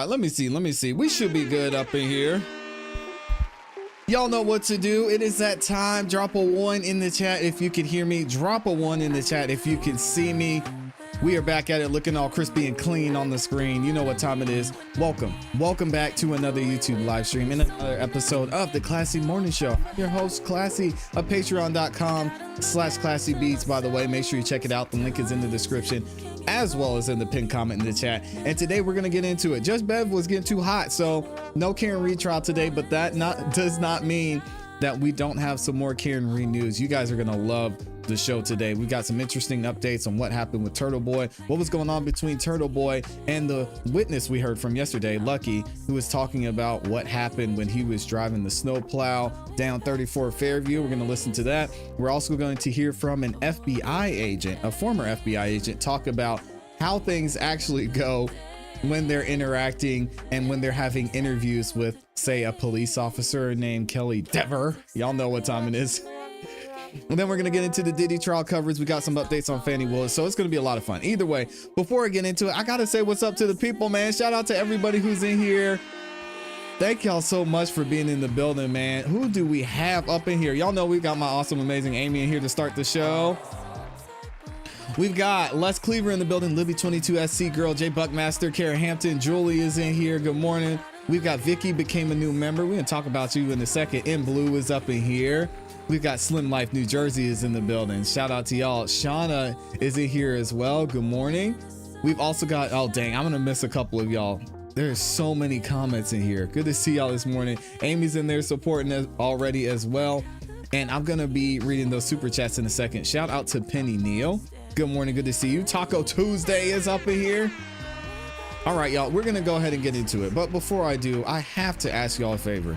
Let me see. Let me see. We should be good up in here. Y'all know what to do. It is that time. Drop a 1 in the chat if you can hear me. Drop a 1 in the chat if you can see me. We are back at it, looking all crispy and clean on the screen. You know what time it is. Welcome back to another YouTube live stream and another episode of the ClassE Morning Show. I'm your host, ClassE, of patreon.com/ClassEbeats. By the way, make sure you check it out. The link is in the description, as well as in the pinned comment in the chat. And today we're gonna get into it. Judge Bev was getting too hot, so no Karen Reed trial today, but that does not mean that we don't have some more Karen Reed news. You guys are gonna love the show today. We got some interesting updates on what happened with Turtle Boy, what was going on between Turtle Boy and the witness we heard from yesterday, Lucky, who was talking about what happened when he was driving the snowplow down 34 Fairview. We're going to listen to that. We're also going to hear from an FBI agent, a former FBI agent, talk about how things actually go when they're interacting and when they're having interviews with, say, a police officer named Kelly Dever. Y'all know what time it is. And then we're going to get into the Diddy trial coverage. We got some updates on Fani Willis, so it's going to be a lot of fun. Either way, before I get into it, I got to say what's up to the people, man. Shout out to everybody who's in here. Thank y'all so much for being in the building, man. Who do we have up in here? Y'all know we got my awesome, amazing Amy in here to start the show. We've got Les Cleaver in the building, Libby22SC Girl, Jay Buckmaster, Kara Hampton, Julie is in here. Good morning. We've got Vicky became a new member. We're going to talk about you in a second. In Blue is up in here. We've got Slim Life New Jersey is in the building. Shout out to y'all. Shauna is in here as well. Good morning. We've also got, oh dang, I'm gonna miss a couple of y'all. There's so many comments in here. Good to see y'all this morning. Amy's in there supporting us already as well. And I'm gonna be reading those super chats in a second. Shout out to Penny Neal. Good morning, good to see you. Taco Tuesday is up in here. All right, y'all, we're gonna go ahead and get into it. But before I do, I have to ask y'all a favor.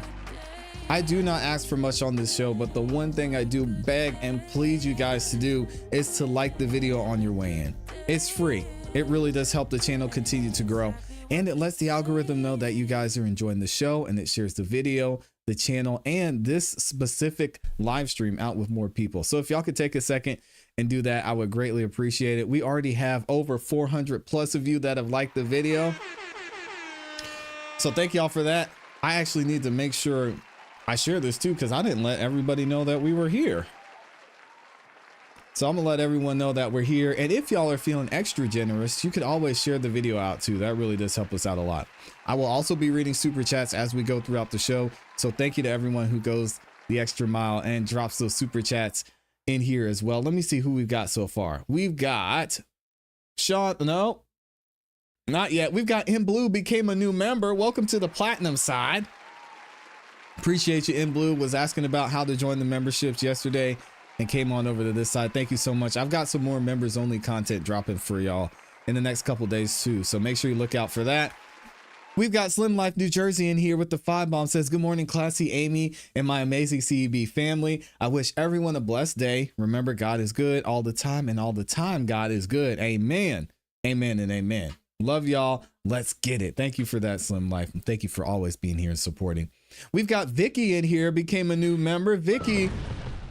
I do not ask for much on this show, but the one thing I do beg and plead you guys to do is to like the video on your way in. It's free. It really does help the channel continue to grow, and it lets the algorithm know that you guys are enjoying the show, and it shares the video, the channel, and this specific live stream out with more people. So if y'all could take a second and do that, I would greatly appreciate it. We already have over 400 plus of you that have liked the video. So thank y'all for that. I actually need to make sure I share this too, because I didn't let everybody know that we were here. So I'm gonna let everyone know that we're here. And if y'all are feeling extra generous, you could always share the video out too. That really does help us out a lot. I will also be reading super chats as we go throughout the show. So thank you to everyone who goes the extra mile and drops those super chats in here as well. Let me see who we've got so far. We've got Sean. No, not yet. We've got In Blue became a new member. Welcome to the platinum side. Appreciate you. In Blue was asking about how to join the memberships yesterday and came on over to this side. Thank you so much. I've got some more members only content dropping for y'all in the next couple days too, so make sure you look out for that. We've got Slim Life New Jersey in here with the 5 bomb. Says, good morning, ClassE, Amy, and my amazing CEB family. I wish everyone a blessed day. Remember, God is good all the time, and all the time God is good. Amen. Amen and amen. Love y'all. Let's get it. Thank you for that, Slim Life, and thank you for always being here and supporting. We've got Vicky in here, became a new member. Vicky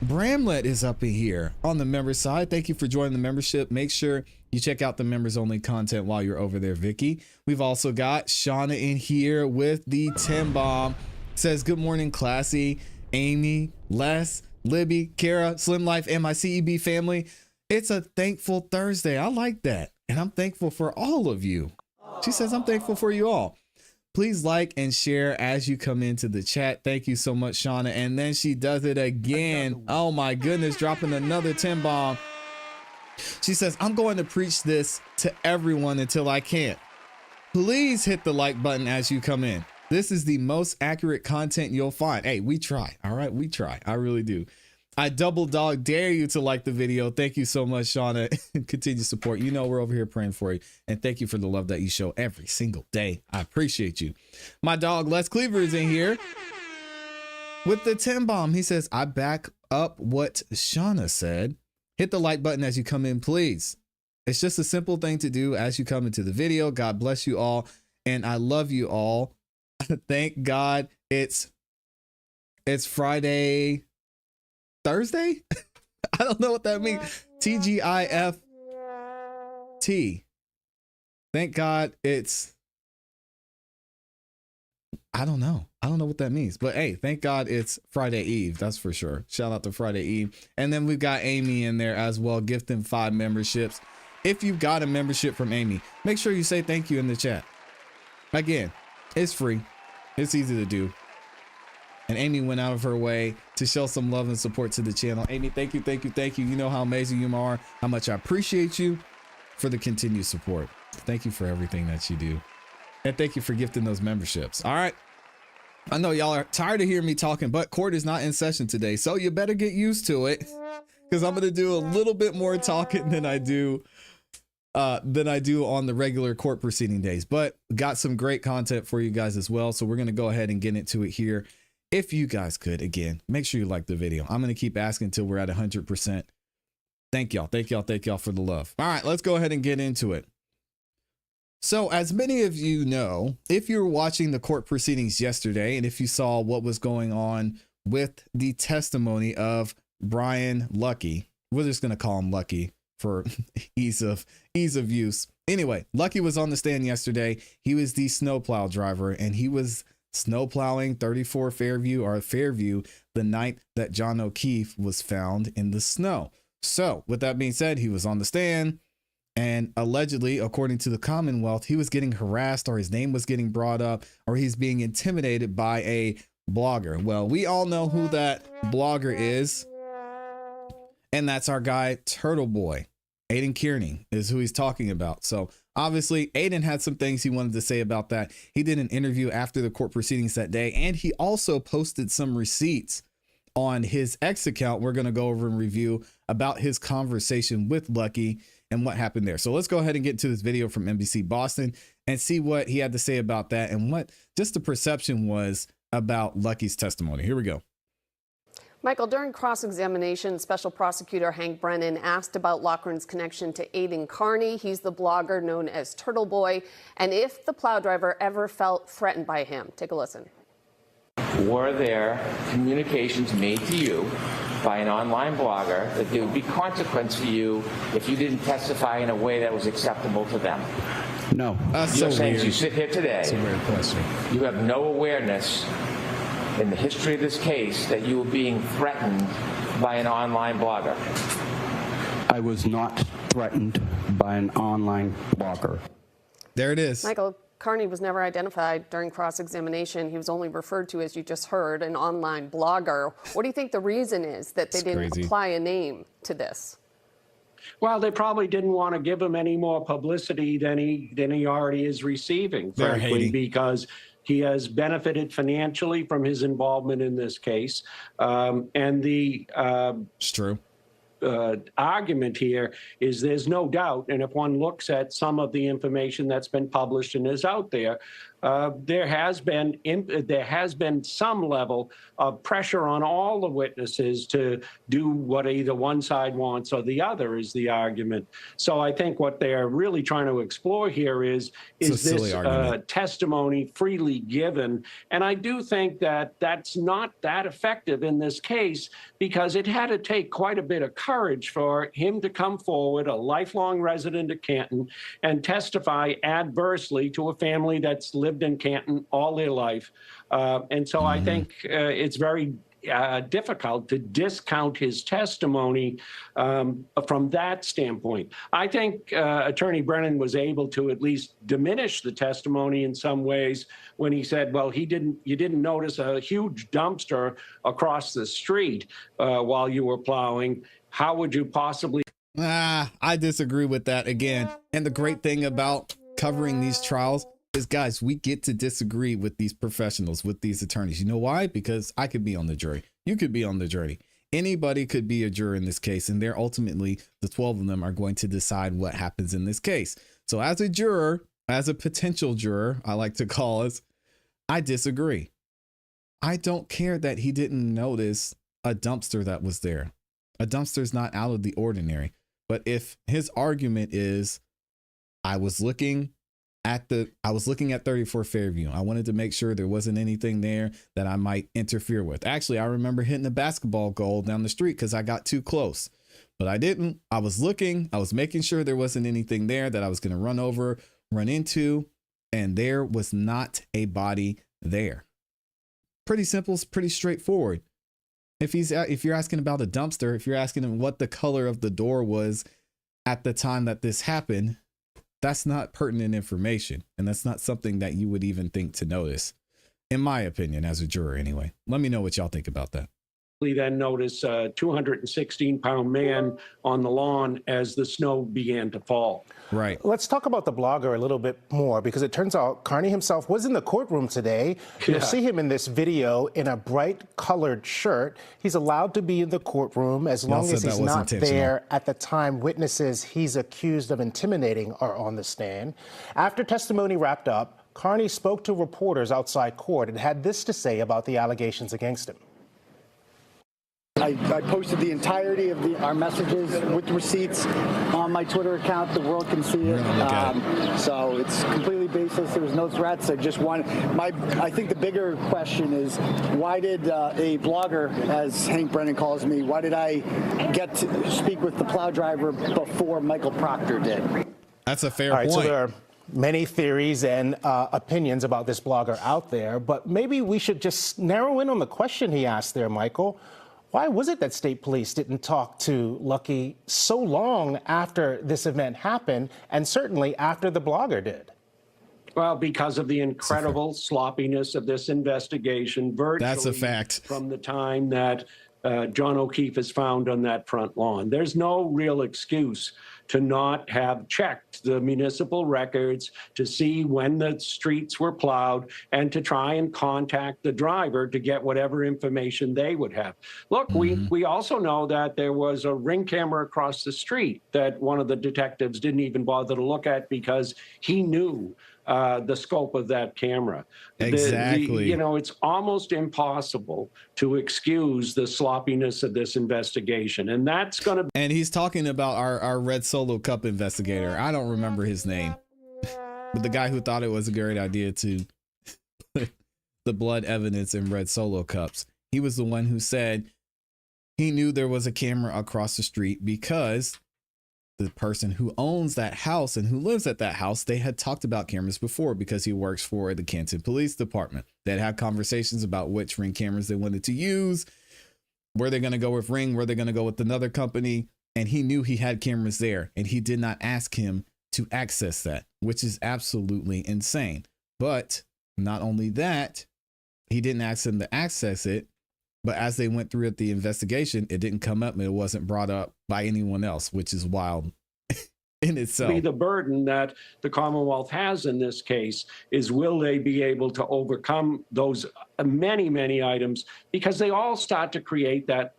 Bramlett is up in here on the member side. Thank you for joining the membership. Make sure you check out the members only content while you're over there, Vicky. We've also got Shauna in here with the 10 bomb. Says, good morning, ClassE, Amy, Les, Libby, Kara, Slim Life, and my CEB family. It's a thankful Thursday. I like that. And I'm thankful for all of you. She says, I'm thankful for you all. Please like and share as you come into the chat. Thank you so much, Shauna. And then she does it again. Oh my goodness, dropping another 10 bomb. She says, I'm going to preach this to everyone until I can't. Please hit the like button as you come in. This is the most accurate content you'll find. Hey, we try. All right, we try. I really do. I double dog dare you to like the video. Thank you so much, Shauna. Continue support. You know we're over here praying for you. And thank you for the love that you show every single day. I appreciate you. My dog, Les Cleaver, is in here with the 10 bomb. He says, I back up what Shauna said. Hit the like button as you come in, please. It's just a simple thing to do as you come into the video. God bless you all. And I love you all. Thank God it's Friday, Thursday? I don't know what that means. TGIFT. Thank God it's I don't know. I don't know what that means, but hey, thank God it's Friday Eve. That's for sure. Shout out to Friday Eve. And then we've got Amy in there as well, gifting 5 memberships. If you've got a membership from Amy, make sure you say thank you in the chat. Again, it's free. It's easy to do. And Amy went out of her way to show some love and support to the channel. Amy, thank you, thank you, thank you. You know how amazing you are, how much I appreciate you for the continued support. Thank you for everything that you do. And thank you for gifting those memberships. All right. I know y'all are tired of hearing me talking, but court is not in session today. So you better get used to it, because I'm going to do a little bit more talking than I do on the regular court proceeding days, but got some great content for you guys as well. So we're going to go ahead and get into it here. If you guys could, again, make sure you like the video. I'm going to keep asking until we're at 100%. Thank y'all. Thank y'all. Thank y'all for the love. All right, let's go ahead and get into it. So as many of you know, if you were watching the court proceedings yesterday, and if you saw what was going on with the testimony of Brian Lucky, we're just going to call him Lucky for ease of use. Anyway, Lucky was on the stand yesterday. He was the snowplow driver, and he was snowplowing 34 Fairview the night that John O'Keefe was found in the snow. So with that being said, he was on the stand, and allegedly, according to the Commonwealth, he was getting harassed, or his name was getting brought up, or he's being intimidated by a blogger. Well, we all know who that blogger is, and that's our guy Turtle Boy. Aiden Kearney is who he's talking about. So obviously Aiden had some things he wanted to say about that. He did an interview after the court proceedings that day, and he also posted some receipts on his X account. We're going to go over and review about his conversation with Lucky and what happened there. So let's go ahead and get to this video from NBC Boston and see what he had to say about that and what just the perception was about Lucky's testimony. Here we go. Michael, during cross-examination, Special Prosecutor Hank Brennan asked about Loughran's connection to Aiden Kearney. He's the blogger known as Turtle Boy, and if the plow driver ever felt threatened by him. Take a listen. Were there communications made to you by an online blogger that there would be consequence for you if you didn't testify in a way that was acceptable to them? No. You're saying as you sit here today, That's a weird question. you have no awareness in the history of this case that you were being threatened by an online blogger? I was not threatened by an online blogger. There it is. Michael, Kearney was never identified during cross-examination. He was only referred to, as you just heard, an online blogger. What do you think the reason is that they didn't apply a name to this? Well, they probably didn't want to give him any more publicity than he already is receiving, frankly, because he has benefited financially from his involvement in this case. And the It's true. Argument here is there's no doubt, and if one looks at some of the information that's been published and is out there, there has been some level of pressure on all the witnesses to do what either one side wants or the other, is the argument. So I think what they're really trying to explore here is this testimony freely given. And I do think that that's not that effective in this case, because it had to take quite a bit of courage for him to come forward, a lifelong resident of Canton, and testify adversely to a family that's lived in Canton all their life. And so I think it's very difficult to discount his testimony from that standpoint. I think Attorney Brennan was able to at least diminish the testimony in some ways when he said, well, you didn't notice a huge dumpster across the street while you were plowing. How would you possibly? I disagree with that again. And the great thing about covering these trials is, guys, we get to disagree with these professionals, with these attorneys. You know why? Because I could be on the jury. You could be on the jury. Anybody could be a juror in this case, and they're ultimately, the 12 of them are going to decide what happens in this case. So as a juror, as a potential juror, I like to call us, I disagree. I don't care that he didn't notice a dumpster that was there. A dumpster is not out of the ordinary. But if his argument is, I was looking at 34 Fairview. I wanted to make sure there wasn't anything there that I might interfere with. Actually, I remember hitting a basketball goal down the street because I got too close, but I didn't. I was looking, I was making sure there wasn't anything there that I was going to run into, and there was not a body there? Pretty simple, pretty straightforward. If you're asking about a dumpster, if you're asking him what the color of the door was at the time that this happened, that's not pertinent information. And that's not something that you would even think to notice, in my opinion, as a juror anyway. Let me know what y'all think about that. Then notice a 216-pound man on the lawn as the snow began to fall. Right. Let's talk about the blogger a little bit more, because it turns out Carney himself was in the courtroom today. You'll see him in this video in a bright colored shirt. He's allowed to be in the courtroom as long as he's not there at the time witnesses he's accused of intimidating are on the stand. After testimony wrapped up, Carney spoke to reporters outside court and had this to say about the allegations against him. I posted the entirety of our messages with receipts on my Twitter account. The world can see it. So it's completely baseless. There was no threats. I think the bigger question is, why did a blogger, as Hank Brennan calls me, why did I get to speak with the plow driver before Michael Proctor did? That's a fair point. So there are many theories and opinions about this blogger out there, but maybe we should just narrow in on the question he asked there, Michael. Why was it that state police didn't talk to Lucky so long after this event happened, and certainly after the blogger did? Well, because of the incredible sloppiness of this investigation, virtually that's a fact. From the time that John O'Keefe is found on that front lawn. There's no real excuse to not have checked the municipal records to see when the streets were plowed and to try and contact the driver to get whatever information they would have. Look, we also know that there was a Ring camera across the street that one of the detectives didn't even bother to look at because he knew the scope of that camera. Exactly. It's almost impossible to excuse the sloppiness of this investigation. And that's going to... And he's talking about our Red Solo Cup investigator. I don't remember his name, but the guy who thought it was a great idea to put the blood evidence in Red Solo Cups. He was the one who said he knew there was a camera across the street because the person who owns that house and who lives at that house, they had talked about cameras before because he works for the Canton Police Department. They'd had conversations about which Ring cameras they wanted to use, where they're going to go with Ring, where they're going to go with another company. And he knew he had cameras there, and he did not ask him to access that, which is absolutely insane. But not only that, he didn't ask him to access it. But as they went through the investigation, it didn't come up and it wasn't brought up by anyone else, which is wild in itself. The burden that the Commonwealth has in this case is, will they be able to overcome those many, many items? Because they all start to create that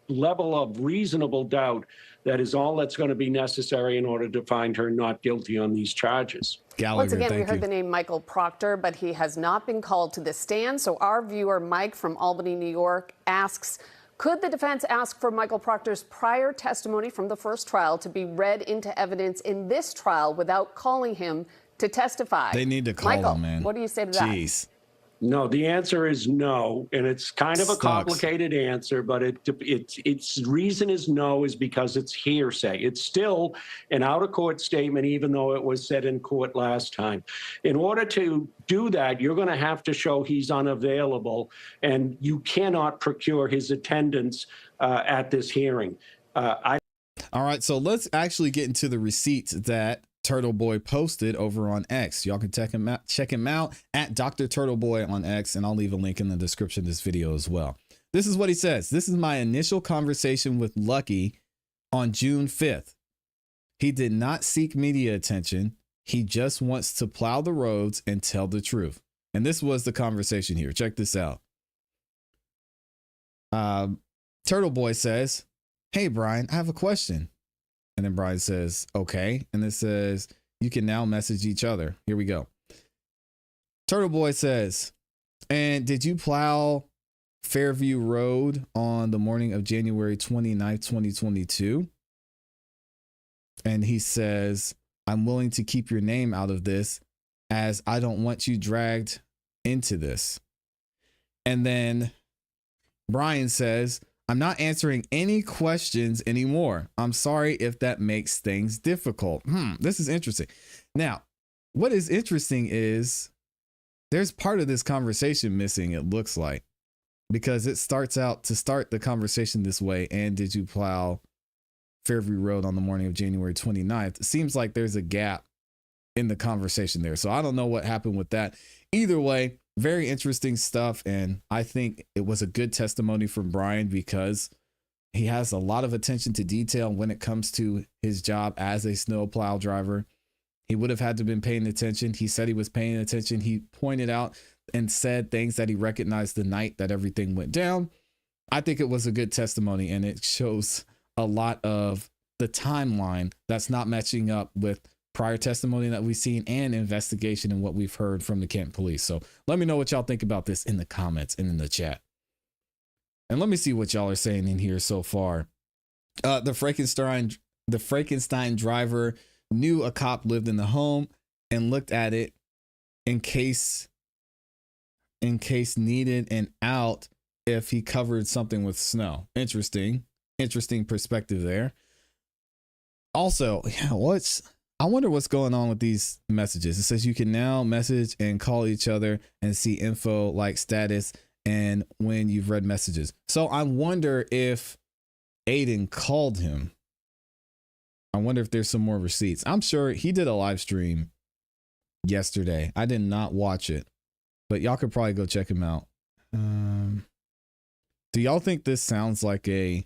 level of reasonable doubt that is all that's going to be necessary in order to find her not guilty on these charges. Gallagher, once again, we heard the name Michael Proctor, but he has not been called to the stand. So our viewer, Mike from Albany, New York, asks, could the defense ask for Michael Proctor's prior testimony from the first trial to be read into evidence in this trial without calling him to testify? They need to call Michael, him, man. What do you say to Jeez. that? No, the answer is no, and it's kind of a complicated answer, but its reason is no is because it's hearsay. It's still an out-of-court statement, even though it was said in court last time. In order to do that, you're going to have to show he's unavailable, and you cannot procure his attendance at this hearing. All right, so let's actually get into the receipts that Turtle Boy posted over on X. Y'all can check him out at Dr. Turtle Boy on X, and I'll leave a link in the description of this video as well. This is what he says. This is my initial conversation with Lucky on June 5th. He did not seek media attention. He just wants to plow the roads and tell the truth. And this was the conversation here. Check this out. Turtle Boy says, "Hey, Brian, I have a question." And then Brian says, "Okay." And it says, "You can now message each other." Here we go. Turtle Boy says, "And did you plow Fairview Road on the morning of January 29th, 2022? And he says, "I'm willing to keep your name out of this as I don't want you dragged into this." And then Brian says, "I'm not answering any questions anymore. I'm sorry if that makes things difficult." This is interesting. Now, what is interesting is there's part of this conversation missing, it looks like, because it starts out to start the conversation this way. And did you plow Fairview Road on the morning of January 29th? It seems like there's a gap in the conversation there. So I don't know what happened with that. Either way, very interesting stuff. And I think it was a good testimony from Brian because he has a lot of attention to detail when it comes to his job as a snowplow driver. He would have had to have been paying attention. He said he was paying attention. He pointed out and said things that he recognized the night that everything went down. I think it was a good testimony, and it shows a lot of the timeline that's not matching up with prior testimony that we've seen and investigation and what we've heard from the Canton police. So let me know what y'all think about this in the comments and in the chat. And let me see what y'all are saying in here so far. The Frankenstein driver knew a cop lived in the home and looked at it in case needed and out if he covered something with snow. Interesting perspective there. Also, I wonder what's going on with these messages. It says you can now message and call each other and see info like status and when you've read messages. So I wonder if Aiden called him. I wonder if there's some more receipts. I'm sure he did a live stream yesterday. I did not watch it, but y'all could probably go check him out. Do y'all think this sounds like any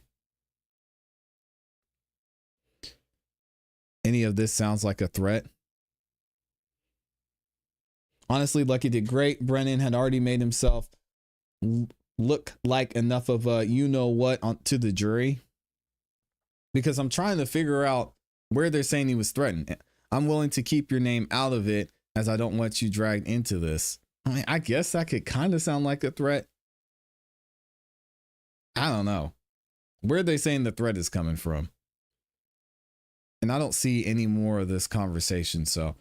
of this sounds like a threat? Honestly, Lucky did great. Brennan had already made himself look like enough of a you-know-what to the jury, because I'm trying to figure out where they're saying he was threatened. I'm willing to keep your name out of it as I don't want you dragged into this. I mean, I guess that could kind of sound like a threat. I don't know. Where are they saying the threat is coming from? And I don't see any more of this conversation. So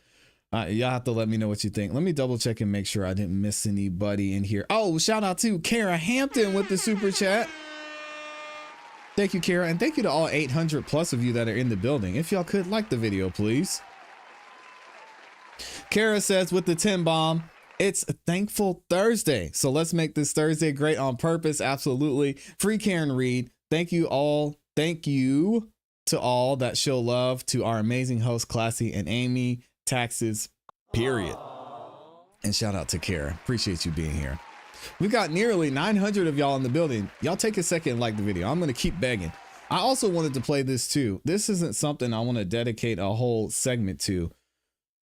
y'all have to let me know what you think. Let me double check and make sure I didn't miss anybody in here. Oh, shout out to Kara Hampton with the super chat. Thank you, Kara. And thank you to all 800 plus of you that are in the building. If y'all could like the video, please. Kara says with the 10 bomb, it's a Thankful Thursday. So let's make this Thursday great on purpose. Absolutely. Free Karen Reed. Thank you all. Thank you to all that show love to our amazing hosts, ClassE and Amy. Taxes, period. And shout out to Kara. Appreciate you being here. We got nearly 900 of y'all in the building. Y'all take a second and like the video. I'm going to keep begging. I also wanted to play this too. This isn't something I want to dedicate a whole segment to,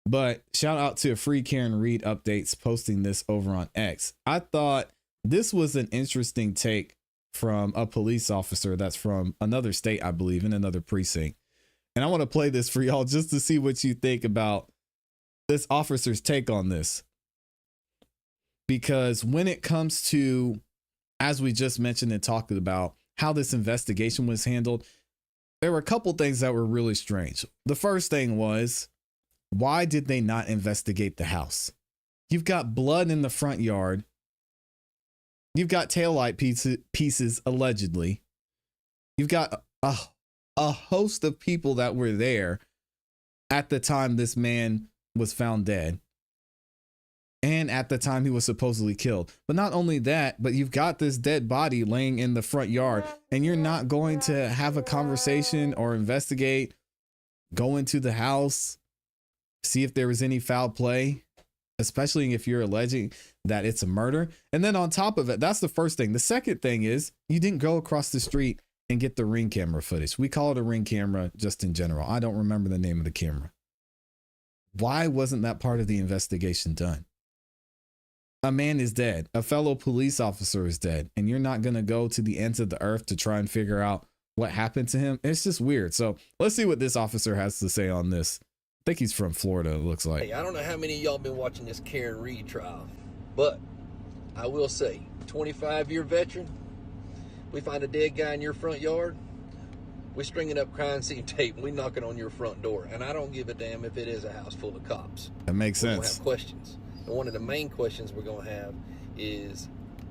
but shout out to Free Karen Reed Updates posting this over on X. I thought this was an interesting take from a police officer that's from another state, I believe, in another precinct. And I want to play this for y'all just to see what you think about this officer's take on this. Because when it comes to, as we just mentioned and talked about, how this investigation was handled, there were a couple things that were really strange. The first thing was, why did they not investigate the house? You've got blood in the front yard. You've got taillight pieces allegedly. You've got a host of people that were there at the time this man was found dead and at the time he was supposedly killed. But not only that, but you've got this dead body laying in the front yard, and you're not going to have a conversation or investigate, go into the house, see if there was any foul play, especially if you're alleging that it's a murder. And then on top of it, that's the first thing. The second thing is you didn't go across the street and get the Ring camera footage. We call it a Ring camera just in general. I don't remember the name of the camera. Why wasn't that part of the investigation done? A man is dead. A fellow police officer is dead. And you're not going to go to the ends of the earth to try and figure out what happened to him. It's just weird. So let's see what this officer has to say on this. I think he's from Florida, it looks like. Hey, I don't know how many of y'all been watching this Karen Reed trial, but I will say, 25-year veteran, we find a dead guy in your front yard, we stringing up crime scene tape, and we knocking on your front door. And I don't give a damn if it is a house full of cops. That makes we're sense. We're gonna have questions. And one of the main questions we're going to have is,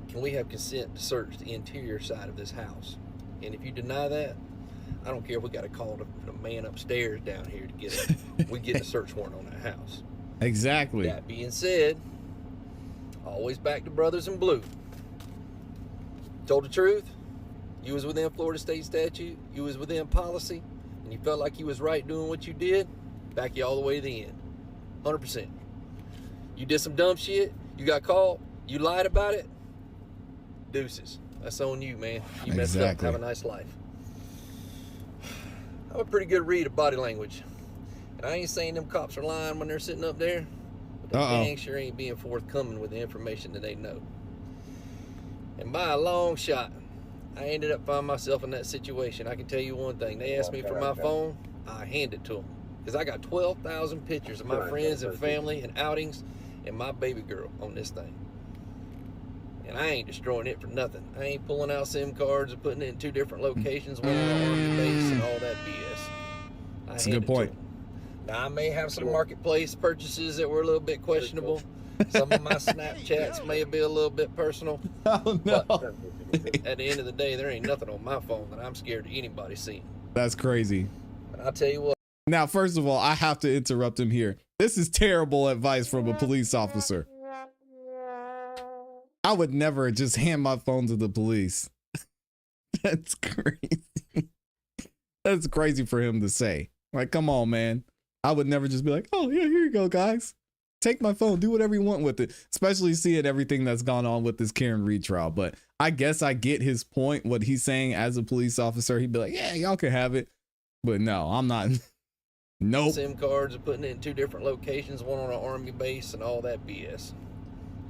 can we have consent to search the interior side of this house? And if you deny that, I don't care if we got to call the man upstairs down here to get we get a search warrant on that house. Exactly. That being said, Always back to brothers in blue. Told the truth. You was within Florida state statute. You was within policy. And you felt like you was right doing what you did. Back you all the way to the end. 100%. You did some dumb shit. You got caught. You lied about it. Deuces. That's on you, man. You messed up. Have a nice life. I'm a pretty good read of body language. And I ain't saying them cops are lying when they're sitting up there. But they dang sure ain't being forthcoming with the information that they know. And by a long shot, I ended up finding myself in that situation. I can tell you one thing. They asked me for my phone. I handed it to them. Because I got 12,000 pictures of my friends and family and outings and my baby girl on this thing. And I ain't destroying it for nothing. I ain't pulling out SIM cards and putting it in 2 different locations, one on the Army base and all that BS. That's a good point. Now, I may have some marketplace purchases that were a little bit questionable. Some of my Snapchats may be a little bit personal. Oh, no. But at the end of the day, there ain't nothing on my phone that I'm scared of anybody seeing. That's crazy. But I'll tell you what. Now, first of all, I have to interrupt him here. This is terrible advice from a police officer. I would never just hand my phone to the police. That's crazy. That's crazy for him to say. Like, come on, man. I would never just be like, oh, yeah, here you go, guys. Take my phone. Do whatever you want with it. Especially seeing everything that's gone on with this Karen Reed trial. But I guess I get his point, what he's saying as a police officer. He'd be like, yeah, y'all can have it. But no, I'm not. Nope. SIM cards and putting it in 2 different locations, one on an Army base and all that BS.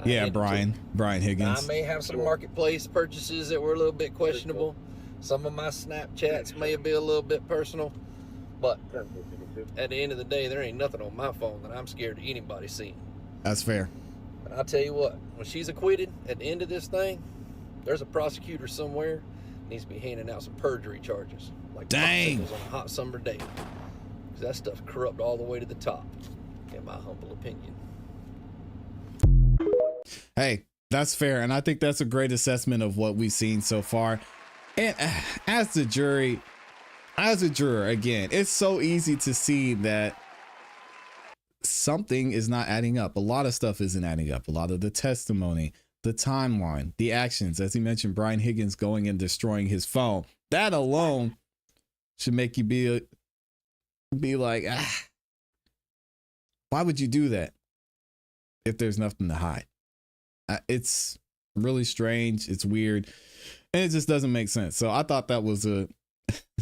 Yeah, Brian Higgins. Now, I may have some marketplace purchases that were a little bit questionable. Some of my Snapchats may be a little bit personal. But at the end of the day, there ain't nothing on my phone that I'm scared of anybody seeing. That's fair. But I'll tell you what, when she's acquitted at the end of this thing, there's a prosecutor somewhere needs to be handing out some perjury charges. Like dang. On a hot summer day. Because that stuff's corrupt all the way to the top, in my humble opinion. Hey, that's fair. And I think that's a great assessment of what we've seen so far. And as a juror, again, it's so easy to see that something is not adding up. A lot of stuff isn't adding up. A lot of the testimony, the timeline, the actions, as he mentioned, Brian Higgins going and destroying his phone. That alone should make you be like, why would you do that if there's nothing to hide? It's really strange. It's weird. And it just doesn't make sense. So I thought that was a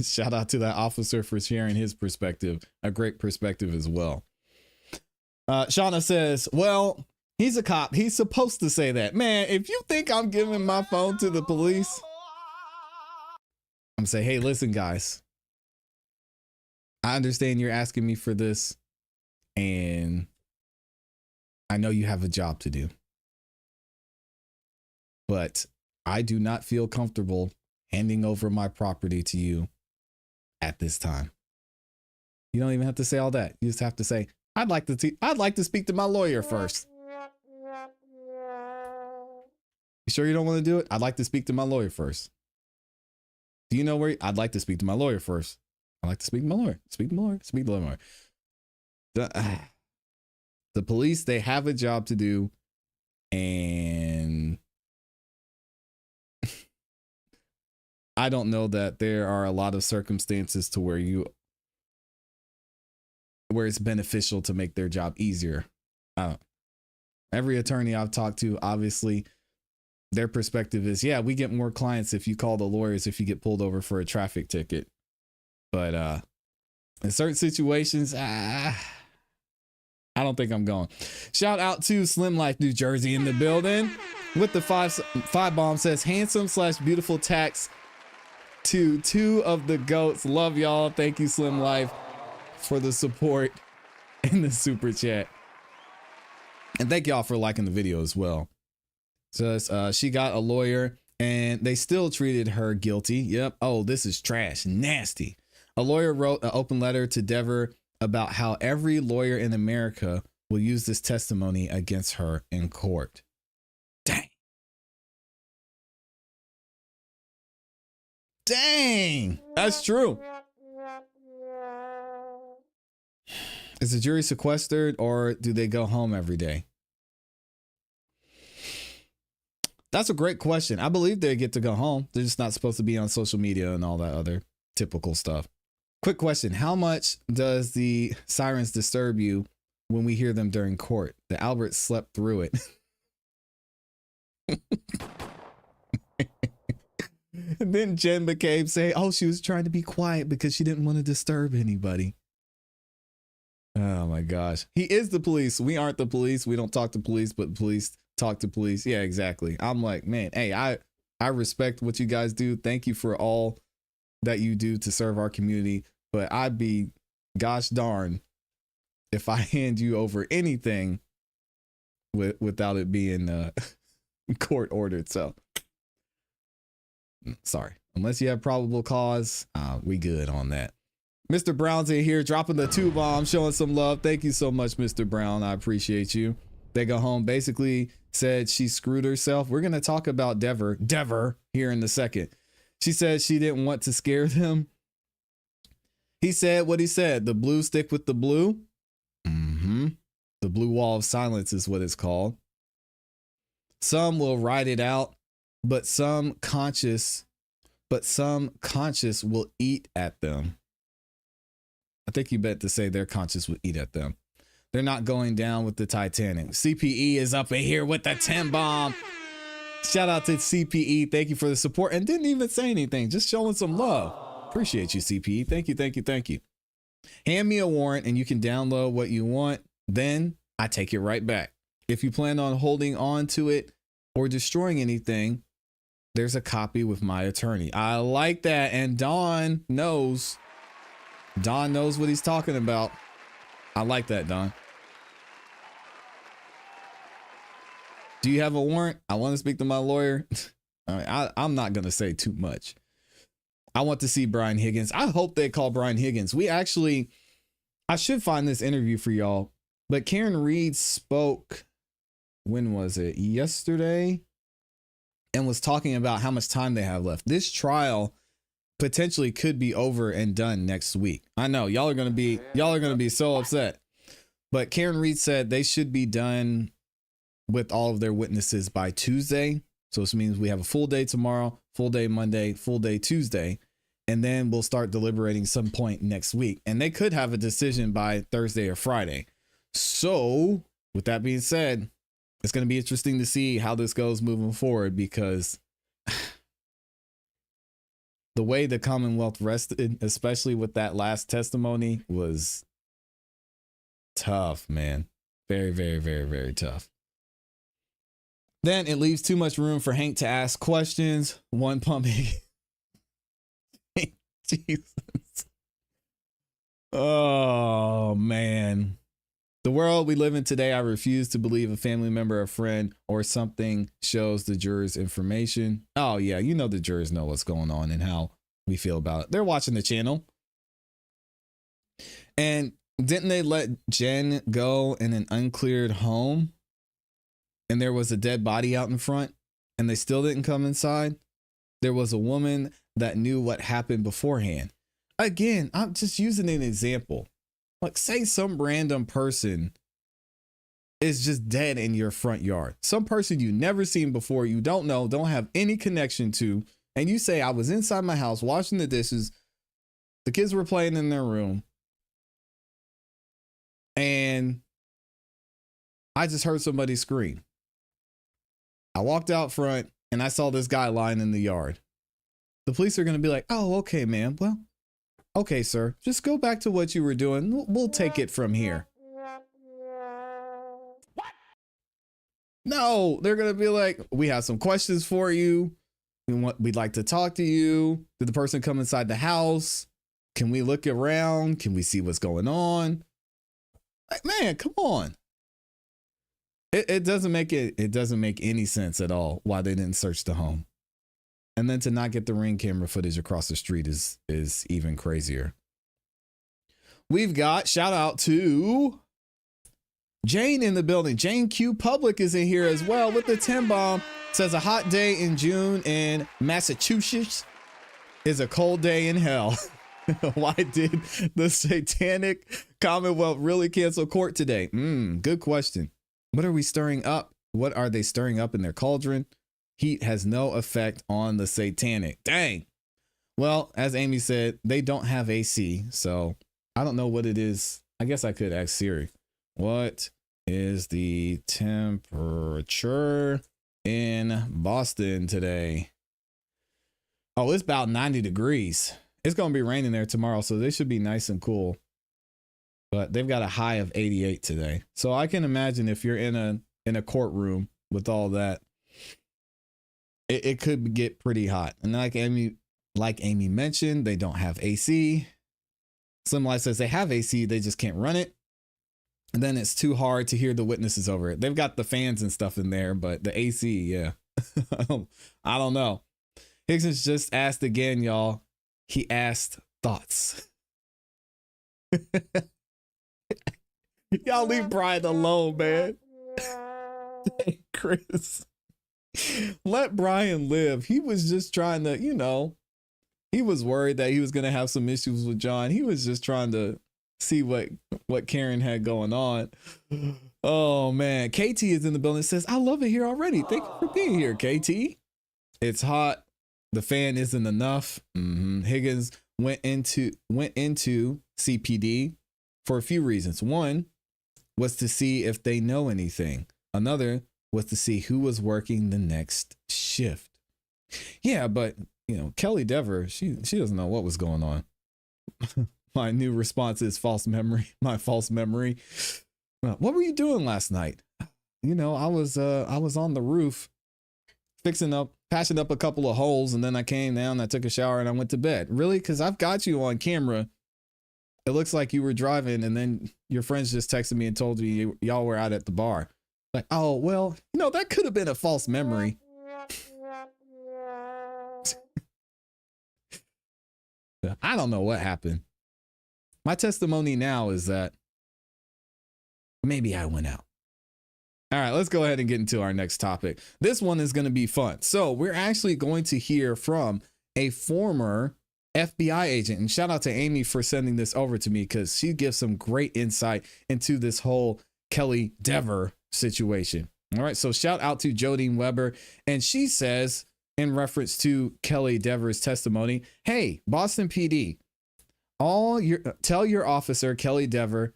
shout out to that officer for sharing his perspective. A great perspective as well. Shauna says, well, he's a cop. He's supposed to say that. Man, if you think I'm giving my phone to the police, I'm saying, hey, listen, guys. I understand you're asking me for this. And I know you have a job to do. But I do not feel comfortable handing over my property to you at this time. You don't even have to say all that. You just have to say, I'd like to speak to my lawyer first. You sure you don't want to do it? I'd like to speak to my lawyer first. Do you know where? I'd like to speak to my lawyer first. I'd like to speak to my lawyer. Speak to my lawyer. Speak to my lawyer. The police, they have a job to do. And I don't know that there are a lot of circumstances to where it's beneficial to make their job easier. Every attorney I've talked to, obviously, their perspective is, yeah, we get more clients if you call the lawyers if you get pulled over for a traffic ticket. But in certain situations, I don't think I'm going. Shout out to Slim Life New Jersey in the building with the five bomb. Says handsome / beautiful tax to 2 of the goats. Love y'all. Thank you, Slim Life, for the support in the super chat. And thank y'all for liking the video as well. So she got a lawyer and they still treated her guilty. Yep. Oh, this is trash. Nasty. A lawyer wrote an open letter to Dever about how every lawyer in America will use this testimony against her in court. Dang. Dang. That's true. Is the jury sequestered or do they go home every day? That's a great question. I believe they get to go home. They're just not supposed to be on social media and all that other typical stuff. Quick question. How much does the sirens disturb you when we hear them during court? The Albert slept through it. And then Jen McCabe say, oh, she was trying to be quiet because she didn't want to disturb anybody. Oh my gosh. He is the police. We aren't the police. We don't talk to police, but police talk to police. Yeah, exactly. I'm like, man, hey, I respect what you guys do. Thank you for all that you do to serve our community. But I'd be gosh darn if I hand you over anything without it being court ordered. So sorry, unless you have probable cause, we good on that. Mr. Brown's in here dropping the 2 bombs, showing some love. Thank you so much, Mr. Brown. I appreciate you. They go home basically said she screwed herself. We're going to talk about Dever here in a second. She said she didn't want to scare them. He said what he said. The blue stick with the blue. The blue wall of silence is what it's called. Some will ride it out, but some conscious will eat at them. I think you meant to say their conscious will eat at them. They're not going down with the Titanic. CPE is up in here with the 10 bomb. Shout out to CPE. Thank you for the support and didn't even say anything. Just showing some love. Appreciate you, CPE. Thank you. Thank you. Thank you. Hand me a warrant and you can download what you want. Then I take it right back. If you plan on holding on to it or destroying anything, there's a copy with my attorney. I like that. And Don knows what he's talking about. I like that, Don. Do you have a warrant? I want to speak to my lawyer. I'm not going to say too much. I want to see Brian Higgins. I hope they call Brian Higgins. I should find this interview for y'all, but Karen Reed spoke, when was it? Yesterday, and was talking about how much time they have left. This trial potentially could be over and done next week. I know y'all are going to be so upset, but Karen Reed said they should be done with all of their witnesses by Tuesday. So this means we have a full day tomorrow, full day Monday, full day Tuesday, and then we'll start deliberating some point next week. And they could have a decision by Thursday or Friday. So with that being said, it's going to be interesting to see how this goes moving forward, because the way the Commonwealth rested, especially with that last testimony, was tough, man. Very, very, very, very tough. Then it leaves too much room for Hank to ask questions. One pumping. Jesus. Oh, man. The world we live in today, I refuse to believe a family member, a friend, or something shows the jurors information. Oh, yeah. You know the jurors know what's going on and how we feel about it. They're watching the channel. And didn't they let Jen go in an uncleared home? And there was a dead body out in front, and they still didn't come inside. There was a woman that knew what happened beforehand. Again, I'm just using an example. Like, say some random person is just dead in your front yard. Some person you never seen before, you don't know, don't have any connection to. And you say, I was inside my house washing the dishes. The kids were playing in their room. And I just heard somebody scream. I walked out front and I saw this guy lying in the yard. The police are going to be like, oh, okay, man. Well, okay, sir, just go back to what you were doing. We'll take it from here. What? No, they're going to be like, we have some questions for you. We'd like to talk to you. Did the person come inside the house? Can we look around? Can we see what's going on? Like, man, come on. It doesn't make any sense at all why they didn't search the home. And then to not get the Ring camera footage across the street is even crazier. We've got shout out to Jane in the building. Jane Q Public is in here as well with the 10 bomb. Says a hot day in June in Massachusetts is a cold day in hell. Why did the Satanic Commonwealth really cancel court today? Good question. What are we stirring up? What are they stirring up in their cauldron? Heat has no effect on the satanic. Dang. Well, as Amy said, they don't have AC, so I don't know what it is. I guess I could ask Siri. What is the temperature in Boston today? Oh, it's about 90 degrees. It's going to be raining there tomorrow, so they should be nice and cool. But they've got a high of 88 today. So I can imagine if you're in a courtroom with all that, it could get pretty hot. And like Amy mentioned, they don't have AC. Slim Life says they have AC, they just can't run it. And then it's too hard to hear the witnesses over it. They've got the fans and stuff in there, but the AC, yeah. I don't know. Higson's just asked again, y'all. He asked thoughts. Y'all leave Brian alone, man. Hey, Chris. Let Brian live. He was just trying to, he was worried that he was going to have some issues with John. He was just trying to see what Karen had going on. Oh, man. KT is in the building. Says, I love it here already. Thank you for being here, KT. It's hot. The fan isn't enough. Higgins went into CPD for a few reasons. One was to see if they know anything. Another was to see who was working the next shift. Yeah, but Kelly Dever, she doesn't know what was going on. My new response is false memory. My false memory. What were you doing last night? I was on the roof patching up a couple of holes, and then I came down, I took a shower, and I went to bed. Really? Because I've got you on camera. It looks like you were driving, and then your friends just texted me and told me y'all were out at the bar. Like, oh, well, that could have been a false memory. I don't know what happened. My testimony now is that maybe I went out. All right, let's go ahead and get into our next topic. This one is going to be fun. So we're actually going to hear from a former FBI agent. And shout out to Amy for sending this over to me, because she gives some great insight into this whole Kelly Dever situation. All right, so shout out to Jodine Weber. And she says, in reference to Kelly Dever's testimony, hey, Boston PD, tell your officer, Kelly Dever,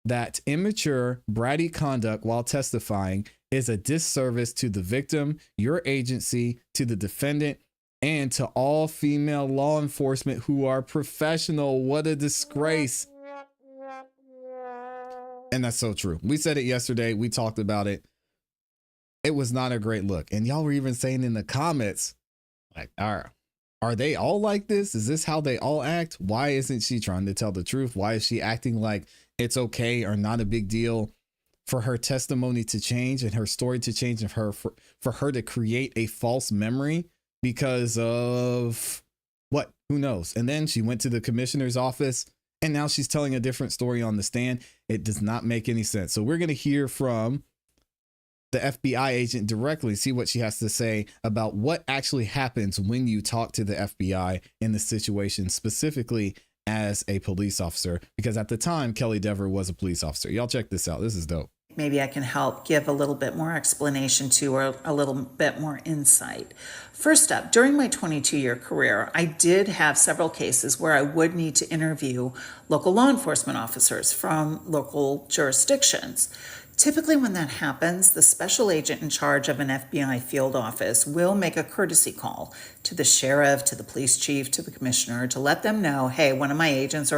that immature, bratty conduct while testifying is a disservice to the victim, your agency, to the defendant, and to all female law enforcement who are professional. What a disgrace. And that's so true. We said it yesterday. We talked about it. It was not a great look. And y'all were even saying in the comments, like, are they all like this? Is this how they all act? Why isn't she trying to tell the truth? Why is she acting like it's okay or not a big deal for her testimony to change and her story to change, and for her to create a false memory because of what? Who knows? And then she went to the commissioner's office, and now she's telling a different story on the stand. It does not make any sense. So we're going to hear from the FBI agent directly, see what she has to say about what actually happens when you talk to the FBI in the situation, specifically as a police officer, because at the time, Kelly Dever was a police officer. Y'all check this out. This is dope. Maybe I can help give a little bit more explanation to, or a little bit more insight. First up, during my 22-year career, I did have several cases where I would need to interview local law enforcement officers from local jurisdictions. Typically, when that happens, the special agent in charge of an FBI field office will make a courtesy call to the sheriff, to the police chief, to the commissioner to let them know, hey, one of my agents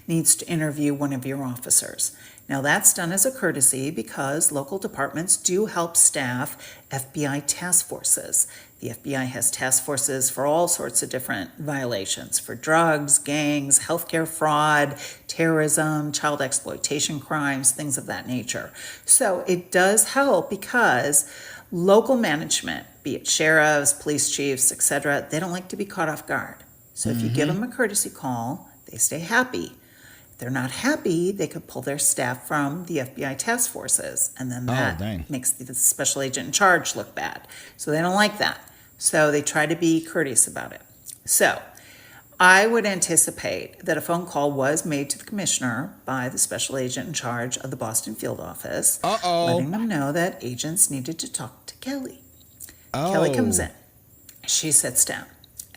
needs to interview one of your officers. Now, that's done as a courtesy because local departments do help staff FBI task forces. The FBI has task forces for all sorts of different violations, for drugs, gangs, healthcare fraud, terrorism, child exploitation crimes, things of that nature. So it does help because local management, be it sheriffs, police chiefs, etc., they don't like to be caught off guard. So if you give them a courtesy call, they stay happy. If they're not happy, they could pull their staff from the FBI task forces, and then that makes the special agent in charge look bad. So they don't like that. So they try to be courteous about it. So I would anticipate that a phone call was made to the commissioner by the special agent in charge of the Boston field office, letting them know that agents needed to talk to Kelly. Kelly comes in. She sits down.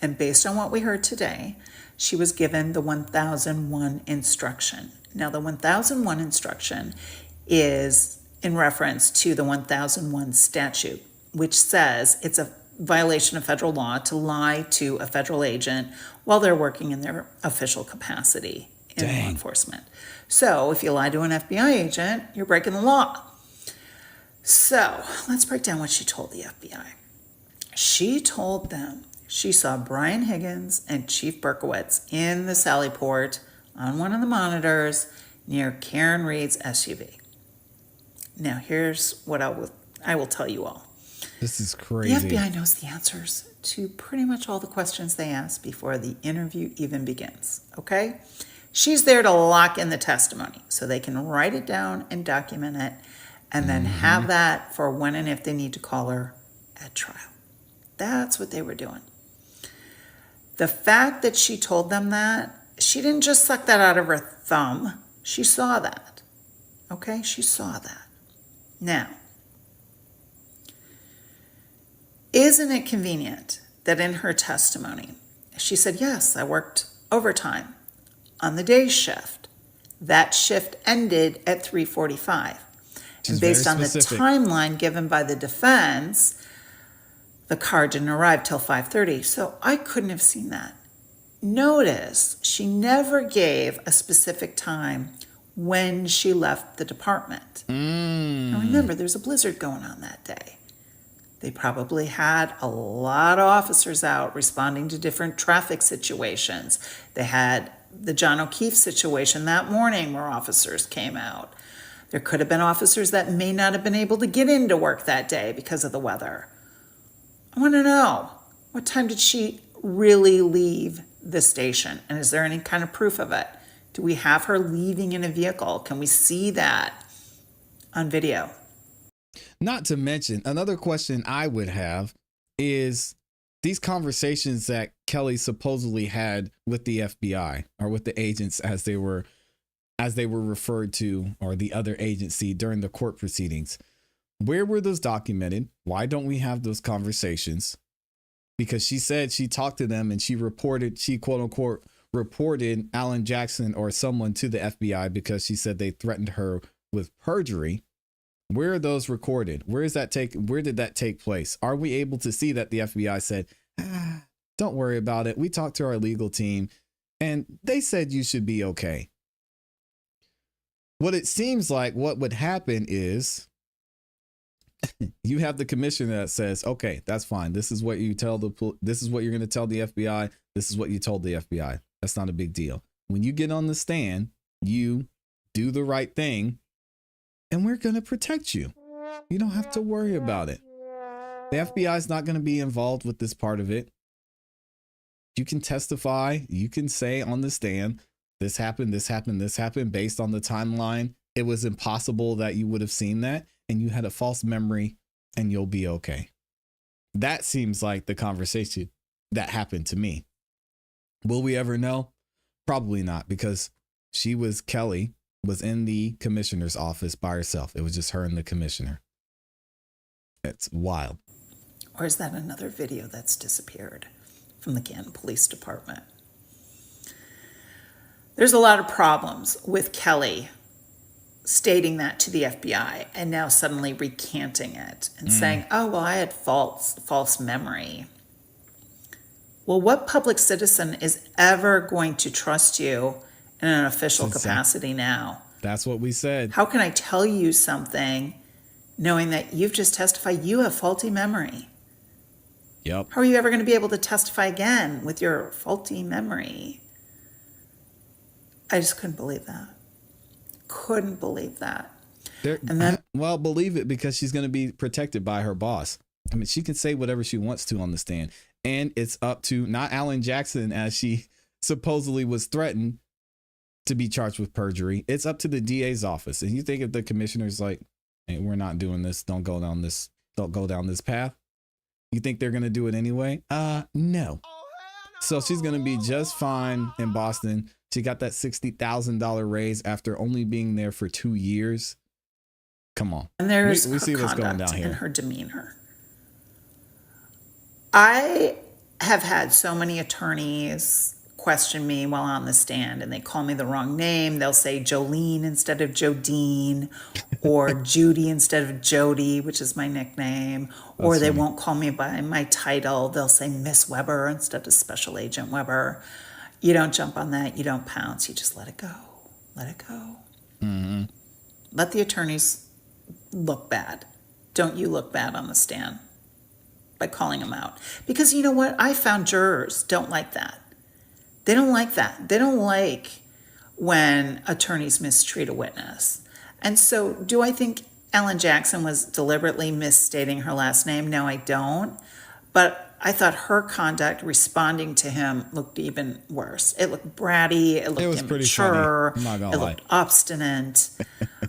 And based on what we heard today, she was given the 1001 instruction. Now, the 1001 instruction is in reference to the 1001 statute, which says it's a violation of federal law to lie to a federal agent while they're working in their official capacity in law enforcement. So if you lie to an FBI agent, you're breaking the law. So let's break down what she told the FBI. She told them she saw Brian Higgins and Chief Berkowitz in the Sallyport on one of the monitors near Karen Reed's SUV. Now, here's what I will tell you all. This is crazy. The FBI knows the answers to pretty much all the questions they ask before the interview even begins, okay? She's there to lock in the testimony so they can write it down and document it and then have that for when and if they need to call her at trial. That's what they were doing. The fact that she told them that, she didn't just suck that out of her thumb. She saw that. Okay? She saw that. Now, isn't it convenient that in her testimony, she said, yes, I worked overtime on the day shift. That shift ended at 3:45. And based on the timeline given by the defense, the car didn't arrive till 5:30. So I couldn't have seen that. Notice she never gave a specific time when she left the department. Now remember, there's a blizzard going on that day. They probably had a lot of officers out responding to different traffic situations. They had the John O'Keefe situation that morning where officers came out. There could have been officers that may not have been able to get into work that day because of the weather. I want to know, what time did she really leave the station? And is there any kind of proof of it? Do we have her leaving in a vehicle? Can we see that on video? Not to mention, another question I would have is these conversations that Kelly supposedly had with the FBI or with the agents as they were referred to, or the other agency during the court proceedings. Where were those documented? Why don't we have those conversations? Because she said she talked to them and she quote unquote reported Alan Jackson or someone to the FBI because she said they threatened her with perjury. Where are those recorded? Where did that take place? Are we able to see that the FBI said, don't worry about it. We talked to our legal team and they said you should be okay. What it seems like what would happen is you have the commissioner that says, okay, that's fine. This is what you're going to tell the FBI. This is what you told the FBI. That's not a big deal. When you get on the stand, you do the right thing and we're going to protect you. You don't have to worry about it. The FBI is not going to be involved with this part of it. You can testify. You can say on the stand, this happened, this happened, this happened based on the timeline. It was impossible that you would have seen that and you had a false memory and you'll be okay. That seems like the conversation that happened to me. Will we ever know? Probably not, because Kelly was in the commissioner's office by herself. It was just her and the commissioner. It's wild. Or is that another video that's disappeared from the Canton Police Department? There's a lot of problems with Kelly stating that to the FBI and now suddenly recanting it and saying, oh, well, I had false memory. Well, what public citizen is ever going to trust you in an official capacity now? That's what we said. How can I tell you something knowing that you've just testified you have faulty memory? Yep. How are you ever going to be able to testify again with your faulty memory? I just couldn't believe that. Couldn't believe that. And then, well, believe it, because she's going to be protected by her boss. I mean, she can say whatever she wants to on the stand. And it's up to not Alan Jackson, as she supposedly was threatened to be charged with perjury. It's up to the DA's office. And you think if the commissioner's like, hey, we're not doing this, don't go down this path, you think they're going to do it anyway? No. So she's going to be just fine in Boston. She got that $60,000 raise after only being there for 2 years. Come on. And there's we see what's going down here. And her demeanor. I have had so many attorneys question me while on the stand, and they call me the wrong name. They'll say Jolene instead of Jodine, or Judy instead of Jody, which is my nickname, or they won't call me by my title. They'll say Miss Weber instead of Special Agent Weber. You don't jump on that. You don't pounce. You just let it go. Let it go. Mm-hmm. Let the attorneys look bad. Don't you look bad on the stand by calling them out. Because you know what? I found jurors don't like that. They don't like that. They don't like when attorneys mistreat a witness. And so do I think Ellen Jackson was deliberately misstating her last name? No, I don't. But I thought her conduct responding to him looked even worse. It looked bratty. It looked immature. It looked obstinate.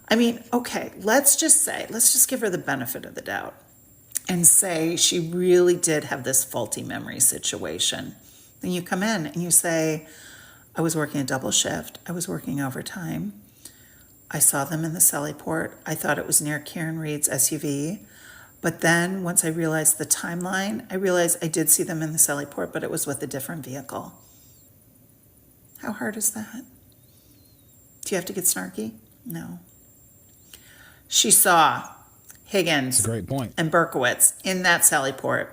I mean, okay, let's just give her the benefit of the doubt and say she really did have this faulty memory situation. Then you come in and you say, I was working a double shift. I was working overtime. I saw them in the Sallyport. I thought it was near Karen Reed's SUV. But then once I realized the timeline, I realized I did see them in the Sallyport, but it was with a different vehicle. How hard is that? Do you have to get snarky? No. She saw Higgins That's a great point. and Berkowitz in that Sallyport.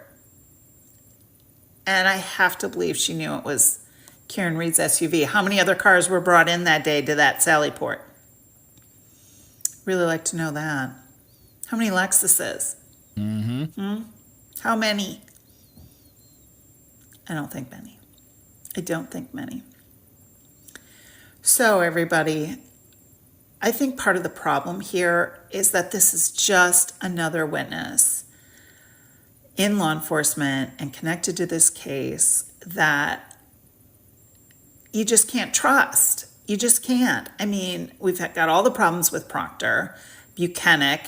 And I have to believe she knew it was Karen Reed's SUV. How many other cars were brought in that day to that Sallyport? Really like to know that. How many Lexuses? Mm-hmm. How many? I don't think many. I don't think many. So everybody, I think part of the problem here is that this is just another witness in law enforcement and connected to this case that you just can't trust. You just can't. I mean, we've got all the problems with Proctor, Buchanan,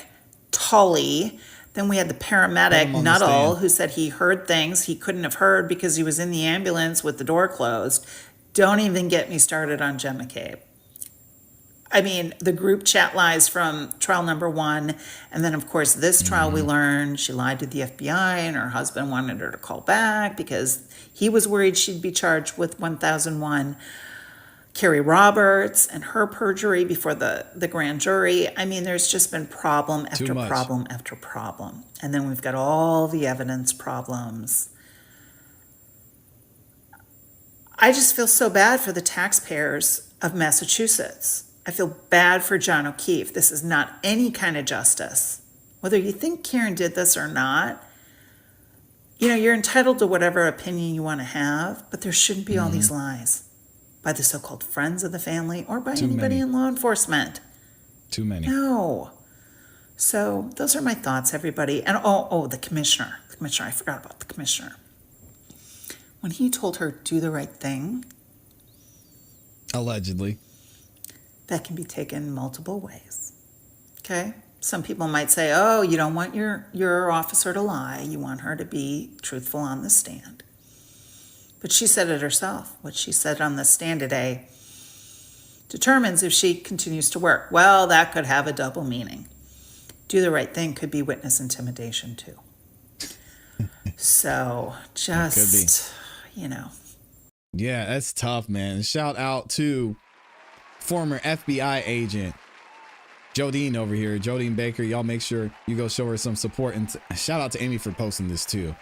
Tully. Then we had the paramedic, Nuttall, who said he heard things he couldn't have heard because he was in the ambulance with the door closed. Don't even get me started on Jen McCabe. I mean, the group chat lies from trial number 1. And then, of course, this trial we learned she lied to the FBI and her husband wanted her to call back because he was worried she'd be charged with 1001. Carrie Roberts and her perjury before the grand jury. I mean, there's just been problem after problem after problem. And then we've got all the evidence problems. I just feel so bad for the taxpayers of Massachusetts. I feel bad for John O'Keefe. This is not any kind of justice. Whether you think Karen did this or not, you know, you're entitled to whatever opinion you want to have, but there shouldn't be all these lies by the so-called friends of the family or by anybody in law enforcement. Too many. No. So those are my thoughts, everybody. And the commissioner. I forgot about the commissioner. When he told her, do the right thing. Allegedly. That can be taken multiple ways. Okay? Some people might say, oh, you don't want your officer to lie. You want her to be truthful on the stand. But she said it herself. What she said on the stand today determines if she continues to work. Well, that could have a double meaning. Do the right thing could be witness intimidation too. So just, you know. Yeah, that's tough, man. Shout out to former FBI agent Jodine over here, Jodine Baker. Y'all make sure you go show her some support. And shout out to Amy for posting this too.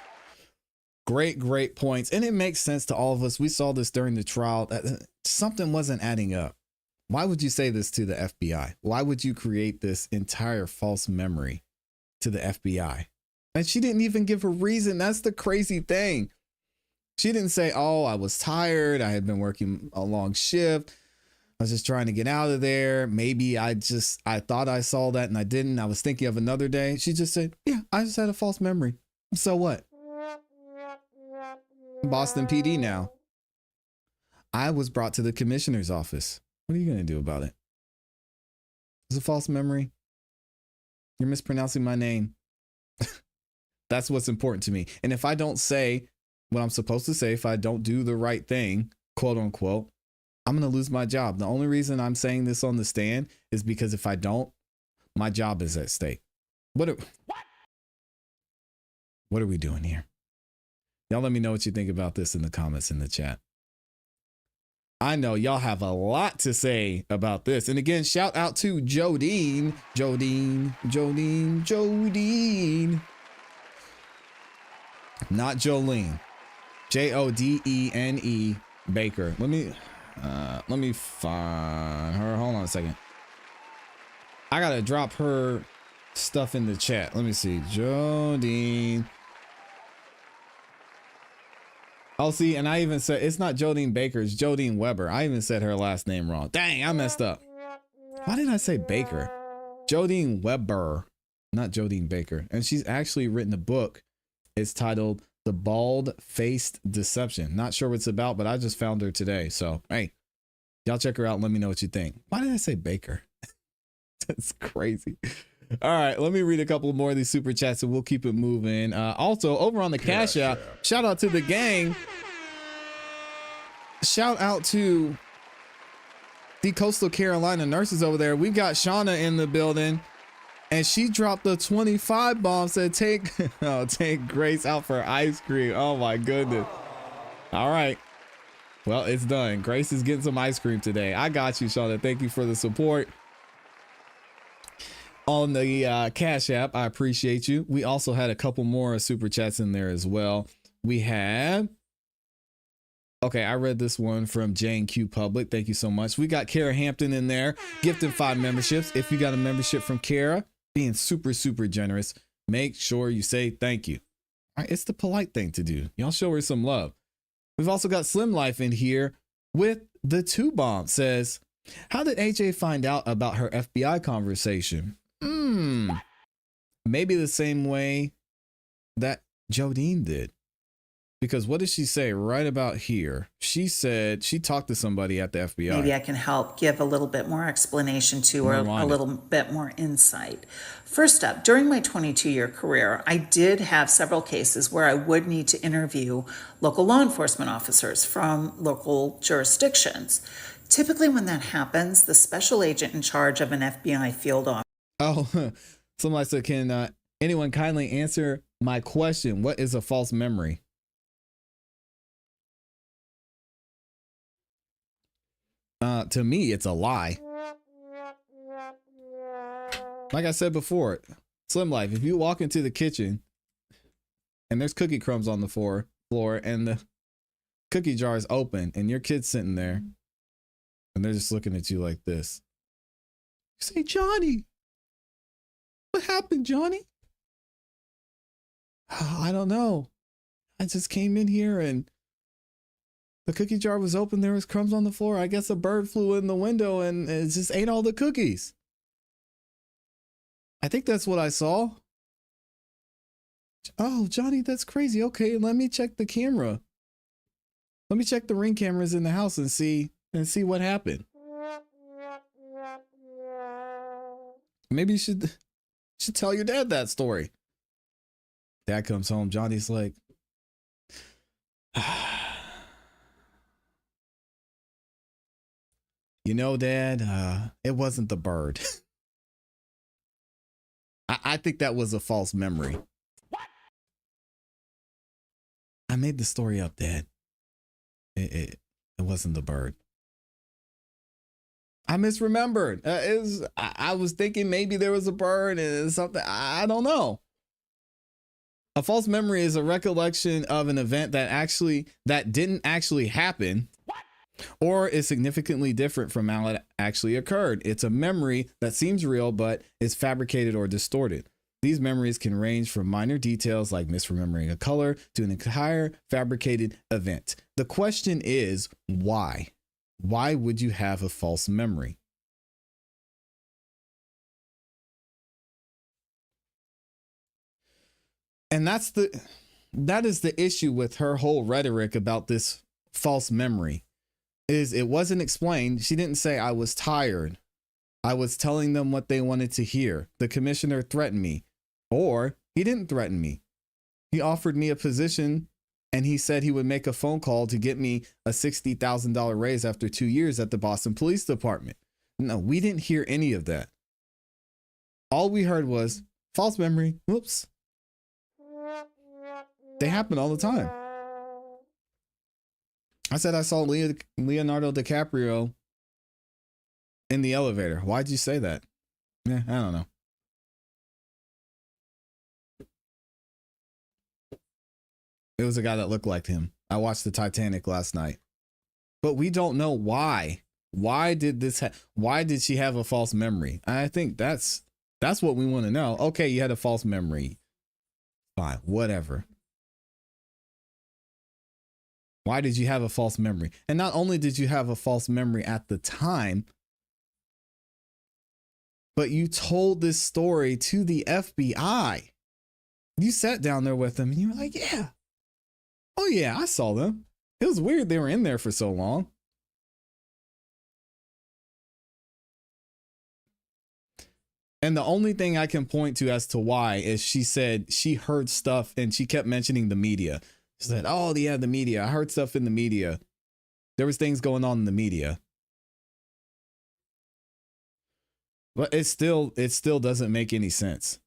Great points. And it makes sense to all of us. We saw this during the trial that something wasn't adding up. Why would you say this to the FBI? Why would you create this entire false memory to the FBI? And she didn't even give a reason. That's the crazy thing. She didn't say, oh, I was tired. I had been working a long shift. I was just trying to get out of there. Maybe I thought I saw that and I didn't. I was thinking of another day. She just said, yeah, I just had a false memory. So what? Boston PD now. I was brought to the commissioner's office. What are you going to do about it? It's a false memory. You're mispronouncing my name. That's what's important to me. And if I don't say what I'm supposed to say, if I don't do the right thing, quote unquote, I'm going to lose my job. The only reason I'm saying this on the stand is because if I don't, my job is at stake. What are we doing here? Y'all let me know what you think about this in the comments in the chat. I know y'all have a lot to say about this. And again, shout out to Jodine. Not Jolene. Jodene Baker. Let me find her. Hold on a second. I gotta drop her stuff in the chat. Let me see. Jodine. Oh, see, and I even said it's not Jodine Baker, it's Jodine Weber. I even said her last name wrong. Dang, I messed up. Why did I say Baker? Jodine Weber, not Jodine Baker. And she's actually written a book. It's titled The Bald-Faced Deception. Not sure what it's about, but I just found her today. So, hey, y'all check her out and let me know what you think. Why did I say Baker? That's crazy. All right, let me read a couple more of these super chats and we'll keep it moving. Also, over on the Cash App, shout out to the gang. Shout out to the Coastal Carolina nurses over there. We've got Shauna in the building, and she dropped the 25 bomb. Said, take Grace out for ice cream. Oh my goodness. All right. Well, it's done. Grace is getting some ice cream today. I got you, Shauna. Thank you for the support on the Cash App. I appreciate you. We also had a couple more super chats in there as well. We had, okay, I read this one from Jane Q Public. Thank you so much. We got Kara Hampton in there, gifting 5 memberships. If you got a membership from Kara, being super, super generous, make sure you say thank you. All right, it's the polite thing to do. Y'all show her some love. We've also got Slim Life in here with the 2 bomb. Says, how did AJ find out about her FBI conversation? Maybe the same way that Jodine did. Because what did she say right about here? She said she talked to somebody at the FBI. Maybe I can help give a little bit more explanation to, or a little bit more insight. First up, during my 22-year career, I did have several cases where I would need to interview local law enforcement officers from local jurisdictions. Typically when that happens, the special agent in charge of an FBI field office. Oh, somebody said, can anyone kindly answer my question? What is a false memory? To me, it's a lie. Like I said before, Slim Life, if you walk into the kitchen and there's cookie crumbs on the floor and the cookie jar is open and your kid's sitting there and they're just looking at you like this, you say, Johnny, what happened, Johnny? Oh, I don't know. I just came in here and the cookie jar was open. There was crumbs on the floor. I guess a bird flew in the window and it just ate all the cookies. I think that's what I saw. Oh, Johnny, that's crazy. Okay, let me check the camera. Let me check the Ring cameras in the house and see what happened. Maybe you should tell your dad that story. Dad comes home. Johnny's like, you know, Dad, it wasn't the bird. I think that was a false memory. What? I made the story up, Dad. It wasn't the bird. I misremembered. I was thinking maybe there was a bird and something. I don't know. A false memory is a recollection of an event that didn't actually happen. Or is significantly different from how it actually occurred. It's a memory that seems real, but is fabricated or distorted. These memories can range from minor details like misremembering a color to an entire fabricated event. The question is, why? Why would you have a false memory? And that is the issue with her whole rhetoric about this false memory. Is it wasn't explained. She didn't say I was tired. I was telling them what they wanted to hear. The commissioner threatened me. Or he didn't threaten me. He offered me a position and he said he would make a phone call to get me a $60,000 raise after 2 years at the Boston Police Department. No, we didn't hear any of that. All we heard was false memory. Whoops. They happen all the time. I said I saw Leonardo DiCaprio in the elevator. Why'd you say that? Yeah, I don't know. It was a guy that looked like him. I watched the Titanic last night. But we don't know why. Why did this why did she have a false memory? I think that's what we want to know. Okay, you had a false memory. Fine, whatever. Why did you have a false memory? And not only did you have a false memory at the time, but you told this story to the FBI. You sat down there with them and you were like, yeah. Oh yeah, I saw them. It was weird they were in there for so long. And the only thing I can point to as to why is she said she heard stuff and she kept mentioning the media. She said, oh yeah, the media. I heard stuff in the media. There was things going on in the media. But it still doesn't make any sense.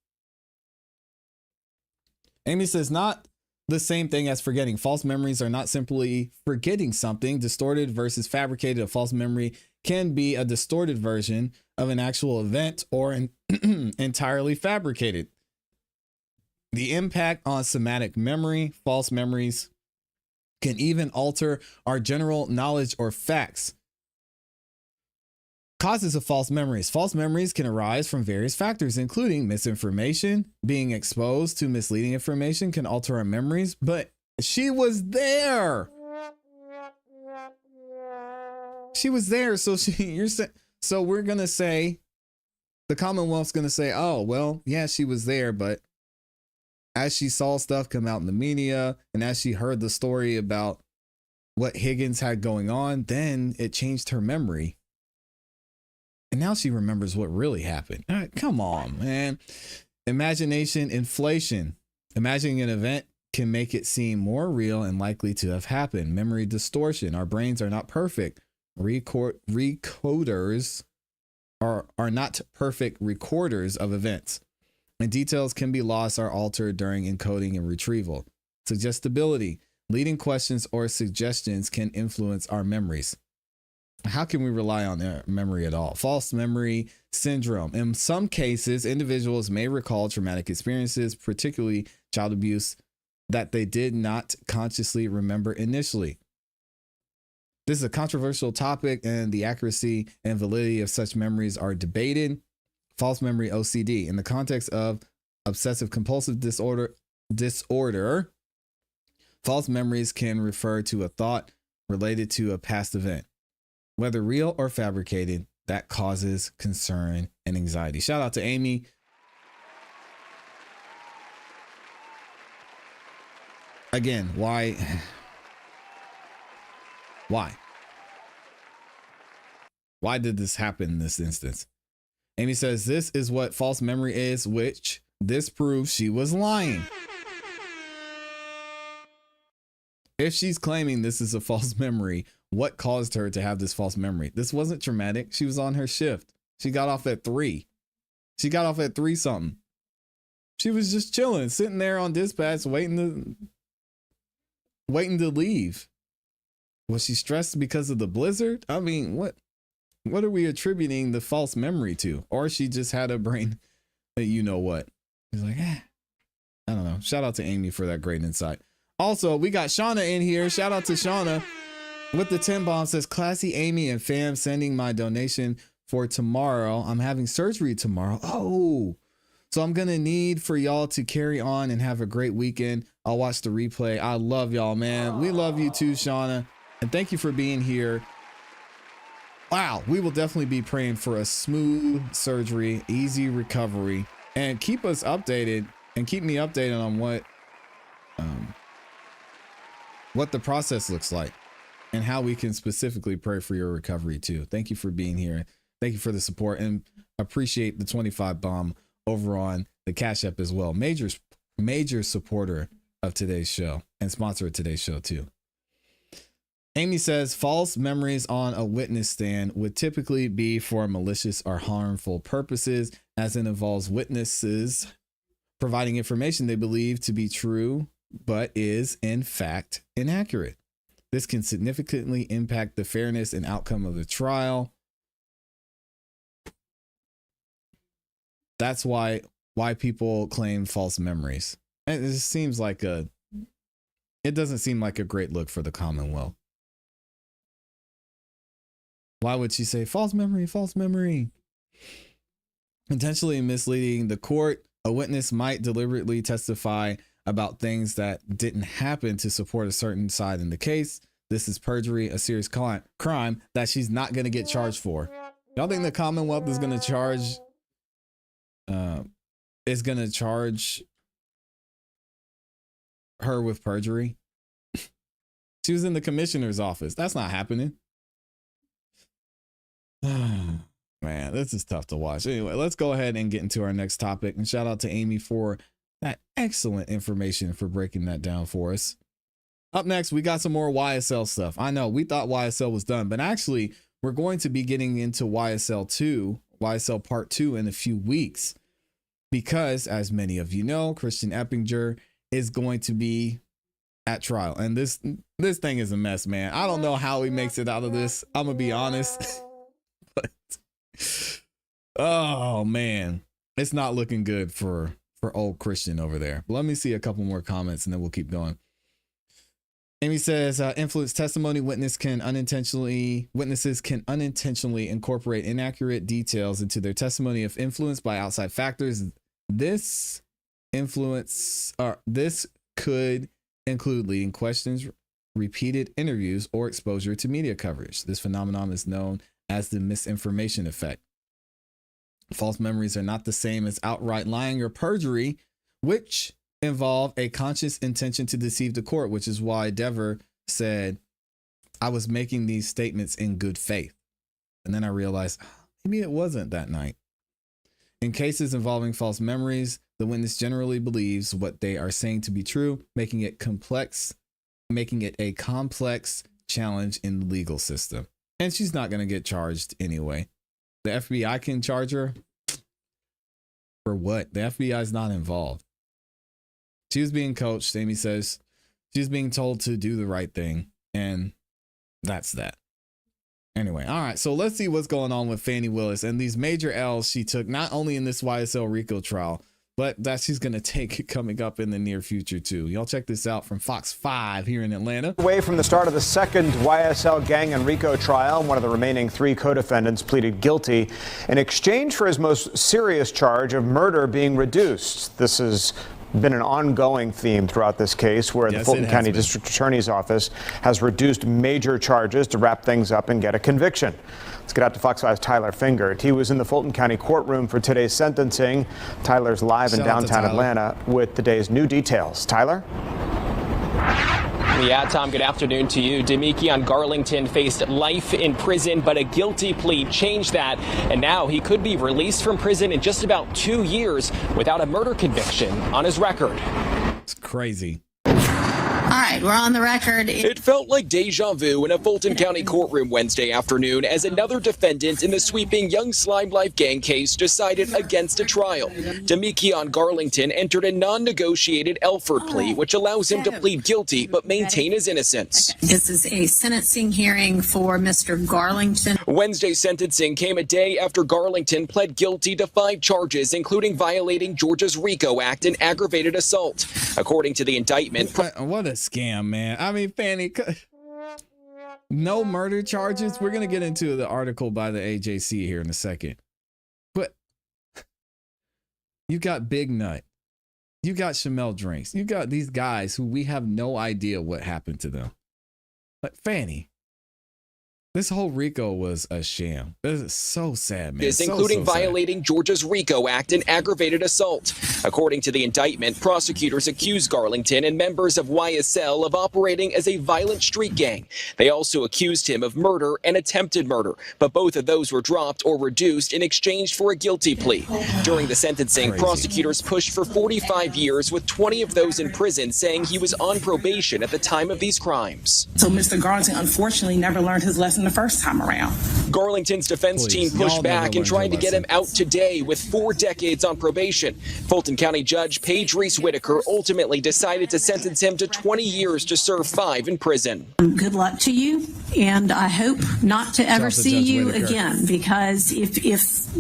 Amy says, not the same thing as forgetting. False memories are not simply forgetting something. Distorted versus fabricated. A false memory can be a distorted version of an actual event or entirely fabricated. The impact on somatic memory, false memories can even alter our general knowledge or facts. Causes of false memories. False memories can arise from various factors, including misinformation. Being exposed to misleading information can alter our memories, but she was there. She was there. So so we're going to say, the Commonwealth's going to say, oh, well, yeah, she was there. But as she saw stuff come out in the media and as she heard the story about what Higgins had going on, then it changed her memory. And now she remembers what really happened. Come on, man. Imagination inflation. Imagining an event can make it seem more real and likely to have happened. Memory distortion. Our brains are not perfect. Recoders are not perfect recorders of events. And details can be lost or altered during encoding and retrieval. Suggestibility. Leading questions or suggestions can influence our memories. How can we rely on their memory at all? False memory syndrome. In some cases, individuals may recall traumatic experiences, particularly child abuse, that they did not consciously remember initially. This is a controversial topic, and the accuracy and validity of such memories are debated. False memory OCD. In the context of obsessive compulsive disorder, false memories can refer to a thought related to a past event. Whether real or fabricated, that causes concern and anxiety. Shout out to Amy. Again, why? Why did this happen in this instance? Amy says, this is what false memory is, which this proves she was lying. If she's claiming this is a false memory, what caused her to have this false memory? This wasn't traumatic. She was on her shift. She got off at 3. She got off at 3 something. She was just chilling, sitting there on dispatch, waiting to leave. Was she stressed because of the blizzard? I mean, what are we attributing the false memory to? Or she just had a brain that you know what. He's like, I don't know. Shout out to Amy for that great insight. Also, we got Shauna in here. Shout out to Shauna with the 10 bomb. Says, ClassE, Amy, and fam sending my donation for tomorrow. I'm having surgery tomorrow. Oh, so I'm going to need for y'all to carry on and have a great weekend. I'll watch the replay. I love y'all, man. We love you too, Shauna. And thank you for being here. Wow. We will definitely be praying for a smooth surgery, easy recovery, and keep us updated and keep me updated on what the process looks like and how we can specifically pray for your recovery too. Thank you for being here. Thank you for the support, and appreciate the 25 bomb over on the Cash App as well. Major supporter of today's show and sponsor of today's show too. Amy says, false memories on a witness stand would typically be for malicious or harmful purposes, as it involves witnesses providing information they believe to be true, but is in fact inaccurate. This can significantly impact the fairness and outcome of the trial. That's why people claim false memories. And it just seems like it doesn't seem like a great look for the Commonwealth. Why would she say false memory, false memory? Intentionally misleading the court. A witness might deliberately testify about things that didn't happen to support a certain side in the case. This is perjury, a serious crime that she's not going to get charged for. Y'all think the Commonwealth is going to charge her with perjury? She was in the commissioner's office. That's not happening. Man, this is tough to watch. Anyway, let's go ahead and get into our next topic. And shout out to Amy for that excellent information, for breaking that down for us. Up next, we got some more YSL stuff. I know we thought YSL was done, but actually we're going to be getting into YSL Part 2 in a few weeks. Because, as many of you know, Christian Eppinger is going to be at trial. And this thing is a mess, man. I don't know how he makes it out of this. I'm going to be honest. But, oh, man. It's not looking good for old Christian over there. Let me see a couple more comments and then we'll keep going. Amy says, influence testimony. Witnesses can unintentionally incorporate inaccurate details into their testimony if influenced by outside factors. This could include leading questions, repeated interviews, or exposure to media coverage. This phenomenon is known as the misinformation effect. False memories are not the same as outright lying or perjury, which involve a conscious intention to deceive the court, which is why Dever said, I was making these statements in good faith. And then I realized maybe it wasn't that night. In cases involving false memories, the witness generally believes what they are saying to be true, making it a complex challenge in the legal system. And she's not going to get charged anyway. The FBI can charge her for what? The FBI is not involved. She was being coached. Amy says she's being told to do the right thing. And that's that. Anyway, all right. So let's see what's going on with Fani Willis and these major L's she took, not only in this YSL RICO trial, but that she's going to take coming up in the near future too. Y'all check this out from Fox 5 here in Atlanta. Away from the start of the second YSL gang and RICO trial, one of the remaining 3 co-defendants pleaded guilty in exchange for his most serious charge of murder being reduced. This has been an ongoing theme throughout this case, where the Fulton County District Attorney's Office has reduced major charges to wrap things up and get a conviction. Let's get out to Fox 5's Tyler Fingert. He was in the Fulton County courtroom for today's sentencing. Tyler's live in downtown Atlanta with today's new details. Tyler? Yeah, Tom, good afternoon to you. Demekion Garlington faced life in prison, but a guilty plea changed that. And now he could be released from prison in just about 2 years without a murder conviction on his record. It's crazy. All right, we're on the record. It felt like deja vu in a Fulton County courtroom Wednesday afternoon as another defendant in the sweeping Young Slime Life gang case decided against a trial. Demekion Garlington entered a non-negotiated Elford plea, which allows him to plead guilty but maintain his innocence. This is a sentencing hearing for Mr. Garlington. Wednesday's sentencing came a day after Garlington pled guilty to 5 charges, including violating Georgia's RICO Act and aggravated assault. According to the indictment, what a scam, man. I mean, Fani, no murder charges. We're going to get into the article by the AJC here in a second. But you got Big Nut. You got Shamel Drinks. You got these guys who we have no idea what happened to them. But Fani, this whole RICO was a sham. This is so sad, man. Including violating Georgia's RICO Act and aggravated assault. According to the indictment, prosecutors accused Garlington and members of YSL of operating as a violent street gang. They also accused him of murder and attempted murder, but both of those were dropped or reduced in exchange for a guilty plea. During the sentencing, prosecutors pushed for 45 years, with 20 of those in prison saying he was on probation at the time of these crimes. So Mr. Garlington unfortunately never learned his lesson the first time around. Garlington's defense team pushed back and tried to get him out today with 4 decades on probation. Fulton County Judge Paige Reese Whitaker ultimately decided to sentence him to 20 years to serve 5 in prison. Good luck to you, and I hope not to ever see you again, because if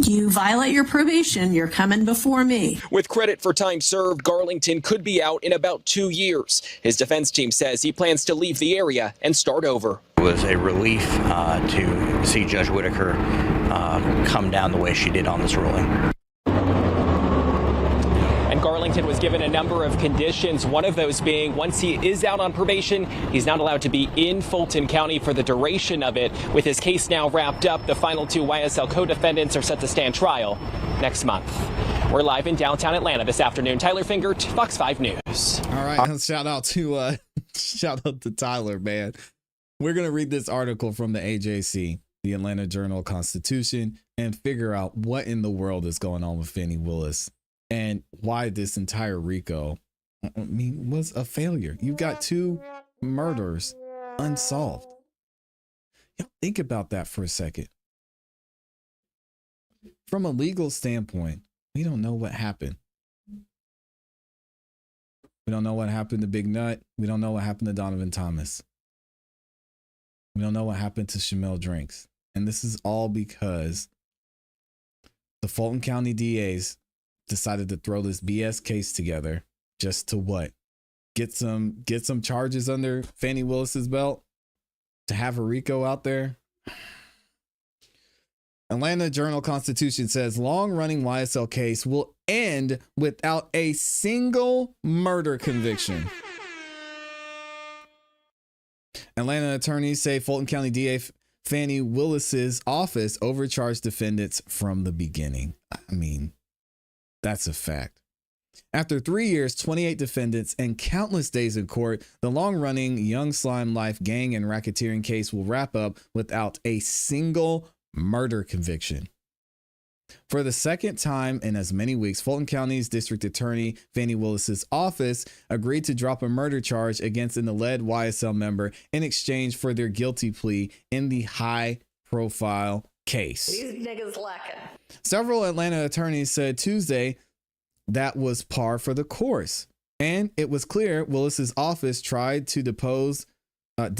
you violate your probation, you're coming before me. With credit for time served, Garlington could be out in about 2 years. His defense team says he plans to leave the area and start over. It was a relief to see Judge Whitaker come down the way she did on this ruling. And Garlington was given a number of conditions, one of those being once he is out on probation, he's not allowed to be in Fulton County for the duration of it. With his case now wrapped up, the final 2 YSL co-defendants are set to stand trial next month. We're live in downtown Atlanta this afternoon. Tyler Finger, Fox 5 News. All right, shout out to Tyler, man. We're going to read this article from the AJC, the Atlanta Journal-Constitution, and figure out what in the world is going on with Fani Willis and why this entire RICO, was a failure. You've got 2 murders unsolved. Y'all think about that for a second. From a legal standpoint, we don't know what happened. We don't know what happened to Big Nut. We don't know what happened to Donovan Thomas. We don't know what happened to Shamel Drinks. And this is all because the Fulton County DAs decided to throw this BS case together just to what? Get some charges under Fani Willis's belt? To have a RICO out there? Atlanta Journal-Constitution says long-running YSL case will end without a single murder conviction. Atlanta attorneys say Fulton County DA Fani Willis's office overcharged defendants from the beginning. I mean, that's a fact. After 3 years, 28 defendants, and countless days in court, the long-running Young Slime Life gang and racketeering case will wrap up without a single murder conviction. For the second time in as many weeks, Fulton County's District Attorney Fani Willis's office agreed to drop a murder charge against an alleged YSL member in exchange for their guilty plea in the high-profile case. These niggas lacking. Several Atlanta attorneys said Tuesday that was par for the course, and it was clear Willis's office tried to dispose of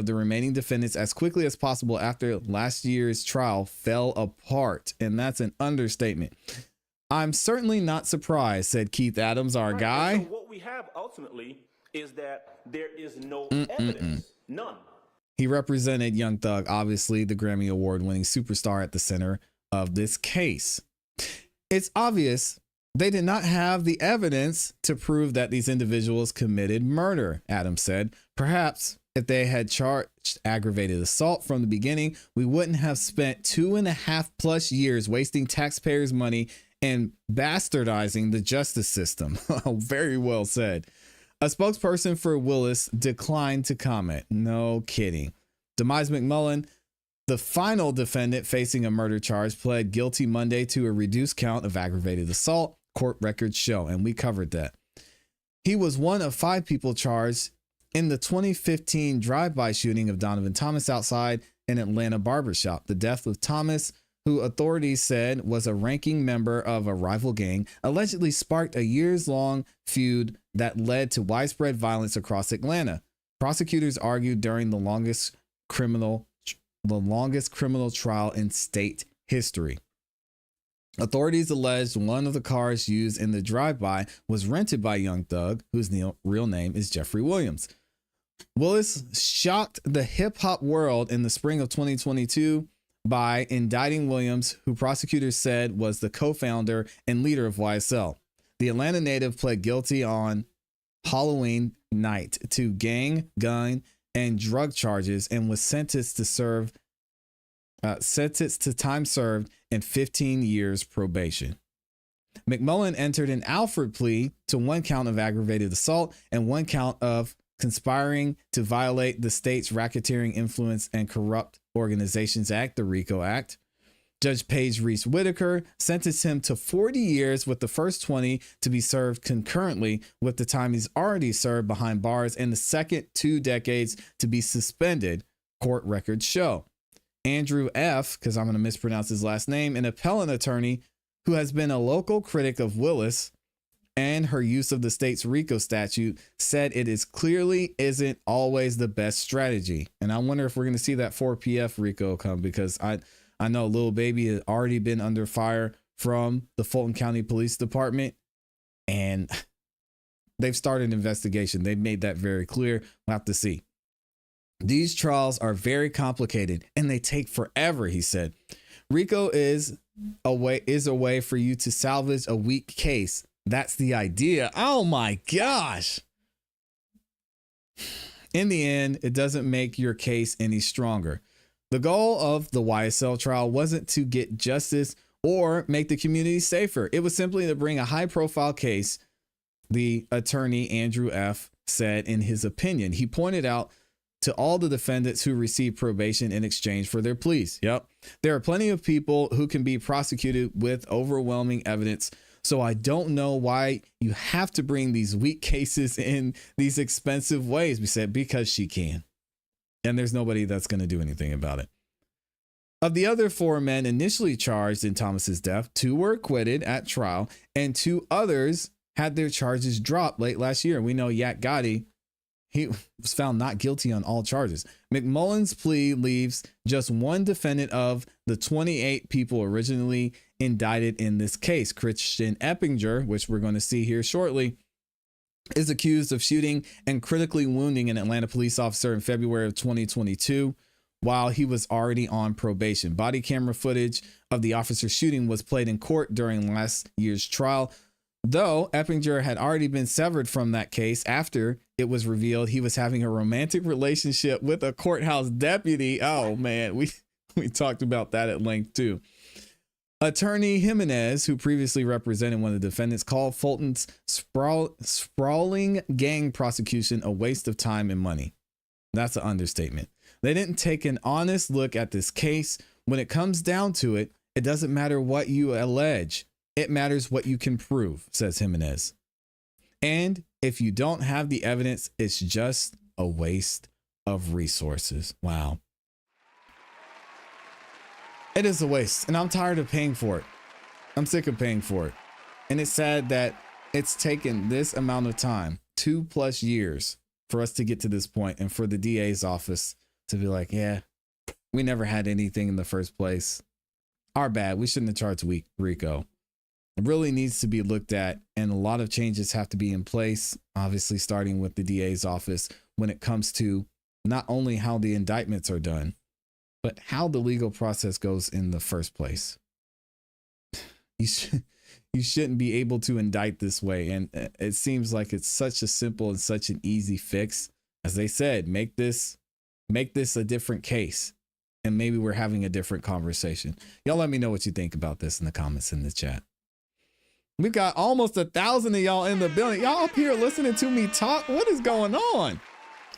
the remaining defendants as quickly as possible after last year's trial fell apart. And that's an understatement. I'm certainly not surprised, said Keith Adams, our guy. So what we have ultimately is that there is no evidence, none. He represented Young Thug, obviously the Grammy Award-winning superstar at the center of this case. It's obvious they did not have the evidence to prove that these individuals committed murder, Adams said. Perhaps if they had charged aggravated assault from the beginning, we wouldn't have spent 2.5+ years wasting taxpayers' money and bastardizing the justice system. Very well said. A spokesperson for Willis declined to comment. No kidding. Demise McMullen, the final defendant facing a murder charge, pled guilty Monday to a reduced count of aggravated assault, court records show, and we covered that. He was one of 5 people charged in the 2015 drive-by shooting of Donovan Thomas outside an Atlanta barbershop. The death of Thomas, who authorities said was a ranking member of a rival gang, allegedly sparked a years-long feud that led to widespread violence across Atlanta. Prosecutors argued during the longest criminal trial in state history. Authorities alleged one of the cars used in the drive-by was rented by Young Thug, whose real name is Jeffrey Williams. Willis shocked the hip-hop world in the spring of 2022 by indicting Williams, who prosecutors said was the co-founder and leader of YSL. The Atlanta native pled guilty on Halloween night to gang, gun, and drug charges and was sentenced to time served and 15 years probation. McMullen entered an Alford plea to 1 count of aggravated assault and 1 count of conspiring to violate the state's Racketeering Influence and Corrupt Organizations Act, the RICO Act. Judge Paige Reese Whitaker sentenced him to 40 years, with the first 20 to be served concurrently with the time he's already served behind bars, and the second 2 decades to be suspended, court records show. Andrew F., because I'm going to mispronounce his last name, an appellant attorney who has been a local critic of Willis and her use of the state's RICO statute, said it is clearly isn't always the best strategy. And I wonder if we're going to see that 4PF RICO come, because I know Lil Baby has already been under fire from the Fulton County Police Department, and they've started an investigation. They've made that very clear. We'll have to see. These trials are very complicated and they take forever, he said. RICO is a way for you to salvage a weak case. That's the idea. Oh my gosh. In the end, it doesn't make your case any stronger. The goal of the YSL trial wasn't to get justice or make the community safer. It was simply to bring a high-profile case, the attorney Andrew F. said in his opinion. He pointed out to all the defendants who received probation in exchange for their pleas. Yep. There are plenty of people who can be prosecuted with overwhelming evidence. So I don't know why you have to bring these weak cases in these expensive ways. We said, because she can. And there's nobody that's going to do anything about it. Of the other 4 men initially charged in Thomas's death, 2 were acquitted at trial and 2 others had their charges dropped late last year. We know Yak Gotti, he was found not guilty on all charges. McMullen's plea leaves just 1 defendant of the 28 people originally indicted in this case. Christian Eppinger, which we're going to see here shortly, is accused of shooting and critically wounding an Atlanta police officer in February of 2022 while he was already on probation. Body camera footage of the officer shooting was played in court during last year's trial. Though Eppinger had already been severed from that case after it was revealed he was having a romantic relationship with a courthouse deputy. Oh man, we talked about that at length too. Attorney Jimenez, who previously represented one of the defendants, called Fulton's sprawling gang prosecution a waste of time and money. That's an understatement. They didn't take an honest look at this case. When it comes down to it, it doesn't matter what you allege. It matters what you can prove, says Jimenez. And if you don't have the evidence, it's just a waste of resources. Wow. It is a waste, and I'm tired of paying for it. I'm sick of paying for it. And it's sad that it's taken this amount of time, 2+ years, for us to get to this point, and for the DA's office to be like, yeah, we never had anything in the first place. Our bad. We shouldn't have charged RICO. It really needs to be looked at, and a lot of changes have to be in place, obviously starting with the DA's office when it comes to not only how the indictments are done, but how the legal process goes in the first place. You shouldn't be able to indict this way, and it seems like it's such a simple and such an easy fix. As they said, make this a different case, and maybe we're having a different conversation. Y'all let me know what you think about this in the comments in the chat. We've got almost 1,000 of y'all in the building. Y'all up here listening to me talk. What is going on?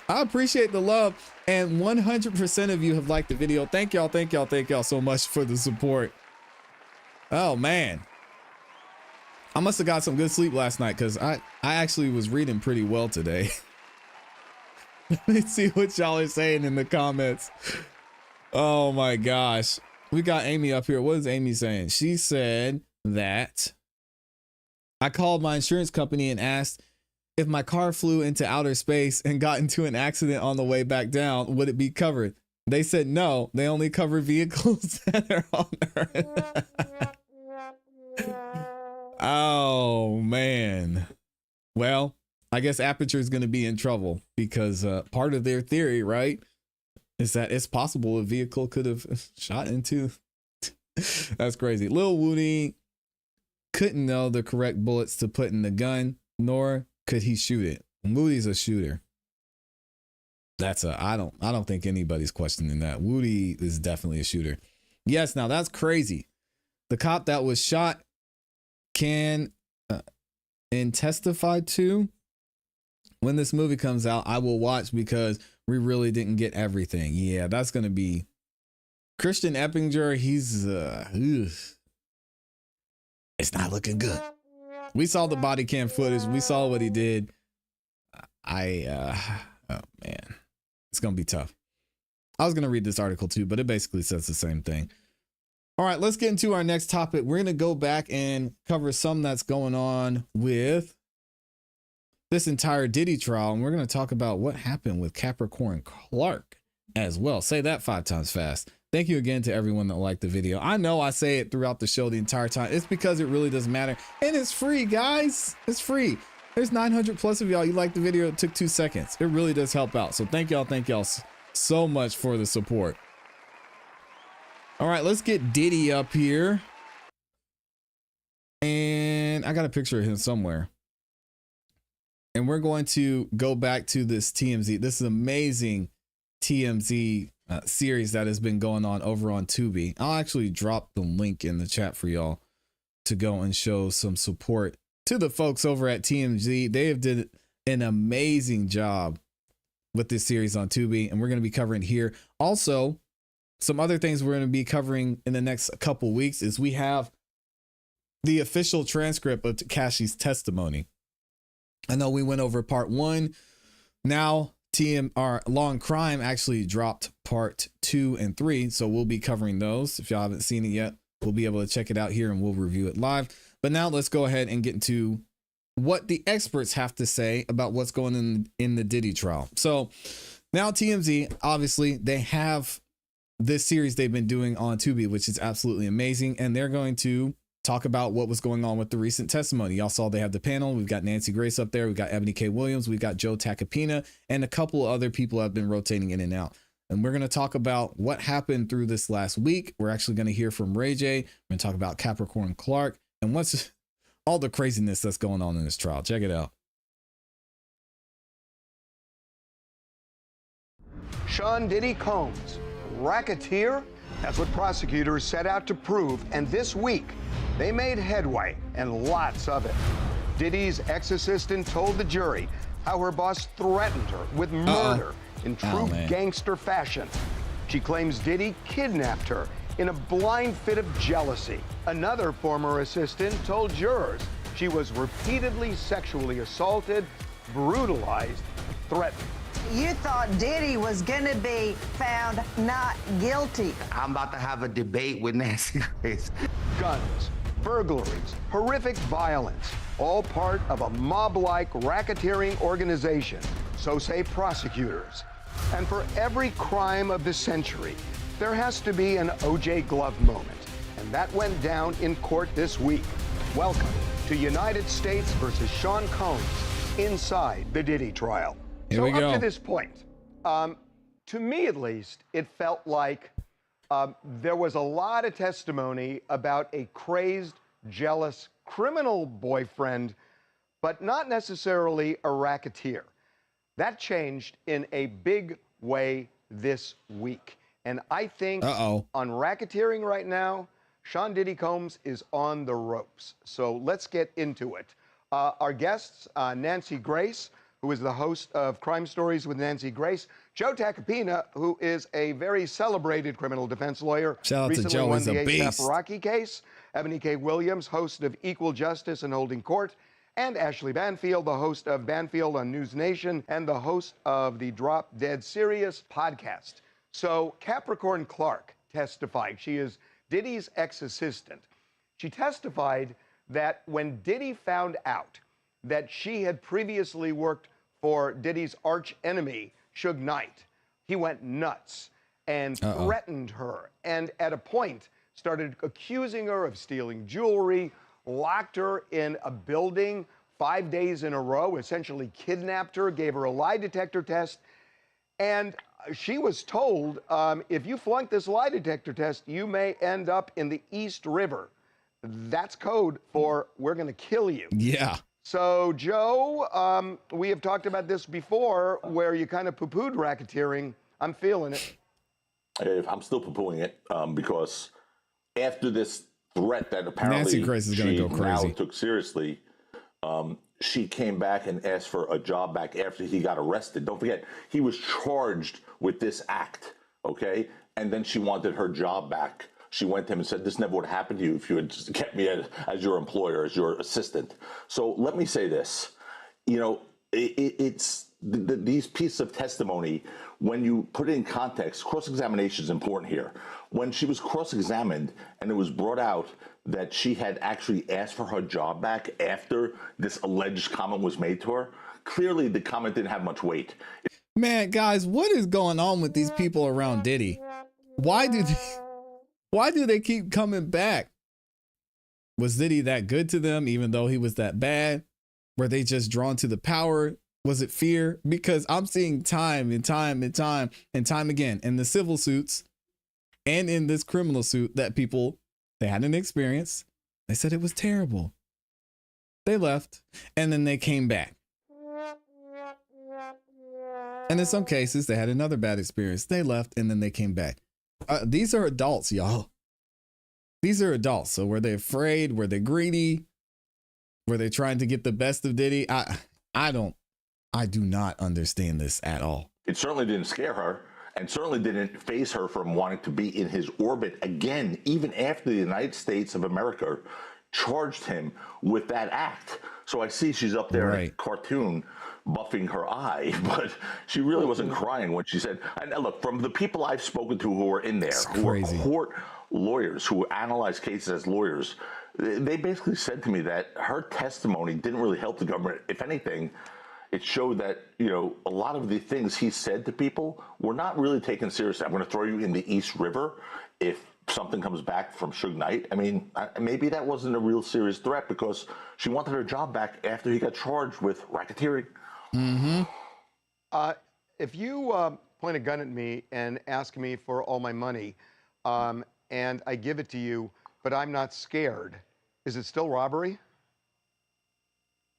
I appreciate the love, and 100% of you have liked the video. Thank y'all so much for the support. Oh man, I must have got some good sleep last night, because I actually was reading pretty well today. Let me see what y'all are saying in the comments. Oh my gosh, we got Amy up here. What is Amy saying? She said that I called my insurance company and asked if my car flew into outer space and got into an accident on the way back down, would it be covered? They said no, they only cover vehicles that are on Earth. Oh man. Well, I guess Aperture is going to be in trouble, because part of their theory, right, is that it's possible a vehicle could have shot into. That's crazy. Lil Woody couldn't know the correct bullets to put in the gun, nor could he shoot it. Woody's a shooter. I don't think anybody's questioning that. Woody is definitely a shooter. Yes, now that's crazy. The cop that was shot can and testify to. When this movie comes out, I will watch, because we really didn't get everything. Yeah, that's going to be Christian Eppinger. He's it's not looking good. We saw the body cam footage. We saw what he did. Oh man, it's going to be tough. I was going to read this article too, but it basically says the same thing. All right, let's get into our next topic. We're going to go back and cover something that's going on with this entire Diddy trial. And we're going to talk about what happened with Capricorn Clark as well. Say that 5 times fast. Thank you again to everyone that liked the video. I know I say it throughout the show the entire time. It's because it really doesn't matter. And it's free, guys. It's free. There's 900 plus of y'all. You liked the video. It took 2 seconds. It really does help out. So thank y'all. Thank y'all so much for the support. All right, let's get Diddy up here. And I got a picture of him somewhere. And we're going to go back to this TMZ. This is amazing TMZ series that has been going on over on Tubi. I'll actually drop the link in the chat for y'all to go and show some support to the folks over at TMZ. They have did an amazing job with this series on Tubi, and we're going to be covering here. Also, some other things we're going to be covering in the next couple weeks is we have the official transcript of Tekashi's testimony. I know we went over part 1. Now our Law and Crime actually dropped part 2 and 3. So we'll be covering those. If y'all haven't seen it yet, we'll be able to check it out here and we'll review it live. But now let's go ahead and get into what the experts have to say about what's going on in the Diddy trial. So now TMZ, obviously they have this series they've been doing on Tubi, which is absolutely amazing. And they're going to talk about what was going on with the recent testimony. Y'all saw they have the panel. We've got Nancy Grace up there. We've got Ebony K. Williams. We've got Joe Tacopina and a couple of other people have been rotating in and out. And we're going to talk about what happened through this last week. We're actually going to hear from Ray J. We're going to talk about Capricorn Clark and what's all the craziness that's going on in this trial. Check it out. Sean Diddy Combs, racketeer? That's what prosecutors set out to prove, and this week, they made headway, and lots of it. Diddy's ex-assistant told the jury how her boss threatened her with murder in true gangster fashion. She claims Diddy kidnapped her in a blind fit of jealousy. Another former assistant told jurors she was repeatedly sexually assaulted, brutalized, threatened. You thought Diddy was gonna be found not guilty. I'm about to have a debate with Nancy Grace. Guns, burglaries, horrific violence, all part of a mob-like racketeering organization, so say prosecutors. And for every crime of the century, there has to be an O.J. Glove moment. And that went down in court this week. Welcome to United States versus Sean Combs inside the Diddy trial. Here we go. Up to this point, to me at least, it felt like there was a lot of testimony about a crazed, jealous criminal boyfriend, but not necessarily a racketeer. That changed in a big way this week. And I think on racketeering right now, Sean Diddy Combs is on the ropes. So let's get into it. Our guests, Nancy Grace, who is the host of Crime Stories with Nancy Grace, Joe Tacopina, who is a very celebrated criminal defense lawyer. Shout out to recently Joe, won he's the a beast. Rocky case. Ebony K. Williams, host of Equal Justice and Holding Court. And Ashley Banfield, the host of Banfield on News Nation and the host of the Drop Dead Serious podcast. So Capricorn Clark testified. She is Diddy's ex-assistant. She testified that when Diddy found out that she had previously worked for Diddy's arch enemy, Suge Knight, he went nuts and threatened her. And at a point, started accusing her of stealing jewelry, locked her in a building 5 days in a row, essentially kidnapped her, gave her a lie detector test. And she was told, if you flunk this lie detector test, you may end up in the East River. That's code for we're going to kill you. Yeah. So, Joe, we have talked about this before where you kind of poo-pooed racketeering. I'm feeling it. I'm still poo-pooing it because after this threat that apparently Nancy Grace is going to go crazy. Now took seriously, she came back and asked for a job back after he got arrested. Don't forget, he was charged with this act, okay? And then she wanted her job back. She went to him and said, this never would happen to you if you had just kept me as your employer, as your assistant. So let me say this. You know, these pieces of testimony, when you put it in context, cross-examination is important here. When she was cross-examined and it was brought out that she had actually asked for her job back after this alleged comment was made to her, clearly the comment didn't have much weight. Man, guys, what is going on with these people around Diddy? Why do they keep coming back? Was Diddy that good to them even though he was that bad? Were they just drawn to the power? Was it fear? Because I'm seeing time and time and time and time again in the civil suits and in this criminal suit that people, they had an experience. They said it was terrible. They left and then they came back. And in some cases, they had another bad experience. They left and then they came back. These are adults, y'all. These are adults. So were they afraid? Were they greedy? Were they trying to get the best of Diddy? I do not understand this at all. It certainly didn't scare her and certainly didn't faze her from wanting to be in his orbit again, even after the United States of America charged him with that act. So I see she's up there in a cartoon buffing her eye, but she really wasn't crying when she said, and look, from the people I've spoken to who were in there, who were court lawyers, who analyze cases as lawyers, they basically said to me that her testimony didn't really help the government. If anything, it showed that, a lot of the things he said to people were not really taken seriously. I'm going to throw you in the East River if something comes back from Suge Knight. I mean, maybe that wasn't a real serious threat because she wanted her job back after he got charged with racketeering. Mm-hmm. If you point a gun at me and ask me for all my money, and I give it to you, but I'm not scared, is it still robbery?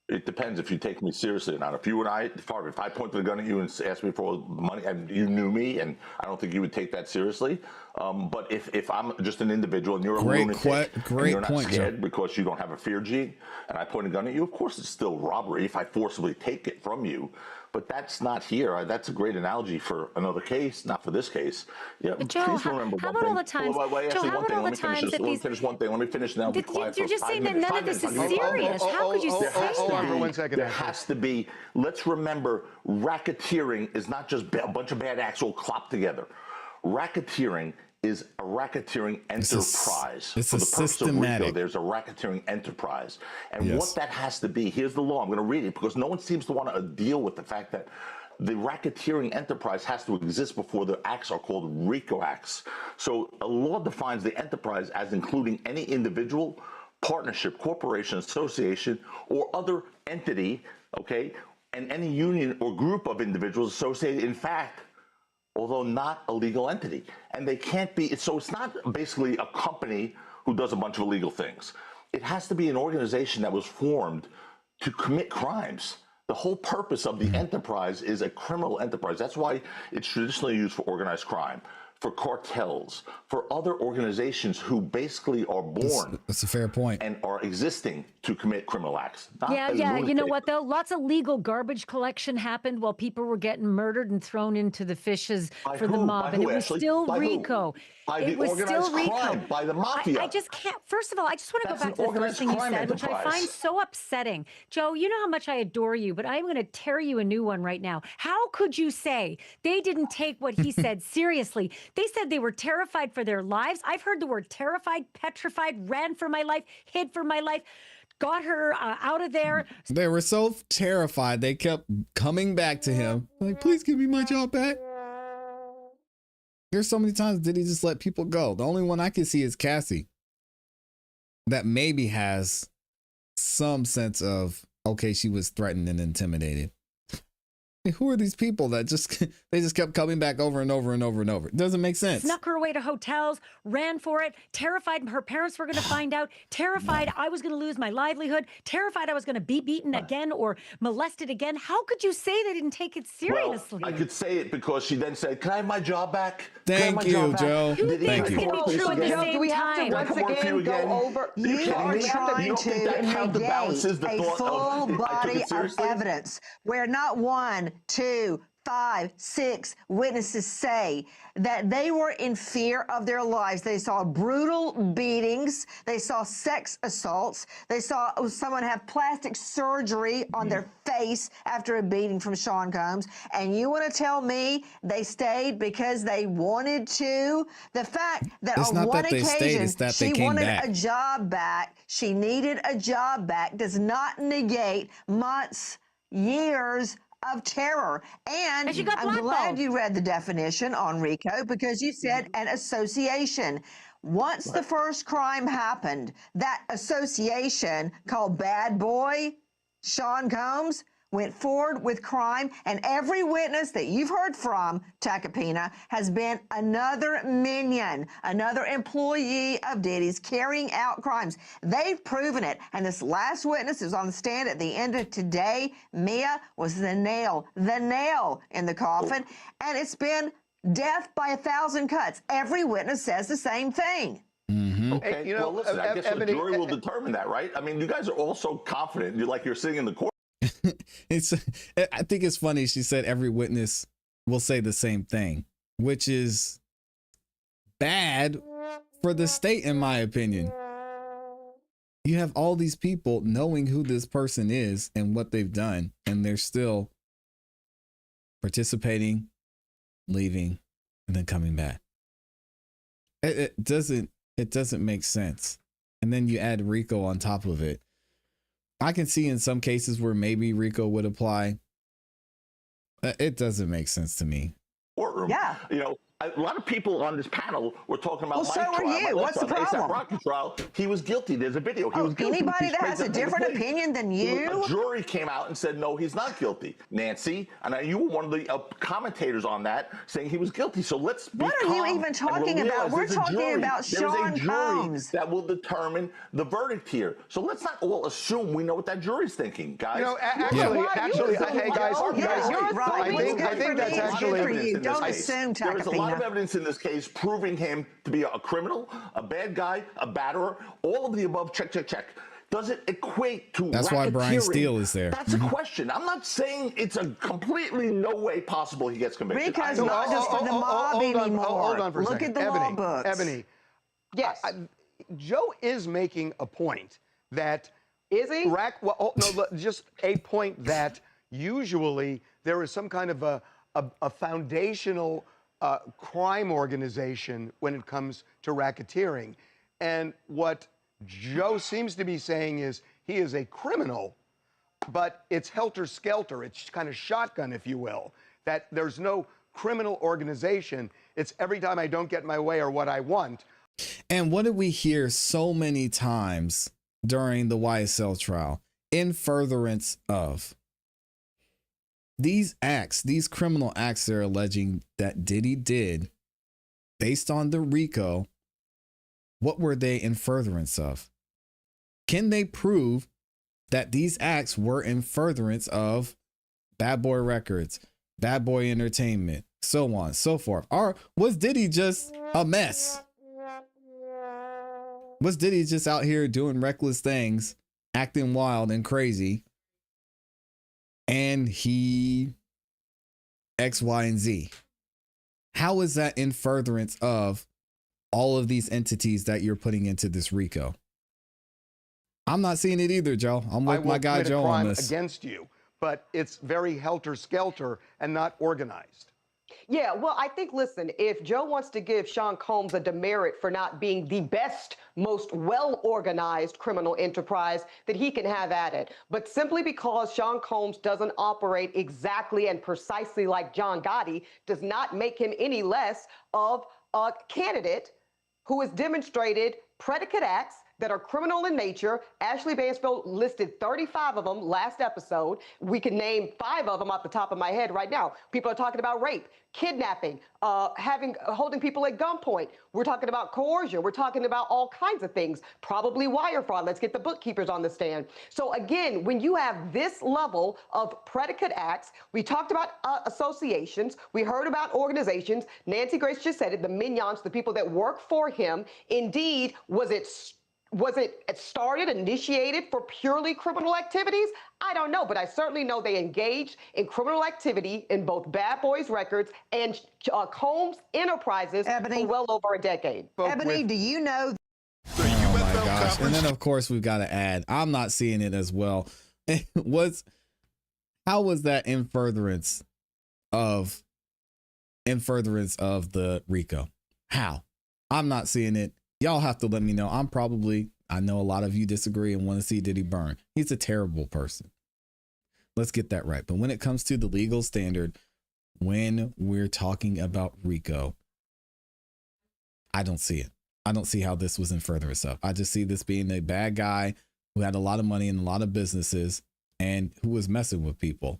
It depends if you take me seriously or not. If you and I, if I pointed a gun at you and asked me for all the money, and you knew me, and I don't think you would take that seriously. But if I'm just an individual and you're a lunatic, and you're not scared because you don't have a fear gene, and I point a gun at you, of course it's still robbery if I forcibly take it from you. But that's not here. That's a great analogy for another case, not for this case. Yeah, but Joe, please remember how about all the times? Joe, how about all the times that Let me finish one thing. Let me finish now. You're just saying that none of this is serious. How could you say that? Hold on for 1 second. There has to be. Let's remember, racketeering is not just a bunch of bad acts all clopped together. Racketeering is a racketeering enterprise. It's for the purpose systematic. of RICO, there's a racketeering enterprise. And what that has to be, here's the law. I'm going to read it because no one seems to want to deal with the fact that the racketeering enterprise has to exist before the acts are called RICO acts. So a law defines the enterprise as including any individual, partnership, corporation, association, or other entity, okay, and any union or group of individuals associated, in fact, although not a legal entity. And they can't be, so it's not basically a company who does a bunch of illegal things. It has to be an organization that was formed to commit crimes. The whole purpose of the enterprise is a criminal enterprise. That's why it's traditionally used for organized crime, for cartels, for other organizations who basically are born. That's a fair point. And are existing to commit criminal acts. Yeah. You know what, though? Lots of legal garbage collection happened while people were getting murdered and thrown into the fishes for the mob. And it was still RICO. By the organized crime, by the mafia. I just can't. First of all, I just want to go back to the first thing you said, which I find so upsetting. Joe, you know how much I adore you, but I'm going to tear you a new one right now. How could you say they didn't take what he said seriously? They said they were terrified for their lives. I've heard the word terrified, petrified, ran for my life, hid for my life, got her out of there. They were so terrified, they kept coming back to him. Like, please give me my job back. There's so many times did he just let people go. The only one I can see is Cassie. That maybe has some sense of, okay, she was threatened and intimidated. Who are these people that they just kept coming back over and over and over and over? It doesn't make sense. Snuck her away to hotels, ran for it, terrified her parents were going to find out, terrified I was going to lose my livelihood, terrified I was going to be beaten again or molested again. How could you say they didn't take it seriously? Well, I could say it because she then said, can I have my job back? Thank you, Joe. Thank you. Do we have to once again go over? You are trying to negate a full body of evidence where not 1, 2, 5, 6 witnesses say that they were in fear of their lives. They saw brutal beatings. They saw sex assaults. They saw someone have plastic surgery on their face after a beating from Sean Combs. And you want to tell me they stayed because they wanted to? The fact that It's on not one that they occasion stayed, it's that they she came wanted back. a job back, she needed a job back, does not negate months, years of terror. And she got I'm glad blackballed. you read the definition on RICO, because you said an association. Once the first crime happened, that association called Bad Boy Sean Combs went forward with crime, and every witness that you've heard from, Takapina, has been another minion, another employee of Diddy's carrying out crimes. They've proven it, and this last witness is on the stand at the end of today. Mia was the nail in the coffin, and it's been death by 1,000 cuts. Every witness says the same thing. Okay, you know, well, listen, I guess the Ebony, jury will determine that, right? I mean, you guys are all so confident. You're sitting in the court. I think it's funny. She said every witness will say the same thing, which is bad for the state, in my opinion. You have all these people knowing who this person is and what they've done, and they're still participating, leaving, and then coming back. It doesn't make sense. And then you add RICO on top of it. I can see in some cases where maybe RICO would apply. It doesn't make sense to me. Courtroom. Yeah. You know, a lot of people on this panel were talking about Well, my so trial. are you. My What's the trial, problem? ASAP Rocky trial. He was guilty. There's a video. He was guilty. Anybody He's that has straight a up to the different plate. opinion than you? A jury came out and said, no, he's not guilty. Nancy, and you were one of the commentators on that, saying he was guilty. So let's be What are you calm even and talking realize about? We're there's a talking jury. about There's Sean a jury Combs. that will determine the verdict here. So let's not all assume we know what that jury's thinking, guys. You know, actually, hey guys, I think that's actually. Don't assume, There is a lot of Takapina. evidence in this case proving him to be a criminal, a bad guy, a batterer, all of the above. Check. Does it equate to That's why Brian racketeering? Steele is there. That's a question. I'm not saying it's a completely no way possible he gets convicted. Rico's not just for the mob anymore. Hold on for a Look second. at the law books. Ebony. Yes. Joe is making a point that Is he? just a point that usually there is some kind of a foundational crime organization when it comes to racketeering. And what Joe seems to be saying is he is a criminal, but it's helter-skelter. It's kind of shotgun, if you will, that there's no criminal organization. It's every time I don't get my way or what I want. And what did we hear so many times during the YSL trial? In furtherance of these acts, these criminal acts they're alleging that Diddy did based on the RICO, what were they in furtherance of? Can they prove that these acts were in furtherance of Bad Boy Records, Bad Boy Entertainment, so on, so forth? Or was Diddy just a mess? Was Diddy just out here doing reckless things, acting wild and crazy, and he X, Y, and Z? How is that in furtherance of all of these entities that you're putting into this RICO? I'm not seeing it either, Joe. I'm with my guy Joe on this. Against you, but it's very helter-skelter and not organized. Yeah, well, I think, listen, if Joe wants to give Sean Combs a demerit for not being the best, most well-organized criminal enterprise, that he can have at it. But simply because Sean Combs doesn't operate exactly and precisely like John Gotti does not make him any less of a candidate who has demonstrated predicate acts that are criminal in nature. Ashley Bansfield listed 35 of them last episode. We can name 5 of them off the top of my head right now. People are talking about rape, kidnapping, holding people at gunpoint. We're talking about coercion. We're talking about all kinds of things, probably wire fraud. Let's get the bookkeepers on the stand. So again, when you have this level of predicate acts, we talked about associations, we heard about organizations. Nancy Grace just said it, the minions, the people that work for him. Indeed, was it Was it started, initiated for purely criminal activities? I don't know, but I certainly know they engaged in criminal activity in both Bad Boys Records and Combs Enterprises for well over a decade. Ebony, do you know? Oh my gosh. And then of course we've got to add, I'm not seeing it as well. How was that in furtherance of the RICO? How? I'm not seeing it. Y'all have to let me know. I know a lot of you disagree and want to see Diddy burn. He's a terrible person. Let's get that right. But when it comes to the legal standard, when we're talking about RICO, I don't see it. I don't see how this was in furtherance of. I just see this being a bad guy who had a lot of money and a lot of businesses and who was messing with people,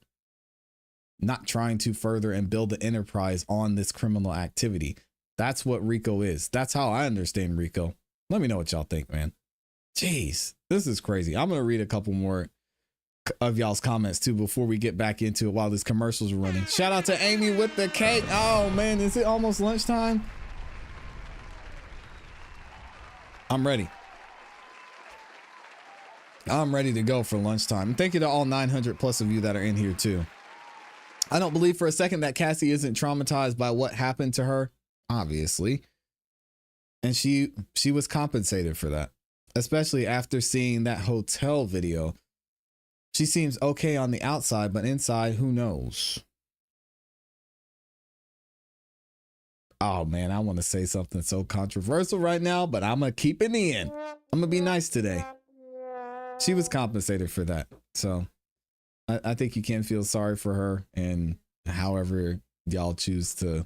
not trying to further and build the enterprise on this criminal activity. That's what RICO is. That's how I understand RICO. Let me know what y'all think, man. Jeez, this is crazy. I'm going to read a couple more of y'all's comments too before we get back into it while this commercials are running. Shout out to Amy with the cake. Oh man, is it almost lunchtime? I'm ready. I'm ready to go for lunchtime. And thank you to all 900 plus of you that are in here too. I don't believe for a second that Cassie isn't traumatized by what happened to her, obviously. And she was compensated for that, especially after seeing that hotel video. She seems okay on the outside, but inside, who knows? Oh man, I want to say something so controversial right now, but I'm going to keep it in. I'm going to be nice today. She was compensated for that. So I think you can feel sorry for her, and however y'all choose to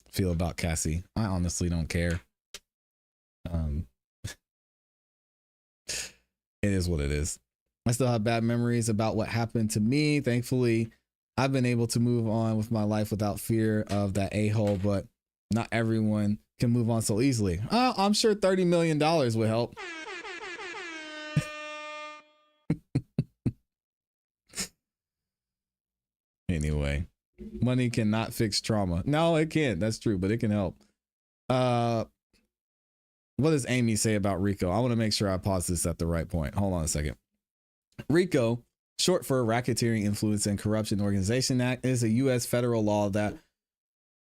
feel about Cassie. I honestly don't care. It is what it is. I still have bad memories about what happened to me. Thankfully, I've been able to move on with my life without fear of that a-hole, but not everyone can move on so easily. I'm sure $30 million would help. Anyway, money cannot fix trauma. No, it can't. That's true, but it can help. What does Amy say about RICO? I want to make sure I pause this at the right point. Hold on a second. RICO, short for Racketeering, Influence, and Corruption Organization Act, is a U.S. federal law that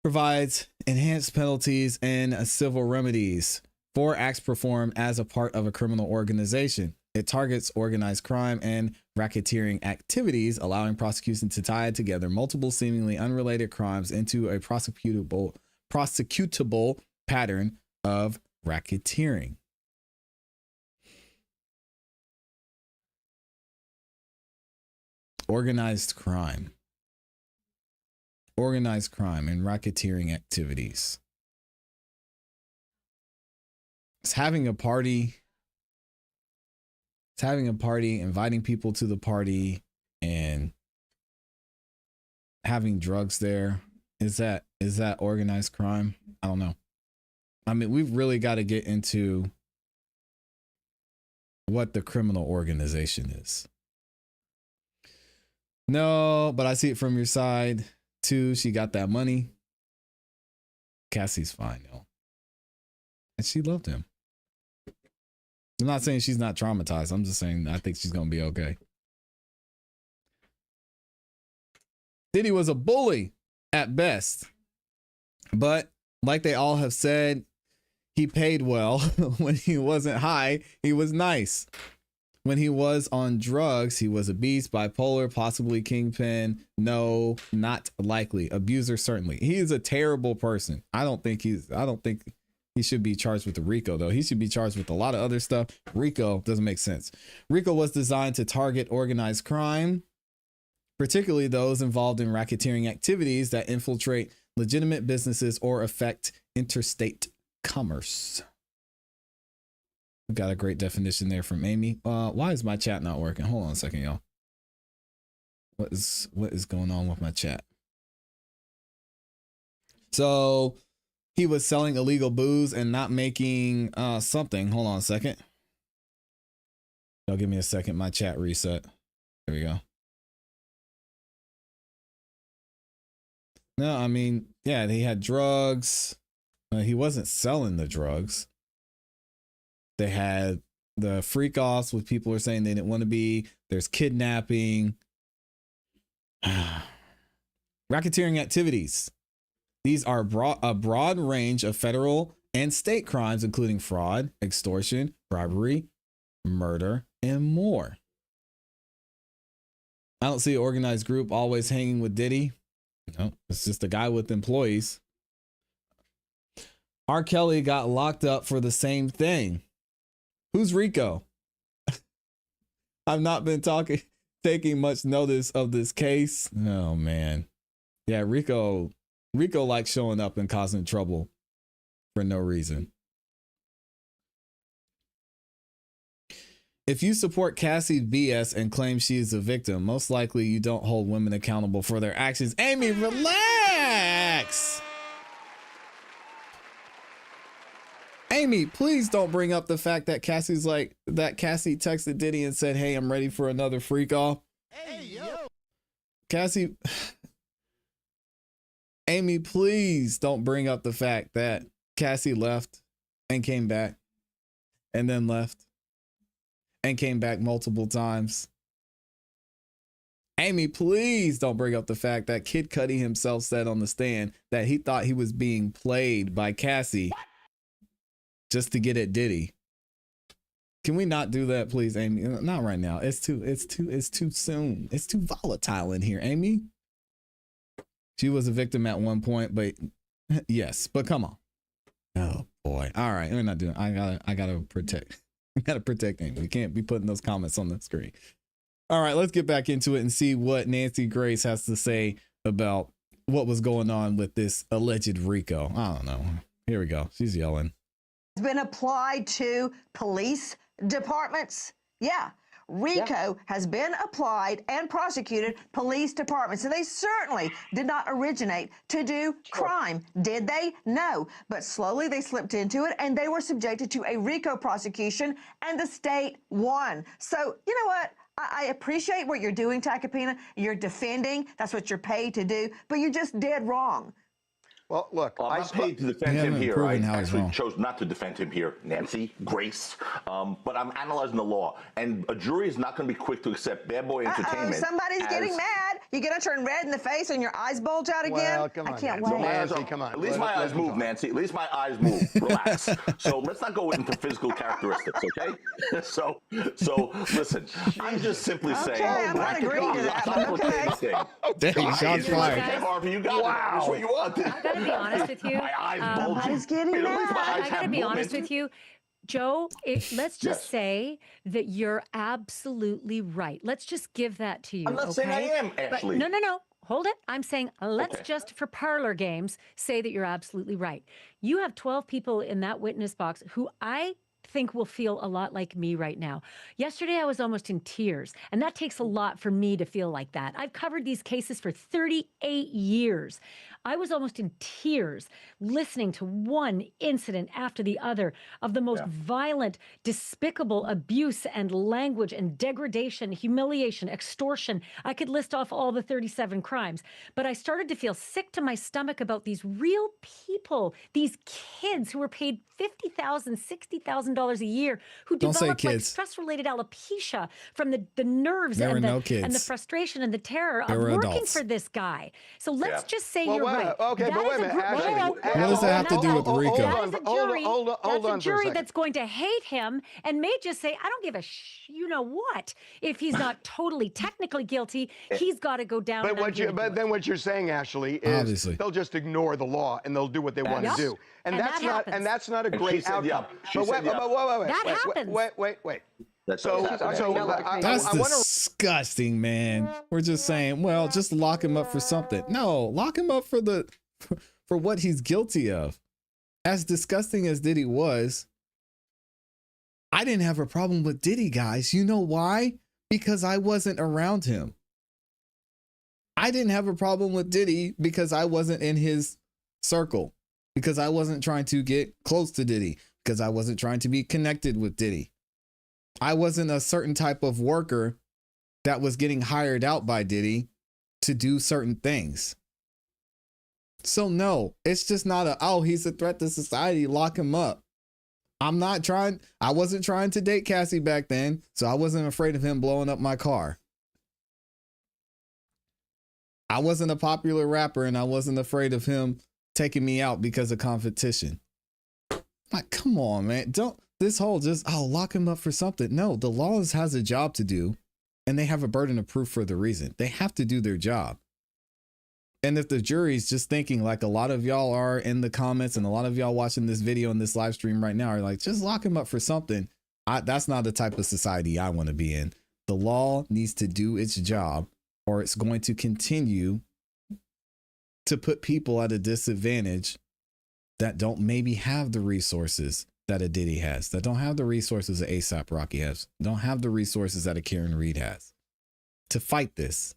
provides enhanced penalties and civil remedies for acts performed as a part of a criminal organization. It targets organized crime and racketeering activities, allowing prosecution to tie together multiple seemingly unrelated crimes into a prosecutable pattern of racketeering. Organized crime and racketeering activities. It's having a party, inviting people to the party, and having drugs there. Is that organized crime? I don't know. I mean, we've really got to get into what the criminal organization is. No, but I see it from your side too. She got that money. Cassie's fine, though. And she loved him. I'm not saying she's not traumatized. I'm just saying I think she's going to be okay. Diddy was a bully at best. But like they all have said, he paid well. When he wasn't high, he was nice. When he was on drugs, he was a beast, bipolar, possibly kingpin. No, not likely. Abuser, certainly. He is a terrible person. I don't think he should be charged with the RICO, though. He should be charged with a lot of other stuff. RICO doesn't make sense. RICO was designed to target organized crime, particularly those involved in racketeering activities that infiltrate legitimate businesses or affect interstate commerce. We've got a great definition there from Amy. Why is my chat not working? Hold on a second, y'all. What is going on with my chat? So he was selling illegal booze and not making something. Hold on a second. Y'all give me a second. My chat reset. There we go. No, I mean, yeah, he had drugs. He wasn't selling the drugs. They had the freak offs, which people are saying they didn't want to be. There's kidnapping, racketeering activities. These are a broad range of federal and state crimes, including fraud, extortion, bribery, murder, and more. I don't see an organized group always hanging with Diddy. No, it's just a guy with employees. R. Kelly got locked up for the same thing. Who's Rico? I've not been taking much notice of this case. Oh man. Yeah, Rico likes showing up and causing trouble for no reason. If you support Cassie's BS and claim she is a victim, most likely you don't hold women accountable for their actions. Amy, relax. Amy, please don't bring up the fact that Cassie texted Diddy and said, "Hey, I'm ready for another freak off." Hey, yo. Cassie, Amy, please don't bring up the fact that Cassie left and came back and then left and came back multiple times. Amy, please don't bring up the fact that Kid Cudi himself said on the stand that he thought he was being played by Cassie just to get at Diddy. Can we not do that, please, Amy? Not right now. It's too soon. It's too volatile in here, Amy. She was a victim at one point, but yes, but come on. Oh boy. All right, we're not doing. I gotta protect. I gotta protect Amy. We can't be putting those comments on the screen. All right, let's get back into it and see what Nancy Grace has to say about what was going on with this alleged Rico. I don't know. Here we go. She's yelling. Been applied to police departments. Yeah. RICO has been applied and prosecuted police departments, and they certainly did not originate to do crime. Did they? No. But slowly they slipped into it, and they were subjected to a RICO prosecution, and the state won. So, you know what? I appreciate what you're doing, Tacopina. You're defending. That's what you're paid to do, but you're just dead wrong. Well, look, I'm not paid to defend him here. I actually chose not to defend him here, Nancy Grace. But I'm analyzing the law, and a jury is not going to be quick to accept Bad Boy Entertainment. Somebody's getting mad. You're going to turn red in the face and your eyes bulge out again? Well, come on, I can't Nancy. wait. Nancy, come on. At least my eyes move, Nancy. At least my eyes move. Relax. So let's not go into physical characteristics, okay? So listen, I'm just simply saying. I'm not agreeing to that, but okay. Dang, shots fired. Harvey, you got it. That's what you wanted. I gotta be honest with you. My eyes bulging. I gotta be honest with you. Joe, let's just say that you're absolutely right. Let's just give that to you. I'm not saying I am, Ashley. But no. Hold it. I'm saying let's just, for parlor games, say that you're absolutely right. You have 12 people in that witness box who I think will feel a lot like me right now. Yesterday, I was almost in tears, and that takes a lot for me to feel like that. I've covered these cases for 38 years. I was almost in tears listening to one incident after the other of the most violent, despicable abuse and language and degradation, humiliation, extortion. I could list off all the 37 crimes, but I started to feel sick to my stomach about these real people, these kids who were paid $50,000, $60,000 a year, who developed like stress-related alopecia from the nerves and the frustration and the terror of working for this guy. So let's just say you're right. Okay, but wait a minute. What does that have to do with Rico? Hold on that's a jury that's going to hate him and may just say, I don't give a you know what. If he's not totally technically guilty, he's got to go down. But then what you're saying, Ashley, is they'll just ignore the law and they'll do what they want to do, and that's not a great outcome. Wait. That's disgusting, man. We're just saying, well, just lock him up for something. No, lock him up for what he's guilty of. As disgusting as Diddy was, I didn't have a problem with Diddy, guys. You know why? Because I wasn't around him. I didn't have a problem with Diddy because I wasn't in his circle, because I wasn't trying to get close to Diddy, because I wasn't trying to be connected with Diddy. I wasn't a certain type of worker that was getting hired out by Diddy to do certain things. So no, it's just not he's a threat to society, lock him up. I wasn't trying to date Cassie back then, so I wasn't afraid of him blowing up my car. I wasn't a popular rapper, and I wasn't afraid of him taking me out because of competition. Like, come on, man. This whole lock him up for something. No, the law has a job to do, and they have a burden of proof for the reason. They have to do their job. And if the jury's just thinking, like a lot of y'all are in the comments and a lot of y'all watching this video and this live stream right now are like, just lock him up for something. That's not the type of society I want to be in. The law needs to do its job, or it's going to continue to put people at a disadvantage that don't maybe have the resources that a Diddy has, that don't have the resources that A$AP Rocky has, don't have the resources that a Karen Reed has to fight this.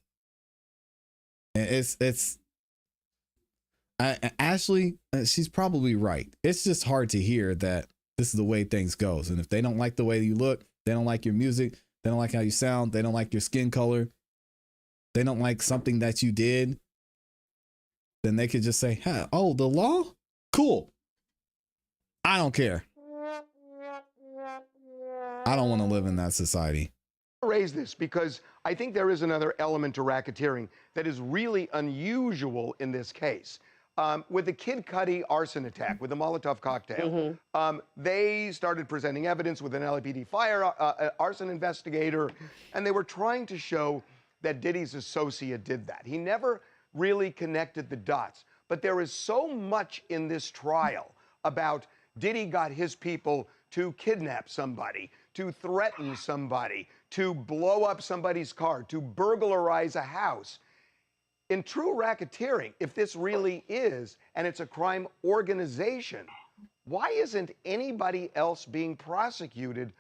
Ashley, she's probably right. It's just hard to hear that this is the way things goes. And if they don't like the way you look, they don't like your music, they don't like how you sound, they don't like your skin color, they don't like something that you did, then they could just say, hey, oh, the law? Cool. I don't care. I don't want to live in that society. Raise this because I think there is another element to racketeering that is really unusual in this case. With the Kid Cudi arson attack, with the Molotov cocktail, they started presenting evidence with an LAPD arson investigator, and they were trying to show that Diddy's associate did that. He never really connected the dots. But there is so much in this trial about Diddy got his people to kidnap somebody, to threaten somebody, to blow up somebody's car, to burglarize a house. In true racketeering, if this really is, and it's a crime organization, why isn't anybody else being prosecuted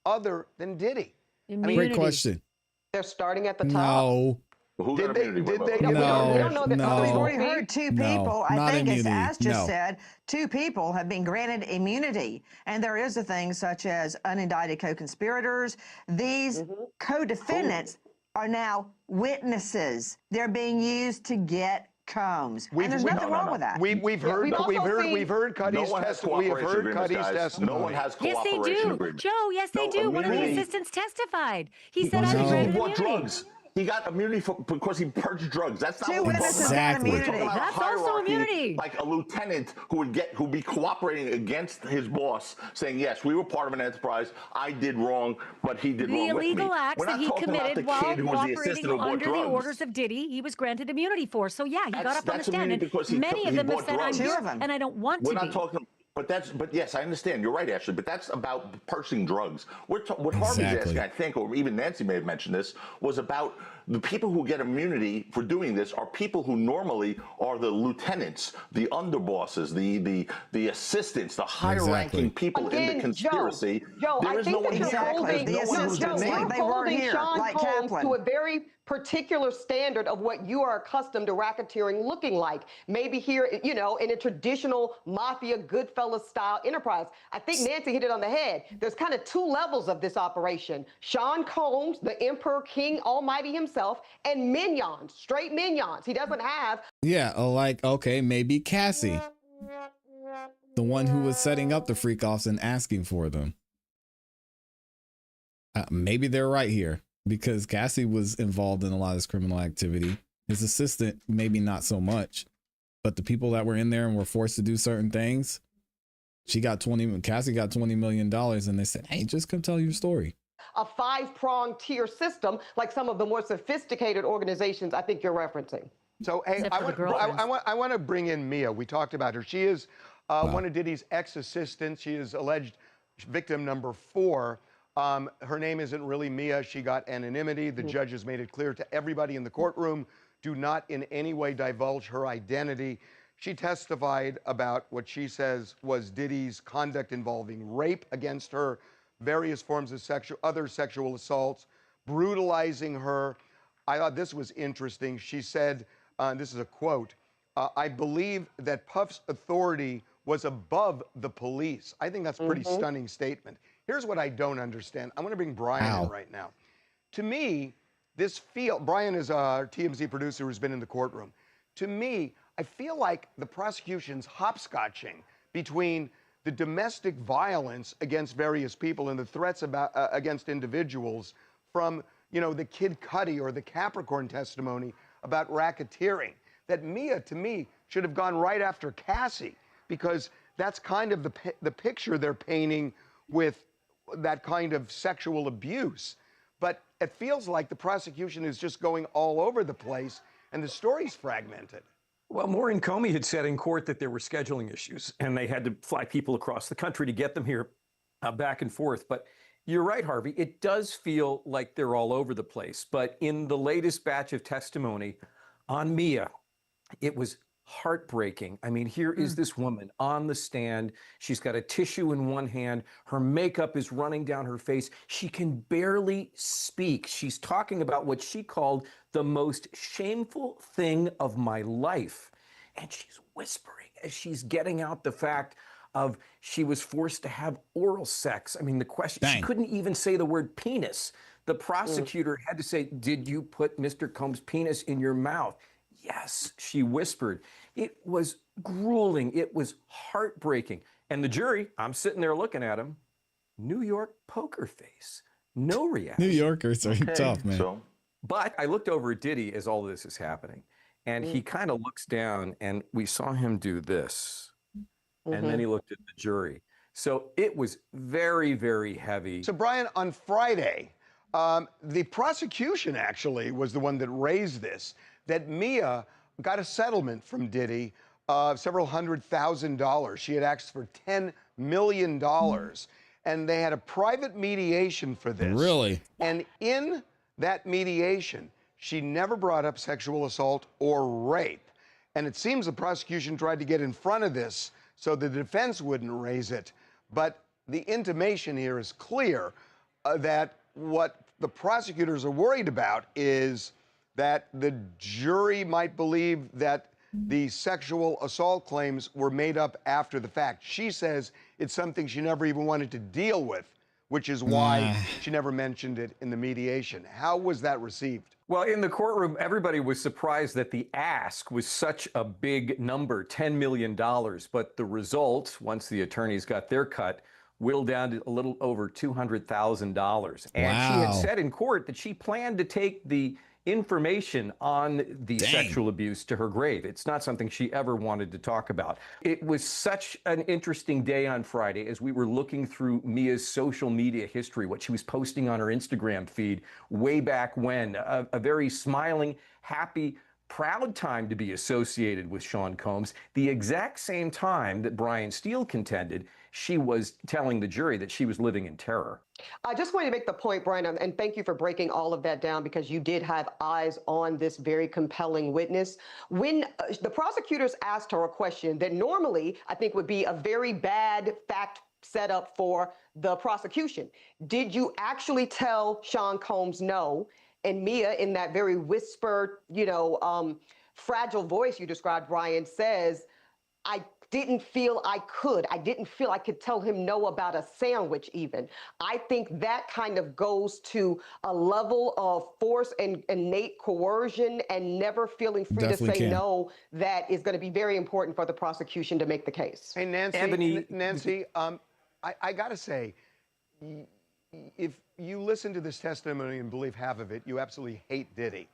other than Diddy? Great question. They're starting at the top. No. Did they? We don't know that. No. We've already heard two people. I think, as Ash just No. said, two people have been granted immunity. And there is a thing such as unindicted co-conspirators. These co-defendants are now witnesses. They're being used to get combs. And there's nothing wrong with that. We've heard Cudi's testimony. We've heard Cudi's testimony. No one has Yes, they cooperation do. agreements. Joe, yes, they do. One of the assistants testified. He said, I was granted immunity. Drugs. He got immunity because he purchased drugs. That's not what we're talking about. Exactly. We're talking about That's hierarchy, also immunity. like a lieutenant who'd be cooperating against his boss, saying, "Yes, we were part of an enterprise. I did wrong, but he did wrong with me." The illegal acts that he committed while operating under the orders of Diddy, he was granted immunity for. So yeah, he got up on the stand, and many of them have said, "I'm here, and I don't want to be." We're not talking. But yes, I understand. You're right, Ashley. But that's about purchasing drugs. What Harvey's asking, I think, or even Nancy may have mentioned this, was about the people who get immunity for doing this are people who normally are the lieutenants, the underbosses, the assistants, the higher-ranking people in the conspiracy. Joe, there I is think no one that you're holding, they were here, Sean like Combs Kaplan. to a very particular standard of what you are accustomed to racketeering looking like. Maybe here, in a traditional mafia, Goodfellas style enterprise. I think Nancy hit it on the head. There's kind of two levels of this operation. Sean Combs, the Emperor King Almighty himself, and minions, straight minions. He doesn't have. Yeah, okay, maybe Cassie, the one who was setting up the freak offs and asking for them. Maybe they're right here, because Cassie was involved in a lot of this criminal activity. His assistant, maybe not so much, but the people that were in there and were forced to do certain things, Cassie got $20 million, and they said, hey, just come tell your story. A five-pronged tier system like some of the more sophisticated organizations I think you're referencing. So, hey, I want to bring in Mia. We talked about her. She is one of Diddy's ex-assistants. She is alleged victim number 4. Her name isn't really Mia. She got anonymity. The judges made it clear to everybody in the courtroom, do not in any way divulge her identity. She testified about what she says was Diddy's conduct involving rape against her, various forms of other sexual assaults, brutalizing her. I thought this was interesting. She said, this is a quote, I believe that Puff's authority was above the police. I think that's a pretty stunning statement. Here's what I don't understand. I'm going to bring Brian in right now. To me, Brian is our TMZ producer who's been in the courtroom. To me, I feel like the prosecution's hopscotching between the domestic violence against various people and the threats against individuals from, you know, the Kid Cudi or the Capricorn testimony about racketeering, that Mia, to me, should have gone right after ClassE, because that's kind of the picture they're painting with that kind of sexual abuse. But it feels like the prosecution is just going all over the place and the story's fragmented. Well, Maureen Comey had said in court that there were scheduling issues and they had to fly people across the country to get them here back and forth. But you're right, Harvey. It does feel like they're all over the place. But in the latest batch of testimony on Mia, it was heartbreaking. I mean, here is this woman on the stand. She's got a tissue in one hand. Her makeup is running down her face. She can barely speak. She's talking about what she called the most shameful thing of my life. And she's whispering as she's getting out the fact of she was forced to have oral sex. I mean, the question, she couldn't even say the word penis. The prosecutor had to say, did you put Mr. Combs' penis in your mouth? Yes, she whispered. It was grueling. It was heartbreaking. And the jury, I'm sitting there looking at him, New York poker face. No reaction. New Yorkers are tough, man. But I looked over at Diddy as all this is happening. And he kind of looks down, and we saw him do this. And then he looked at the jury. So it was very, very heavy. So, Brian, on Friday, the prosecution actually was the one that raised this, that Mia got a settlement from Diddy of several $100,000. She had asked for $10 million. And they had a private mediation for this. Really? And in that mediation, she never brought up sexual assault or rape. And it seems the prosecution tried to get in front of this so the defense wouldn't raise it. But the intimation here is clear that what the prosecutors are worried about is that the jury might believe that the sexual assault claims were made up after the fact. She says it's something she never even wanted to deal with, which is why she never mentioned it in the mediation. How was that received? Well, in the courtroom, everybody was surprised that the ask was such a big number, $10 million. But the result, once the attorneys got their cut, whittled down to a little over $200,000. And she had said in court that she planned to take the information on the sexual abuse to her grave. It's not something she ever wanted to talk about. It was such an interesting day on Friday as we were looking through Mia's social media history, what she was posting on her Instagram feed way back when, a very smiling, happy, proud time to be associated with Sean Combs, the exact same time that Brian Steele contended she was telling the jury that she was living in terror. I just wanted to make the point, Brian, and thank you for breaking all of that down, because you did have eyes on this very compelling witness. When the prosecutors asked her a question that normally I think would be a very bad fact setup for the prosecution, did you actually tell Sean Combs no? And Mia, in that very whispered, fragile voice you described, Brian, says, I didn't feel I could. I didn't feel I could tell him no about a sandwich even. I think that kind of goes to a level of force and innate coercion and never feeling free to say no that is going to be very important for the prosecution to make the case. Hey, Nancy, I got to say, if you listen to this testimony and believe half of it, you absolutely hate Diddy.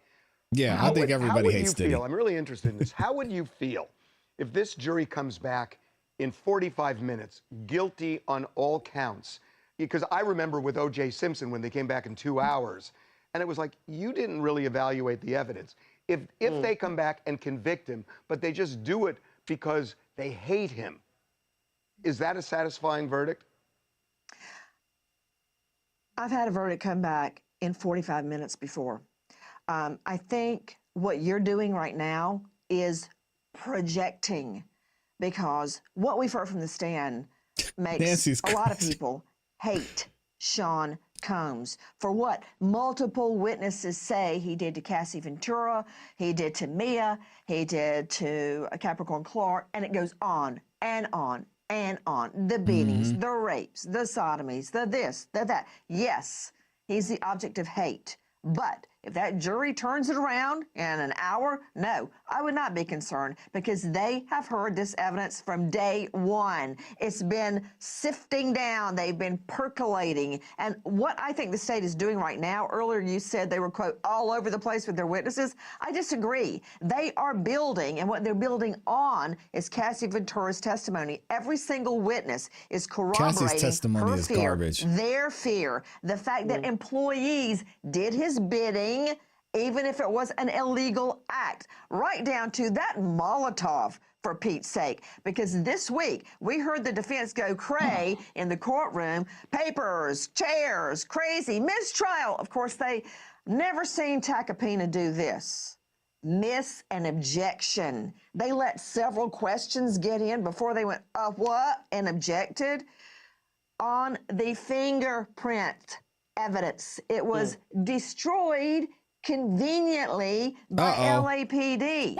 Yeah, I think everybody hates Diddy. I'm really interested in this. How would you feel if this jury comes back in 45 minutes, guilty on all counts? Because I remember with O.J. Simpson when they came back in 2 hours, and it was like, you didn't really evaluate the evidence. If they come back and convict him, but they just do it because they hate him, is that a satisfying verdict? I've had a verdict come back in 45 minutes before. I think what you're doing right now is projecting, because what we've heard from the stand makes a lot of people hate Sean Combs for what multiple witnesses say he did to Cassie Ventura, he did to Mia, he did to Capricorn Clark, and it goes on and on and on. The beatings, the rapes, the sodomies, the this, the that. Yes, he's the object of hate, but If that jury turns it around in an hour, no, I would not be concerned because they have heard this evidence from day one. It's been sifting down. They've been percolating. And what I think the state is doing right now, earlier you said they were, quote, all over the place with their witnesses. I disagree. They are building, and what they're building on is Cassie Ventura's testimony. Every single witness is corroborating Cassie's testimony her is fear, garbage. their fear, the fact that employees did his bidding, even if it was an illegal act, right down to that Molotov, for Pete's sake. Because this week, we heard the defense go cray in the courtroom. Papers, chairs, crazy, mistrial. Of course, they never seen Tacopina do this. Miss an objection. They let several questions get in before they went, what? And objected on the fingerprint evidence. It was destroyed conveniently by LAPD.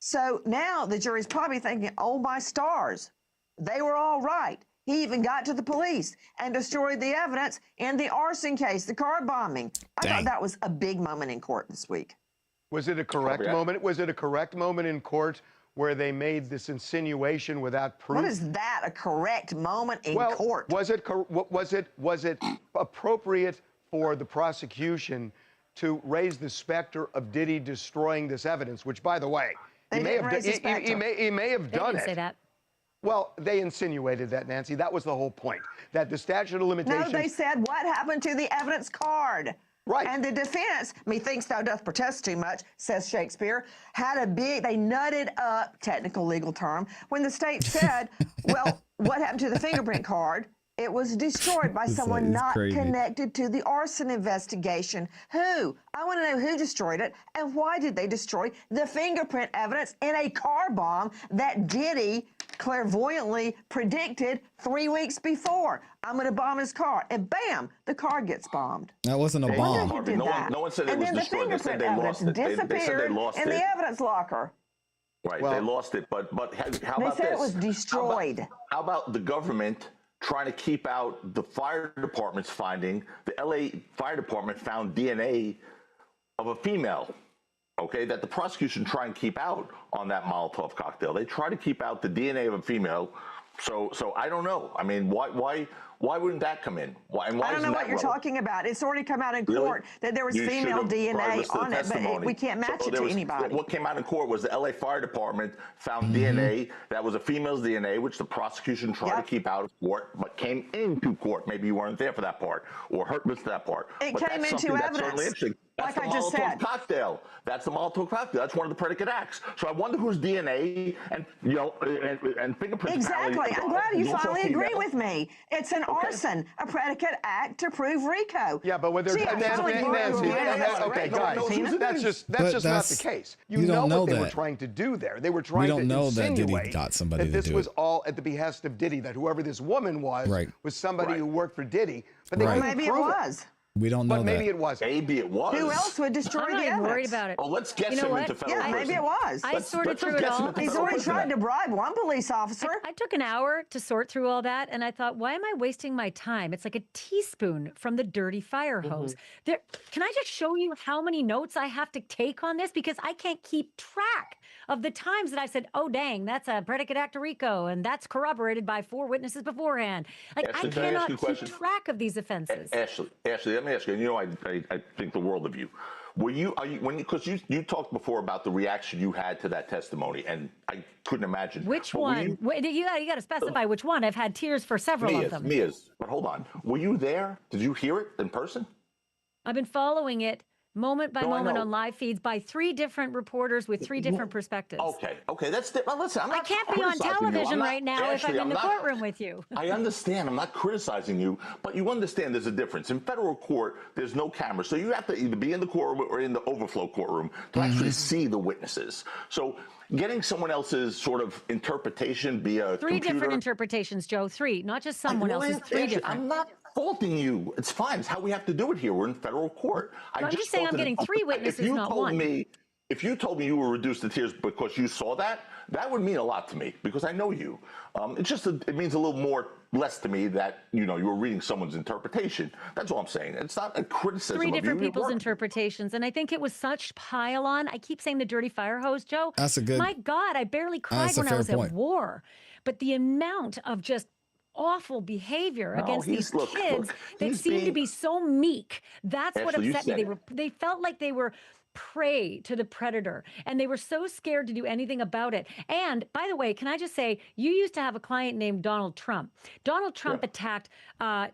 So now the jury's probably thinking, oh, my stars, they were all right. He even got to the police and destroyed the evidence in the arson case, the car bombing. I thought that was a big moment in court this week. Was it a correct moment? Was it a correct moment in court where they made this insinuation without proof? What is that, a correct moment in court? Was it appropriate for the prosecution to raise the specter of Diddy destroying this evidence, which, by the way, he may have done it. Say that. Well, they insinuated that, Nancy. That was the whole point, that the statute of limitations... No, they said, what happened to the evidence card? Right. And the defense, methinks thou doth protest too much, says Shakespeare, had a big, they nutted up, technical legal term, when the state said, well, what happened to the fingerprint card? It was destroyed by someone not connected to the arson investigation. Who? I want to know who destroyed it and why did they destroy the fingerprint evidence in a car bomb that Diddy clairvoyantly predicted 3 weeks before. I'm going to bomb his car. And bam, the car gets bombed. That wasn't a bomb. No one said it was destroyed. They said they lost it. They said they lost it in the evidence locker. Right, they lost it. But how about this? They said it was destroyed. How about the government trying to keep out the fire department's finding? The LA Fire Department found DNA of a female, okay, that the prosecution try and keep out on that Molotov cocktail. They try to keep out the DNA of a female. So I don't know. I mean, why wouldn't that come in? Why I don't know what you're talking about. It's already come out in court that there was female DNA on it, but we can't match it to anybody. What came out in court was the LA Fire Department found DNA that was a female's DNA, which the prosecution tried to keep out of court, but came into court. Maybe you weren't there for that part, or missed that part. It but came that's into something evidence. That's certainly interesting. That's Like the I just Molotov said. cocktail. That's the Molotov cocktail. That's one of the predicate acts. So I wonder whose DNA and and fingerprints. Exactly. I'm glad you finally agree with me. It's an arson, a predicate act to prove RICO. Yeah, but when there's Nancy, okay, guys, that's just not the case. You know what they were trying to do there. They were trying to insinuate that this was all at the behest of Diddy, that whoever this woman was somebody who worked for Diddy. But they couldn't maybe it was. We don't know but maybe it wasn't. Maybe it was. Who else would destroy the evidence? I'm not worried about it. Oh, let's guess You know him what? into federal Yeah, maybe it was. I sorted through it all. He's already tried to bribe one police officer. I took an hour to sort through all that, and I thought, why am I wasting my time? It's like a teaspoon from the dirty fire hose. Can I just show you how many notes I have to take on this? Because I can't keep track of the times that I said, oh, dang, that's a predicate act of RICO, and that's corroborated by 4 witnesses beforehand. Like, Ashley, I cannot keep track of these offenses. Ashley, let me ask you, and you know I think the world of you. Because you talked before about the reaction you had to that testimony, and I couldn't imagine. Which one? You got to specify which one. I've had tears for several of them. Mia's, but hold on. Were you there? Did you hear it in person? I've been following it moment by moment on live feeds by 3 different reporters with 3 different perspectives. Okay, that's well, listen, I can't be on television right now if I'm in the courtroom with you. I understand. I'm not criticizing you, but you understand there's a difference. In federal court, there's no camera, so you have to either be in the courtroom or in the overflow courtroom to actually see the witnesses. So getting someone else's sort of interpretation via 3 different interpretations, Joe. 3, not just someone else's. 3 different. I'm not faulting you. It's fine. It's how we have to do it here. We're in federal court. I'm just saying I'm getting 3 witnesses, not 1. if you told me you were reduced to tears because you saw that, that would mean a lot to me because I know you. It means a little less to me that, you were reading someone's interpretation. That's all I'm saying. It's not a criticism of you. 3 different people's interpretations. And I think it was such pile on. I keep saying the dirty fire hose, Joe. That's a good. My God, I barely cried when I was at war. But the amount of just awful behavior against these kids that seem to be so meek. That's what upset me. They felt like they were prey to the predator, and they were so scared to do anything about it. And by the way, can I just say, you used to have a client named Donald Trump. Donald Trump attacked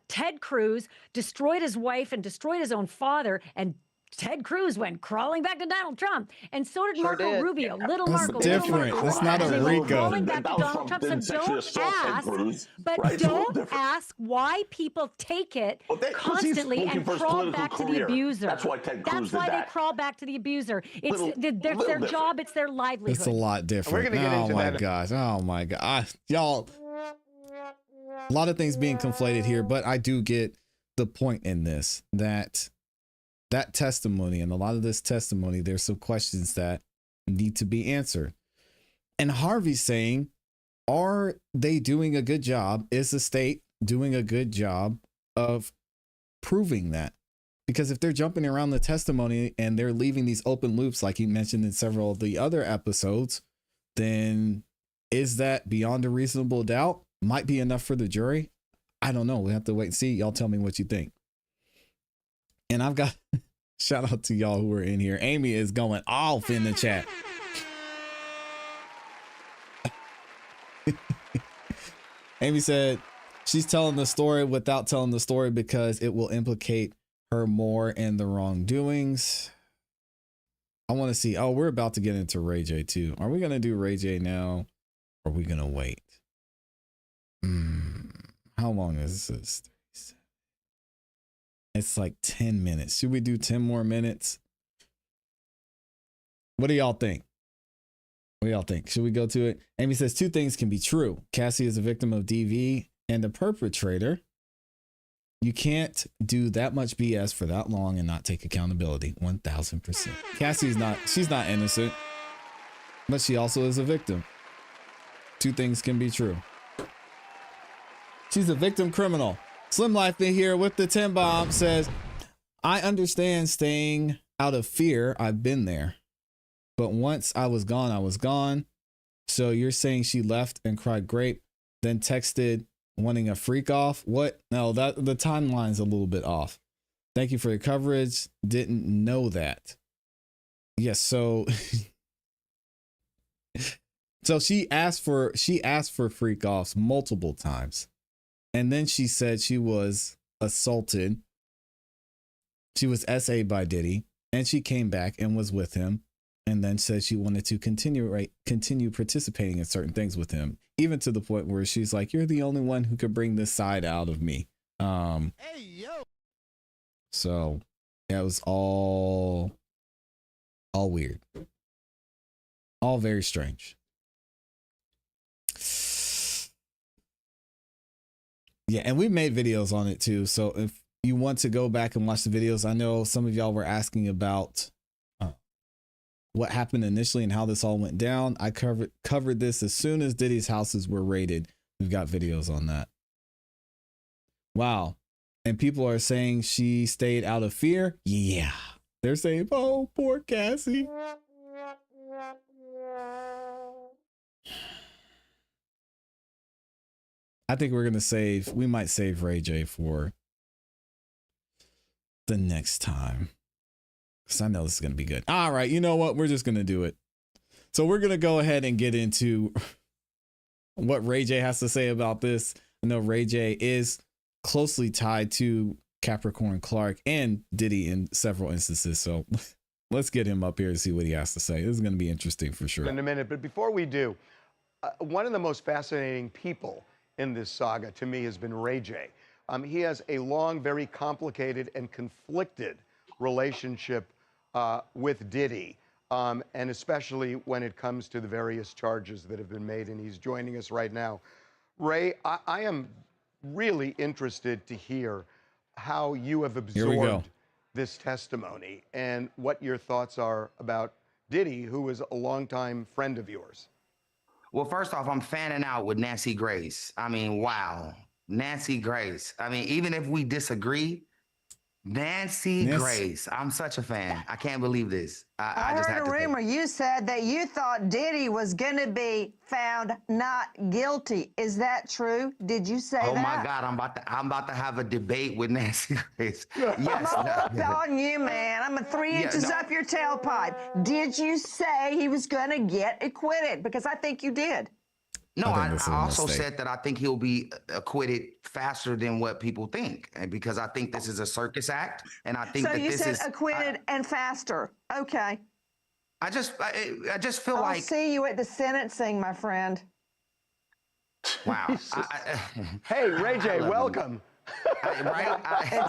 Ted Cruz, destroyed his wife and destroyed his own father, and Ted Cruz went crawling back to Donald Trump, and so did Marco Rubio. Little Marco. Different. That's not a RICO. Crawling back to Donald Trump. So don't ask why people take it constantly and crawl back to the abuser. That's why Ted Cruz did that. They crawl back to the abuser. It's their job. It's their livelihood. It's a lot different. We're gonna get into that. Gosh. Oh my God. Y'all. A lot of things being conflated here, but I do get the point in this that testimony and a lot of this testimony, there's some questions that need to be answered. And Harvey's saying, are they doing a good job? Is the state doing a good job of proving that? Because if they're jumping around the testimony and they're leaving these open loops, like he mentioned in several of the other episodes, then is that beyond a reasonable doubt? Might be enough for the jury. I don't know. We have to wait and see. Y'all tell me what you think. And I've got shout out to y'all who are in here. Amy is going off in the chat. Amy said she's telling the story without telling the story because it will implicate her more in the wrongdoings. I want to see. Oh, we're about to get into Ray J too. Are we going to do Ray J now? Or are we going to wait? How long is this? It's like 10 minutes. Should we do 10 more minutes? What do y'all think? What do y'all think? Should we go to it? Amy says 2 things can be true. Cassie is a victim of DV and a perpetrator. You can't do that much BS for that long and not take accountability. 1000%. She's not innocent, but she also is a victim. 2 things can be true. She's a victim criminal. Slim Life in here with the 10 bomb says, I understand staying out of fear. I've been there. But once I was gone, I was gone. So you're saying she left and cried grape, then texted wanting a freak off? What? No, the timeline's a little bit off. Thank you for your coverage. Didn't know that. Yes, so so she asked for freak offs multiple times. And then she said she was assaulted. She was SA'd by Diddy, and she came back and was with him, and then said she wanted to continue participating in certain things with him, even to the point where she's like, "You're the only one who could bring this side out of me." Hey yo. So yeah, it was all weird, all very strange. Yeah, and we made videos on it too. So if you want to go back and watch the videos, I know some of y'all were asking about what happened initially and how this all went down. I covered this as soon as Diddy's houses were raided. We've got videos on that. Wow. And people are saying she stayed out of fear. Yeah. They're saying, oh, poor Cassie. I think we might save Ray J for the next time. Because I know this is going to be good. All right, you know what? We're just going to do it. So we're going to go ahead and get into what Ray J has to say about this. I know Ray J is closely tied to Capricorn Clark and Diddy in several instances. So let's get him up here to see what he has to say. This is going to be interesting for sure. In a minute, but before we do, one of the most fascinating people in this saga to me has been Ray J. He has a long, very complicated and conflicted relationship with Diddy, and especially when it comes to the various charges that have been made, and he's joining us right now. Ray, I am really interested to hear how you have absorbed this testimony and what your thoughts are about Diddy, who was a longtime friend of yours? Well, first off, I'm fanning out with Nancy Grace. I mean, wow. Nancy Grace. I mean, even if we disagree, Nancy Grace. I'm such a fan. I can't believe this. I just heard had a to rumor. You said that you thought Diddy was going to be found not guilty. Is that true? Did you say that? Oh my God, I'm about to have a debate with Nancy Grace. Yes. I'm up on you, man. I'm 3 inches up your tailpipe. Did you say he was going to get acquitted? Because I think you did. No, I also said that I think he'll be acquitted faster than what people think, because I think this is a circus act, and I think so that you this said is acquitted and faster. Okay. I just feel I'll like see you at the sentencing, my friend. Wow. Hey, Ray J, welcome. I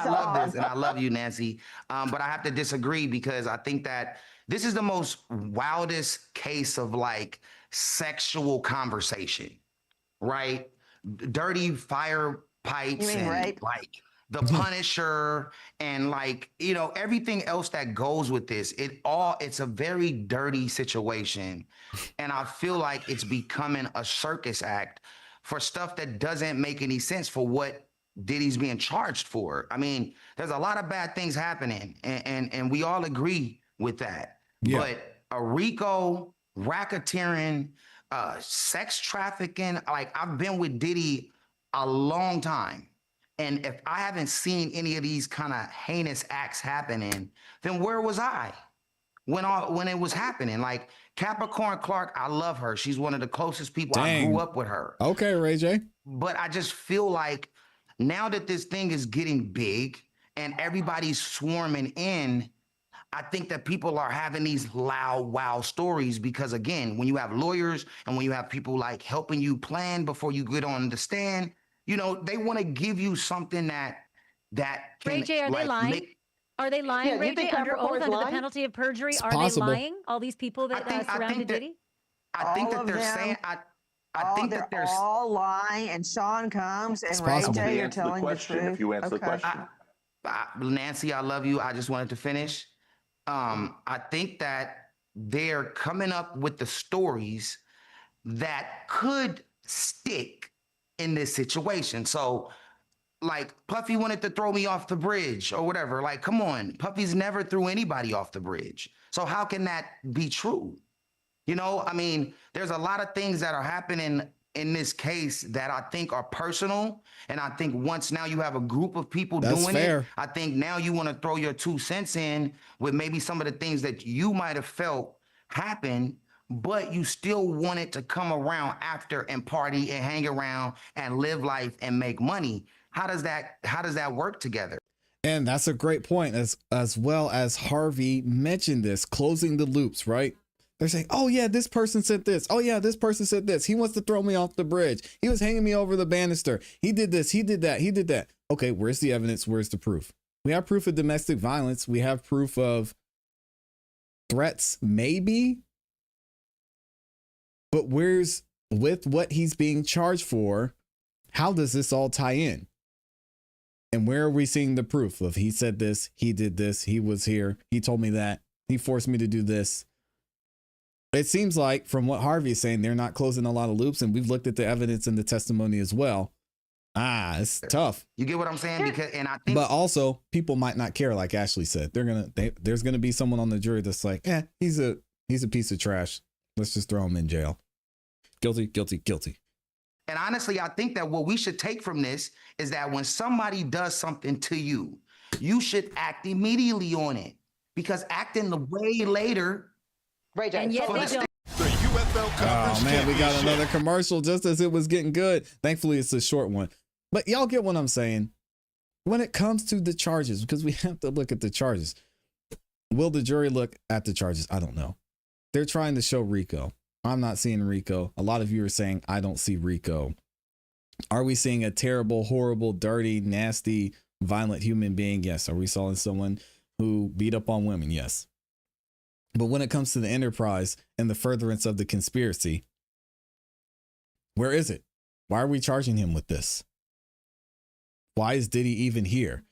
love this, and I love you, Nancy. But I have to disagree, because I think that this is the most wildest case of like sexual conversation, right? Dirty fire pipes and rape? like the Punisher and like, you know, everything else that goes with this. It's a very dirty situation. And I feel like it's becoming a circus act for stuff that doesn't make any sense for what Diddy's being charged for. I mean, there's a lot of bad things happening, and we all agree with that. Yeah. But a RICO, racketeering, sex trafficking, like I've been with Diddy a long time. And if I haven't seen any of these kind of heinous acts happening, then where was I when it was happening? Like Capricorn Clark, I love her. She's one of the closest people. I grew up with her. Okay, Ray J. But I just feel like now that this thing is getting big and everybody's swarming in, I think that people are having these loud, wow stories, because again, when you have lawyers and when you have people like helping you plan before you get on the stand, you know, they want to give you something that can, Ray J, are they lying? Are they lying, Ray J, under oath, under the penalty of perjury? Are they lying? All these people that surrounded Diddy? I think that they're saying, I think that they're all lying, and Sean Combs and Ray J are telling the truth. If you answer the question. Nancy, I love you. I just wanted to finish. I think that they're coming up with the stories that could stick in this situation. So, like, Puffy wanted to throw me off the bridge or whatever. Like, come on, Puffy's never threw anybody off the bridge. So how can that be true? You know, I mean, there's a lot of things that are happening in this case that I think are personal. And I think once now you have a group of people doing it, I think now you want to throw your 2 cents in with maybe some of the things that you might have felt happen, but you still want it to come around after and party and hang around and live life and make money. How does that work together? And that's a great point, as well as Harvey mentioned this, closing the loops, right? They're saying, oh yeah, this person said this. Oh yeah, this person said this. He wants to throw me off the bridge. He was hanging me over the banister. He did this. He did that. He did that. Okay, where's the evidence? Where's the proof? We have proof of domestic violence. We have proof of threats, maybe. But where's, with what he's being charged for, how does this all tie in? And where are we seeing the proof of he said this, he did this, he was here, he told me that, he forced me to do this? It seems like, from what Harvey is saying, they're not closing a lot of loops, and we've looked at the evidence and the testimony as well. It's tough. You get what I'm saying? Because, and I think, but also people might not care, like Ashley said. There's gonna be someone on the jury that's like, he's a piece of trash. Let's just throw him in jail. Guilty, guilty, guilty. And honestly, I think that what we should take from this is that when somebody does something to you, you should act immediately on it, because acting the way later. Ray J. And yet they don't. Oh man, we got another commercial just as it was getting good. Thankfully, it's a short one. But y'all get what I'm saying. When it comes to the charges, because we have to look at the charges. Will the jury look at the charges? I don't know. They're trying to show RICO. I'm not seeing RICO. A lot of you are saying I don't see RICO. Are we seeing a terrible, horrible, dirty, nasty, violent human being? Yes. Are we seeing someone who beat up on women? Yes. But when it comes to the enterprise and the furtherance of the conspiracy, where is it? Why are we charging him with this? Why is Diddy even here?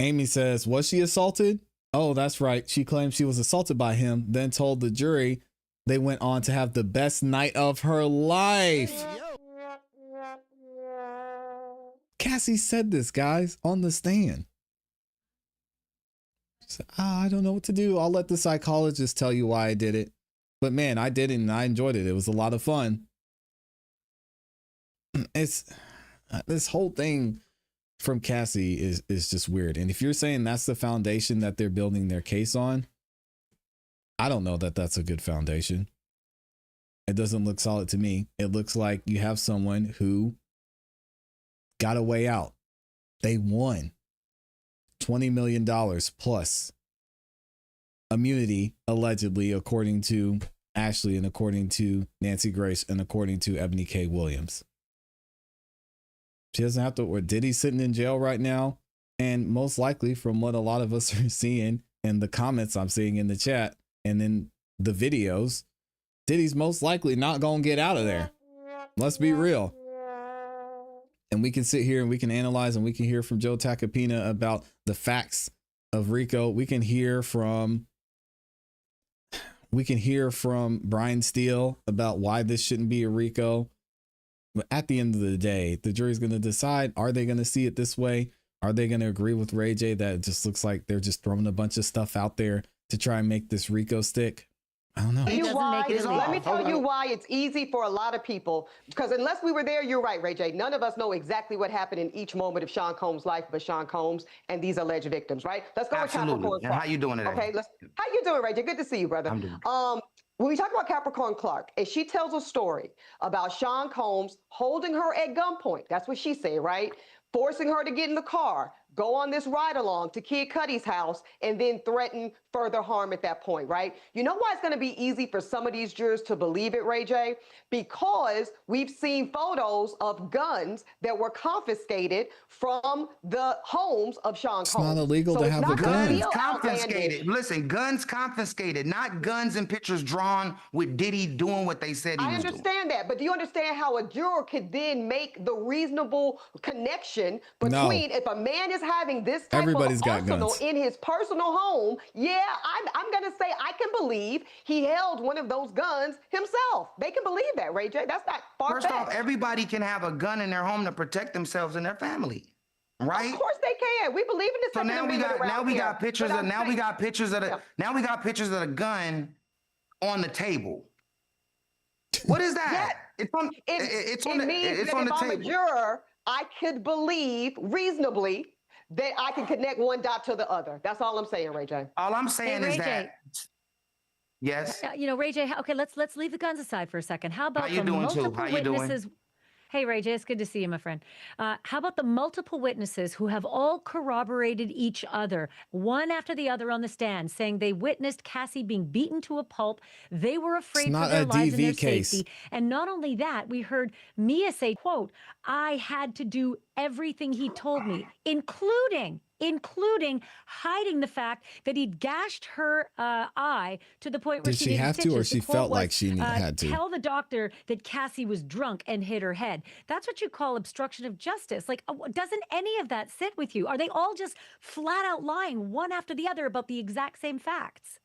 Amy says, was she assaulted? Oh, that's right. She claimed she was assaulted by him, then told the jury they went on to have the best night of her life. Cassie said this, guys, on the stand. She said, I don't know what to do. I'll let the psychologist tell you why I did it. But man, I did it and I enjoyed it. It was a lot of fun. It's this whole thing from Cassie is just weird. And if you're saying that's the foundation that they're building their case on, I don't know that that's a good foundation. It doesn't look solid to me. It looks like you have someone who got a way out. They won $20 million plus immunity, allegedly, according to Ashley and according to Nancy Grace and according to Ebony K. Williams. She doesn't have to, or Diddy's sitting in jail right now. And most likely, from what a lot of us are seeing and the comments I'm seeing in the chat and in the videos, Diddy's most likely not going to get out of there. Let's be real. And we can sit here and we can analyze and we can hear from Joe Tacopina about the facts of RICO. We can hear from Brian Steele about why this shouldn't be a RICO. But at the end of the day, the jury's going to decide, are they going to see it this way? Are they going to agree with Ray J that it just looks like they're just throwing a bunch of stuff out there to try and make this RICO stick? I don't know. Let me tell you why it's easy for a lot of people, because unless we were there, you're right, Ray J. None of us know exactly what happened in each moment of Sean Combs' life, but Sean Combs and these alleged victims, right? Let's go with Capricorn. And how you doing today? Okay, how you doing, Ray J? Good to see you, brother. I'm doing when we talk about Capricorn Clark, and she tells a story about Sean Combs holding her at gunpoint, that's what she said, right? Forcing her to get in the car, go on this ride along to Kid Cudi's house, and then threaten further harm at that point, right? You know why it's going to be easy for some of these jurors to believe it, Ray J? Because we've seen photos of guns that were confiscated from the homes of Sean Combs. It's not illegal to have a gun. Guns confiscated. Listen, guns confiscated, not guns and pictures drawn with Diddy doing what they said he was doing. I understand that, but do you understand how a juror could then make the reasonable connection between if a man is having this type of arsenal in his personal home? Yeah, I'm going to say I can believe he held one of those guns himself. They can believe that, Ray J. That's not far-fetched. First off, everybody can have a gun in their home to protect themselves and their family, right? Of course they can. We believe in the So Second Amendment around we here. got pictures of now we got pictures of a gun on the table. What is that? It means that if I'm a juror, I could believe reasonably that I can connect one dot to the other. That's all I'm saying, Ray J. All I'm saying is that. Yes. You know, Ray J. Okay, let's leave the guns aside for a second. How about the multiple witnesses? Hey, Ray J, it's good to see you, my friend. How about the multiple witnesses who have all corroborated each other, one after the other on the stand, saying they witnessed Cassie being beaten to a pulp. They were afraid for their lives and their safety. And not only that, we heard Mia say, quote, I had to do everything he told me, including hiding the fact that he'd gashed her eye to the point where she needed stitches. Or she felt like she had to? Tell the doctor that Cassie was drunk and hit her head. That's what you call obstruction of justice. Like, doesn't any of that sit with you? Are they all just flat out lying one after the other about the exact same facts?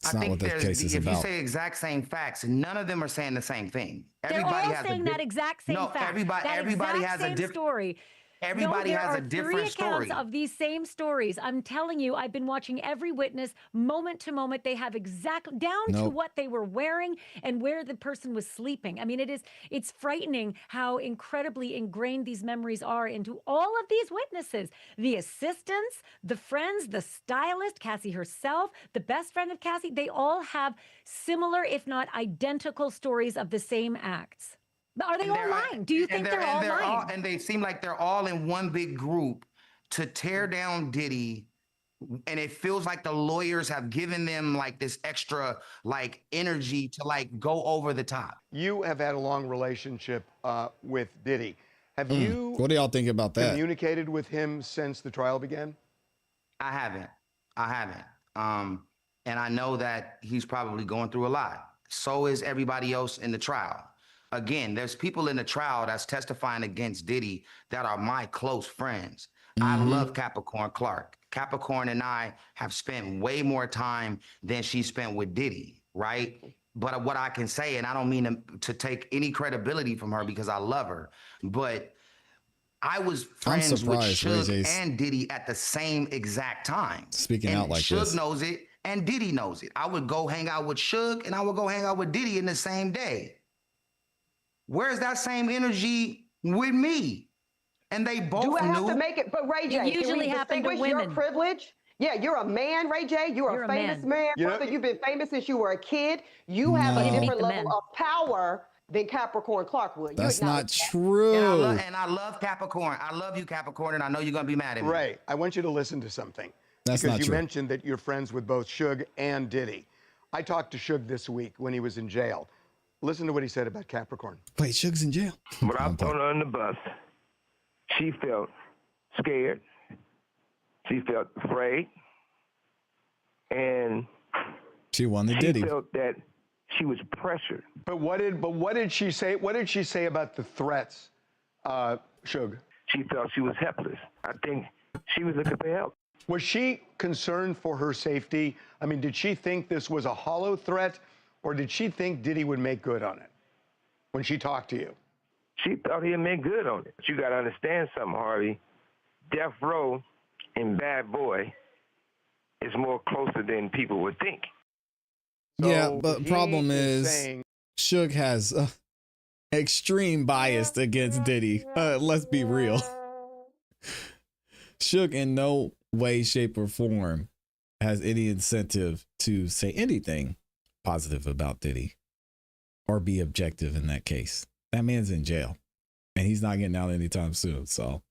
It's not what this case is about. If you say exact same facts, none of them are saying the same thing. They're all saying that exact same fact. Everybody has a different story. Everybody has a different story. There are 3 accounts of these same stories. I'm telling you, I've been watching every witness moment to moment. They have down to what they were wearing and where the person was sleeping. I mean, it's frightening how incredibly ingrained these memories are into all of these witnesses. The assistants, the friends, the stylist, Cassie herself, the best friend of Cassie, they all have similar, if not identical, stories of the same acts. Are they all lying? Do you think they're all lying? And they seem like they're all in one big group to tear down Diddy. And it feels like the lawyers have given them like this extra like energy to like go over the top. You have had a long relationship with Diddy. Have you? What do y'all think about that? Communicated with him since the trial began? I haven't. And I know that he's probably going through a lot. So is everybody else in the trial. Again, there's people in the trial that's testifying against Diddy that are my close friends. I love Capricorn Clark. Capricorn and I have spent way more time than she spent with Diddy, right? But what I can say, and I don't mean to take any credibility from her because I love her, but I was friends with Suge and Diddy at the same exact time. Speaking out like Suge this. knows it and Diddy knows it. I would go hang out with Suge and I would go hang out with Diddy in the same day. Where's that same energy with me? And they both Do I have knew. to make it? But Ray J, It usually happens to women. Your privilege. Yeah, you're a man, Ray J. You're a famous man. Brother, you've been famous since you were a kid. You have a different level of power than Capricorn Clark would. That's not true. And I love Capricorn. I love you, Capricorn, and I know you're going to be mad at me. Ray, I want you to listen to something. That's because not you true. mentioned that you're friends with both Suge and Diddy. I talked to Suge this week when he was in jail. Listen to what he said about Capricorn. Wait, Suge's in jail? When I thrown her on the bus, she felt scared. She felt afraid. And she wanted Diddy. She felt that she was pressured. But what did she say? What did she say about the threats, Suge? She felt she was helpless. I think she was looking for help. Was she concerned for her safety? I mean, did she think this was a hollow threat, or did she think Diddy would make good on it when she talked to you? She thought he'd make good on it. But you got to understand something, Harvey. Death Row and Bad Boy is more closer than people would think. Yeah, but problem is, Suge has extreme bias against Diddy. Let's be real. Suge in no way, shape, or form has any incentive to say anything positive about Diddy or be objective in that case. That man's in jail and he's not getting out anytime soon. So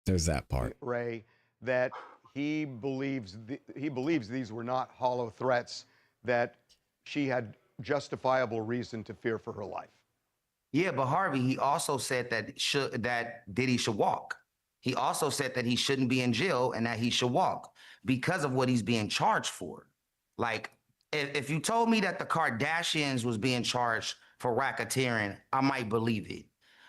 there's that part. Ray, that he believes these were not hollow threats, that she had justifiable reason to fear for her life. Yeah, but Harvey, he also said that Diddy should walk. He also said that he shouldn't be in jail and that he should walk because of what he's being charged for. Like, if you told me that the Kardashians was being charged for racketeering, I might believe it.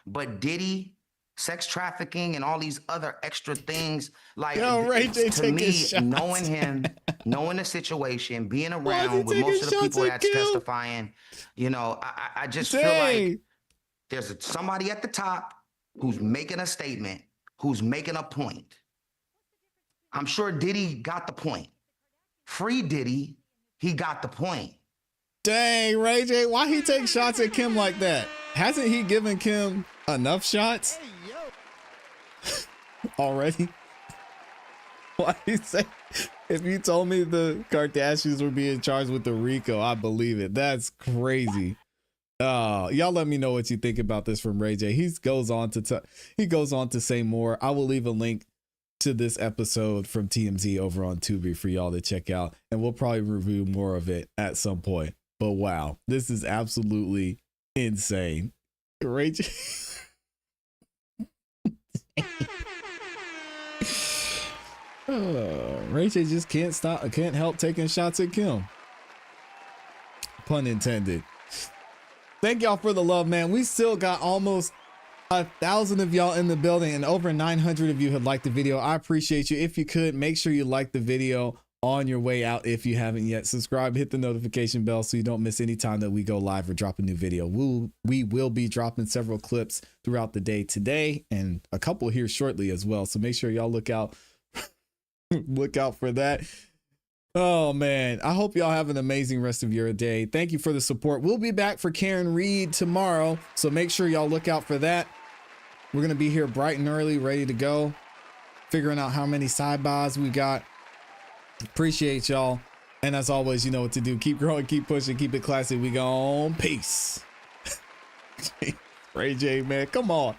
But Diddy, sex trafficking, and all these other extra things, like, to me, knowing him, knowing the situation, being around with most of the people that's testifying, you know, I just feel like there's somebody at the top who's making a statement, who's making a point. I'm sure Diddy got the point. Free Diddy, he got the point. Dang, Ray J, why he take shots at Kim like that? Hasn't he given Kim enough shots already? Why he say, if you told me the Kardashians were being charged with the RICO, I believe it. That's crazy. Y'all let me know what you think about this from Ray J. He goes on to say more. I will leave a link to this episode from TMZ over on Tubi for y'all to check out, and we'll probably review more of it at some point. But wow, this is absolutely insane. Ray J. Ray J just can't help taking shots at Kim. Pun intended. Thank y'all for the love, man. We still got almost 1,000 of y'all in the building and over 900 of you had liked the video. I appreciate you. If you could, make sure you like the video on your way out. If you haven't yet, subscribe, hit the notification bell so you don't miss any time that we go live or drop a new video. We will be dropping several clips throughout the day today and a couple here shortly as well. So make sure y'all look out for that. Oh man, I hope y'all have an amazing rest of your day. Thank you for the support. We'll be back for Karen Reed tomorrow, so make sure y'all look out for that. We're gonna be here bright and early, ready to go, figuring out how many sidebars we got. Appreciate y'all, and as always, you know what to do. Keep growing, keep pushing, keep it classy. We gone. Peace. Ray J, man, come on.